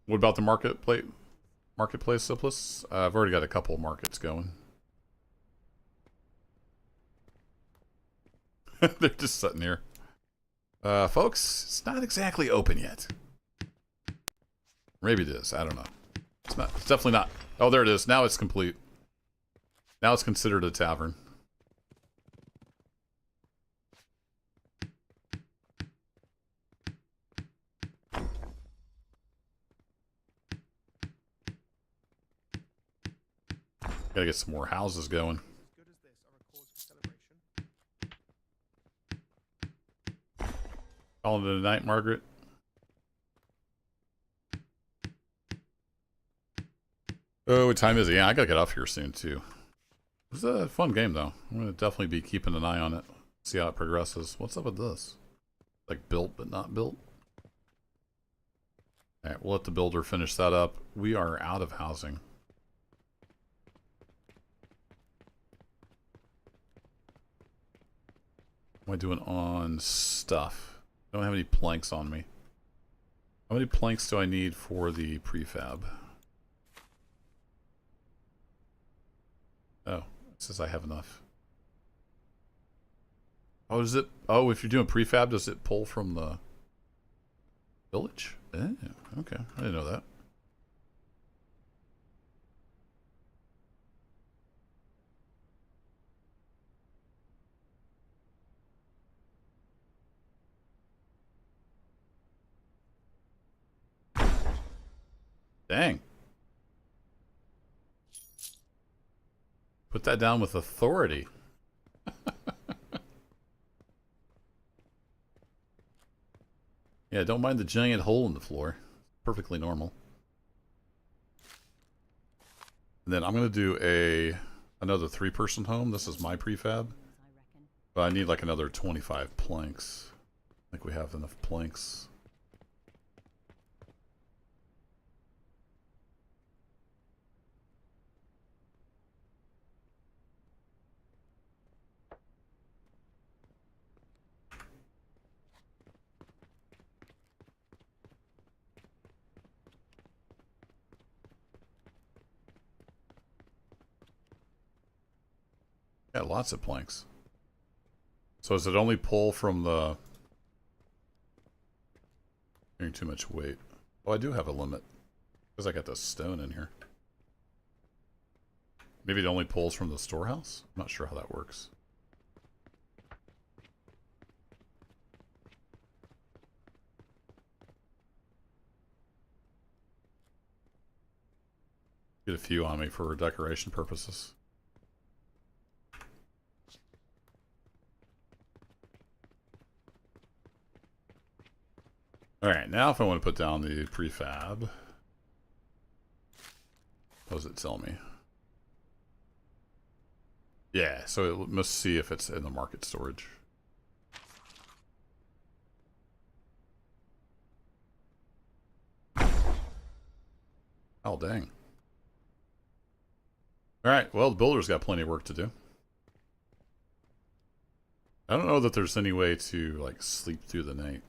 What about the marketplace, Zipless? I've already got a couple of markets going. They're just sitting here. Folks, it's not exactly open yet. Maybe it is. I don't know. It's not. It's definitely not. Oh, there it is. Now it's complete. Now it's considered a tavern. Gotta get some more houses going. Calling it a night, Margaret. Oh, what time is it? Yeah, I gotta get off here soon, too. This is a fun game, though. I'm gonna definitely be keeping an eye on it. See how it progresses. What's up with this? Like, built but not built? Alright, we'll let the builder finish that up. We are out of housing. What am I doing on stuff? I don't have any planks on me. How many planks do I need for the prefab? Oh, it says I have enough. Oh, is it? Oh, if you're doing prefab, does it pull from the village? Eh, okay, I didn't know that. Dang. Put that down with authority. Yeah, don't mind the giant hole in the floor. Perfectly normal. And then I'm going to do another 3-person home. This is my prefab. I reckon. But I need like another 25 planks. I think we have enough planks. Yeah, lots of planks. So does it only pull from the... Carrying too much weight. Oh, I do have a limit. Because I got this stone in here. Maybe it only pulls from the storehouse? I'm not sure how that works. Get a few on me for decoration purposes. Alright, now if I want to put down the prefab, what does it tell me? Yeah, so it must see if it's in the market storage. Oh, dang. Alright, well, the builder's got plenty of work to do. I don't know that there's any way to, like, sleep through the night.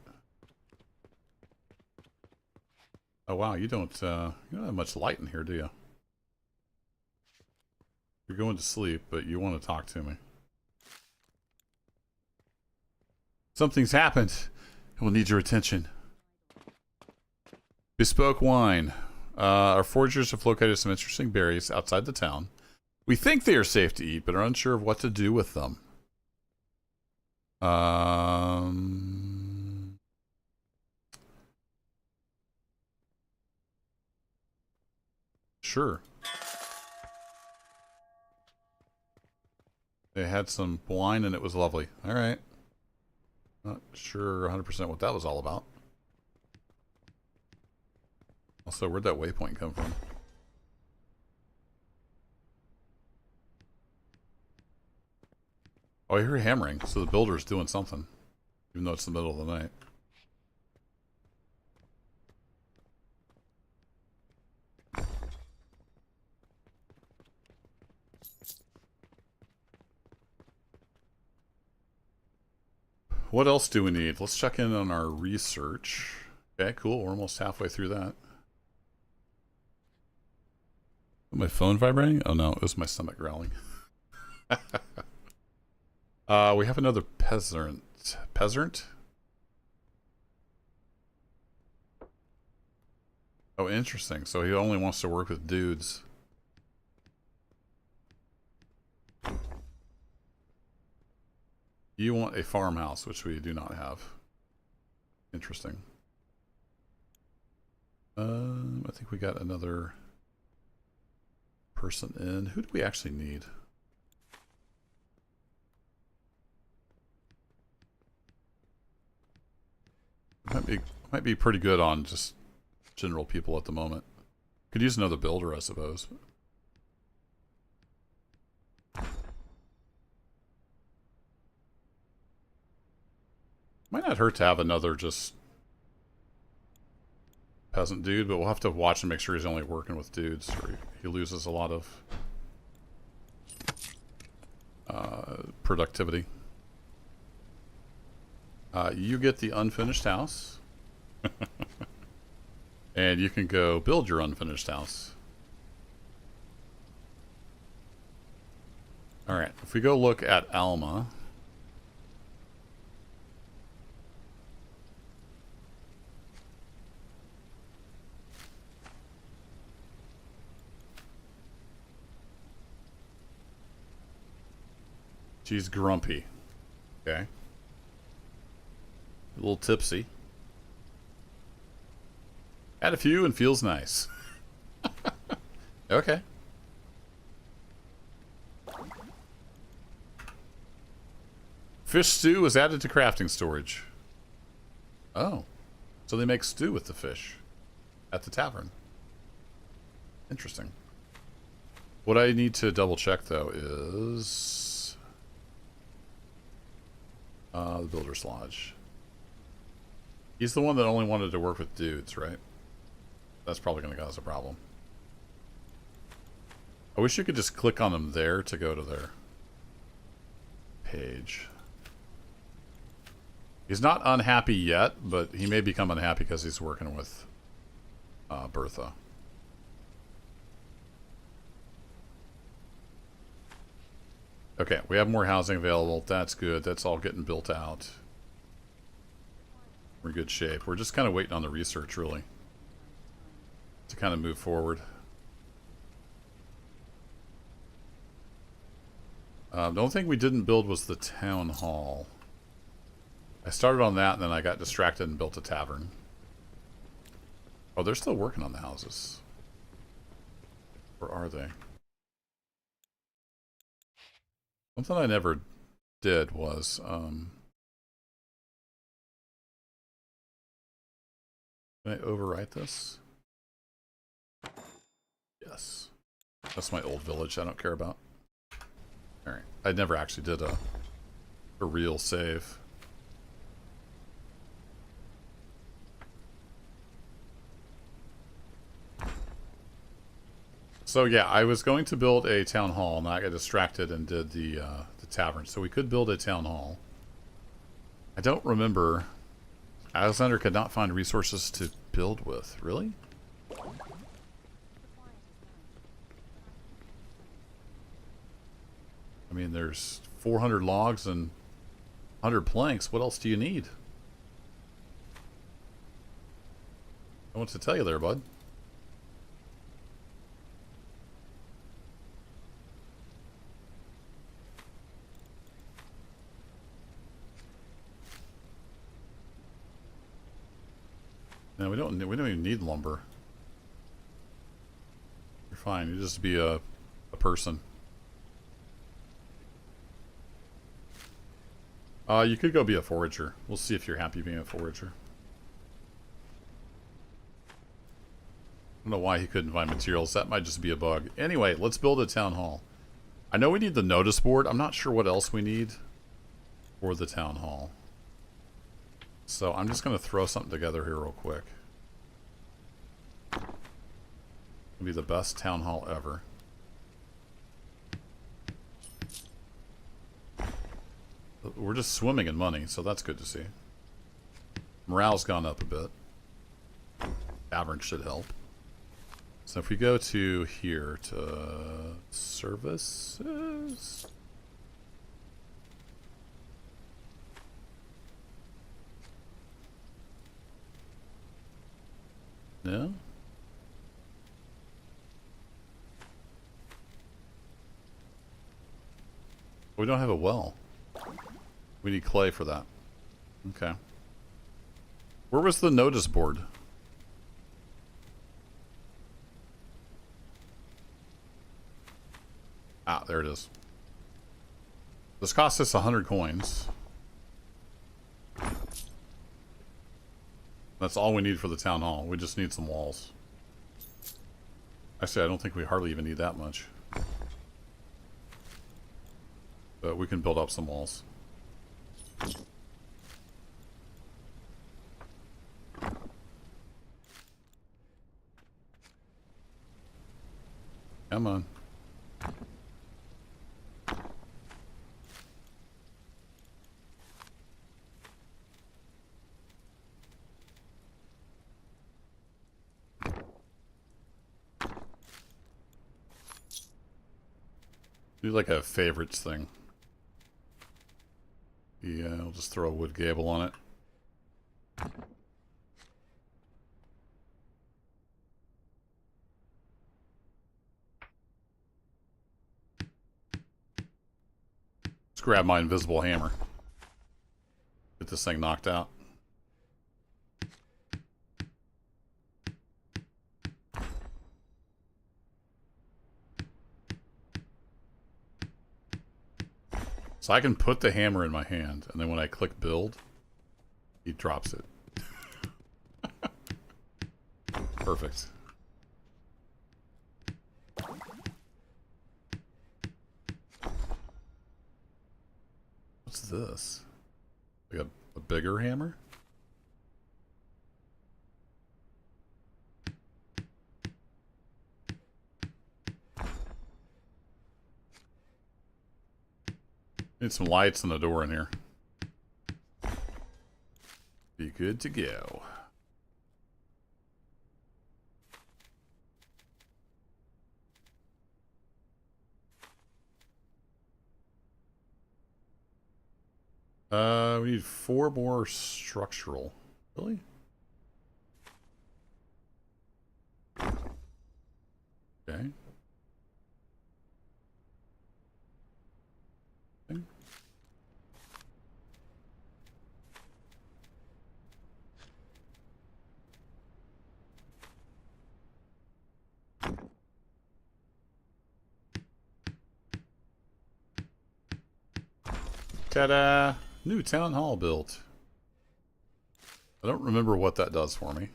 Oh, wow, you don't have much light in here, do you? You're going to sleep, but you want to talk to me. Something's happened. We'll need your attention. Bespoke wine. Our foragers have located some interesting berries outside the town. We think they are safe to eat, but are unsure of what to do with them. Sure. They had some wine and it was lovely. All right. Not sure 100% what that was all about. Also, where'd that waypoint come from? Oh, I hear hammering, so the builder's doing something. Even though it's the middle of the night. What else do we need? Let's check in on our research. Okay, cool. We're almost halfway through that. My phone vibrating? Oh no, it was my stomach growling. We have another peasant. Peasant? Oh, interesting. So he only wants to work with dudes. You want a farmhouse, which we do not have. Interesting. I think we got another person in. Who do we actually need? Might be pretty good on just general people at the moment. Could use another builder, I suppose. Might not hurt to have another just peasant dude, but we'll have to watch and make sure he's only working with dudes, or he loses a lot of productivity. You get the unfinished house. And you can go build your unfinished house. Alright, if we go look at Alma. She's grumpy. Okay. A little tipsy. Had a few and feels nice. Okay. Fish stew was added to crafting storage. Oh. So they make stew with the fish at the tavern. Interesting. What I need to double check though is the Builder's Lodge. He's the one that only wanted to work with dudes, right? That's probably going to cause a problem. I wish you could just click on them there to go to their page. He's not unhappy yet, but he may become unhappy because he's working with Bertha. Okay, we have more housing available. That's good. That's all getting built out. We're in good shape. We're just kind of waiting on the research, really, to kind of move forward. The only thing we didn't build was the town hall. I started on that, and then I got distracted and built a tavern. Oh, they're still working on the houses. Where are they? Something I never did was, can I overwrite this? Yes. That's my old village I don't care about. Alright. I never actually did a real save. So yeah, I was going to build a town hall, and I got distracted and did the tavern. So we could build a town hall. I don't remember. Alexander could not find resources to build with. Really? I mean, there's 400 logs and 100 planks. What else do you need? I want to tell you there, bud. No, we don't even need lumber. You're fine. You just be a person. You could go be a forager. We'll see if you're happy being a forager. I don't know why he couldn't find materials. That might just be a bug. Anyway, let's build a town hall. I know we need the notice board. I'm not sure what else we need for the town hall. So I'm just going to throw something together here real quick. It'll be the best town hall ever. We're just swimming in money, so that's good to see. Morale's gone up a bit. Tavern should help. So if we go to here to services. No? We don't have a well. We need clay for that. Okay. Where was the notice board? Ah, there it is. This costs us 100 coins. That's all we need for the town hall. We just need some walls. Actually, I don't think we hardly even need that much. But we can build up some walls. Come on. Do like a favorites thing. Yeah, I'll just throw a wood gable on it. Let's grab my invisible hammer. Get this thing knocked out. So I can put the hammer in my hand, and then when I click build, he drops it. Perfect. What's this? Like a bigger hammer? Need some lights and a door in here. Be good to go. We need 4 more structural. Really? Okay. Ta-da! New town hall built. I don't remember what that does for me.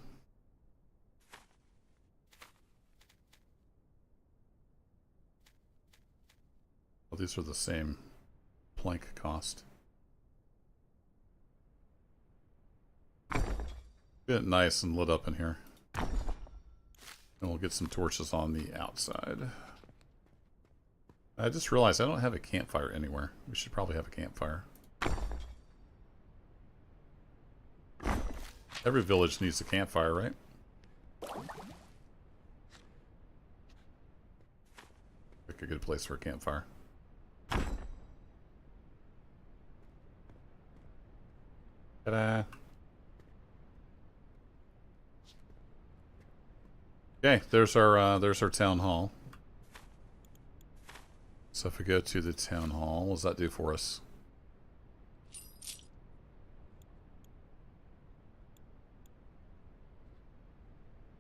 Well, these are the same plank cost. Get it nice and lit up in here. And we'll get some torches on the outside. I just realized I don't have a campfire anywhere. We should probably have a campfire. Every village needs a campfire, right? Pick a good place for a campfire. Ta-da! Okay, there's our town hall. So if we go to the town hall, what does that do for us?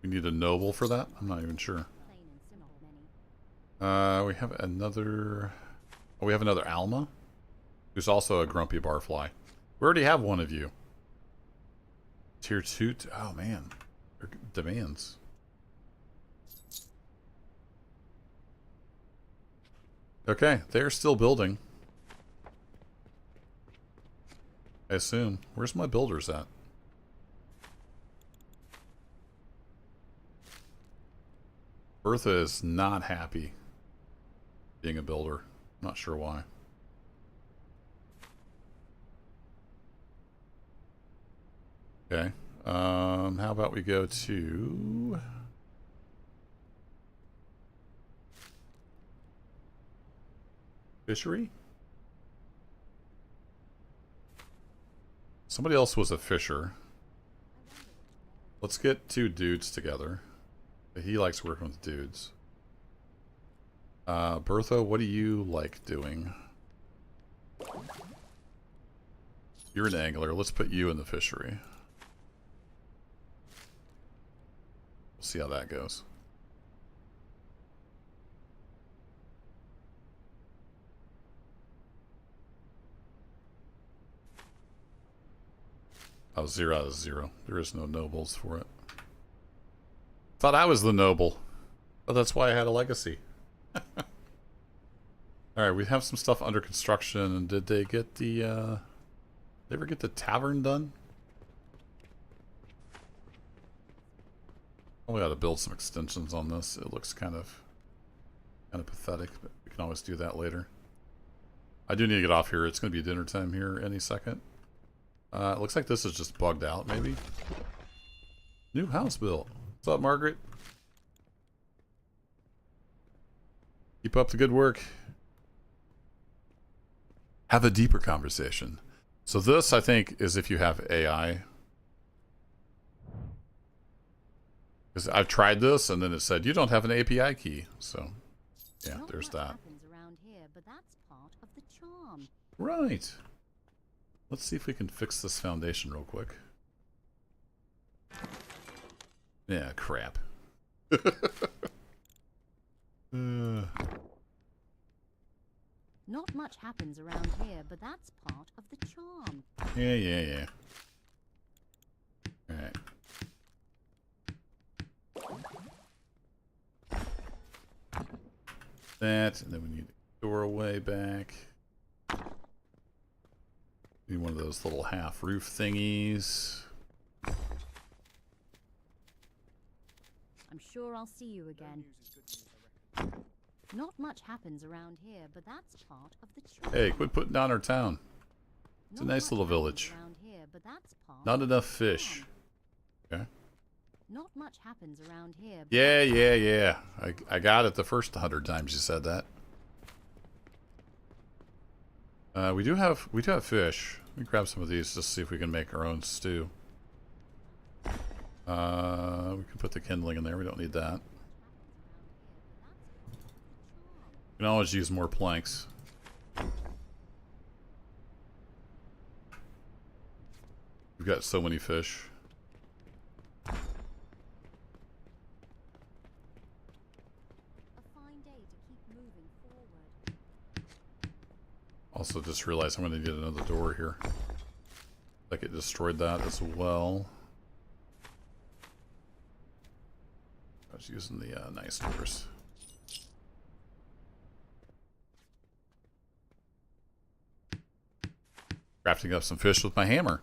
We need a noble for that? I'm not even sure. Plain and simple, many. We have another... Oh, we have another Alma, who's also a grumpy barfly. We already have one of you. Tier 2... Oh, man. Their demands. Okay, they're still building. I assume. Where's my builders at? Bertha is not happy being a builder. Not sure why. Okay. How about we go to... Fishery? Somebody else was a fisher. Let's get 2 dudes together. He likes working with dudes. Bertha, what do you like doing? You're an angler. Let's put you in the fishery. We'll see how that goes. Oh, 0 out of 0. There is no nobles for it. Thought I was the noble. But that's why I had a legacy. Alright, we have some stuff under construction. And did they get the, did they ever get the tavern done? Probably ought to build some extensions on this. It looks kind of pathetic, but we can always do that later. I do need to get off here. It's going to be dinner time here any second. It looks like this is just bugged out, maybe. New house built. What's up, Margaret? Keep up the good work. Have a deeper conversation. So this, I think, is if you have AI. Because I've tried this, and then it said, you don't have an API key. So, yeah, Not there's much that. happens around here, but that's part of the charm. Right. Let's see if we can fix this foundation real quick. Yeah, crap. Not much much happens around here, but that's part of the charm. Yeah. Alright. That, and then we need a doorway back. Need one of those little half roof thingies. I'm sure I'll see you No again. news is good news, I reckon. Not much happens around here, but that's part of the charm. Hey, quit putting down our town. It's a Not nice much little happens village. around here, but that's part Not of enough the fish. charm. Okay. Not much happens around here. but Yeah. I got it the first 100 times you said that. We do have fish. Let me grab some of these just to see if we can make our own stew. We can put the kindling in there. We don't need that. We can always use more planks. We've got so many fish. A fine day to keep moving forward. Also just realized I'm going to get another door here. Like it destroyed that as well. I was using the nice doors. Crafting up some fish with my hammer.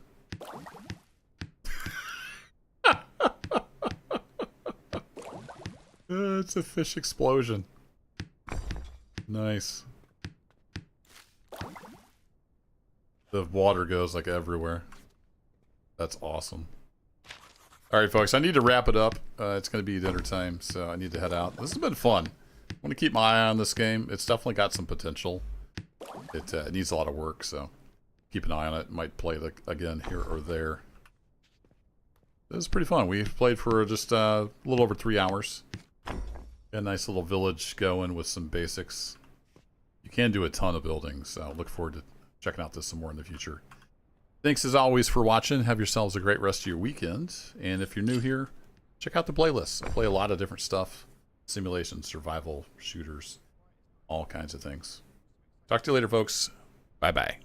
It's a fish explosion. Nice. The water goes like everywhere. That's awesome. Alright folks, I need to wrap it up. It's going to be dinner time, so I need to head out. This has been fun. I want to keep my eye on this game. It's definitely got some potential. It needs a lot of work, so keep an eye on it. Might play again here or there. It was pretty fun. We played for just a little over 3 hours. Got a nice little village going with some basics. You can do a ton of building, so look forward to checking out this some more in the future. Thanks as always for watching. Have yourselves a great rest of your weekend. And if you're new here, check out the playlist. I play a lot of different stuff. Simulation, survival, shooters, all kinds of things. Talk to you later, folks. Bye-bye.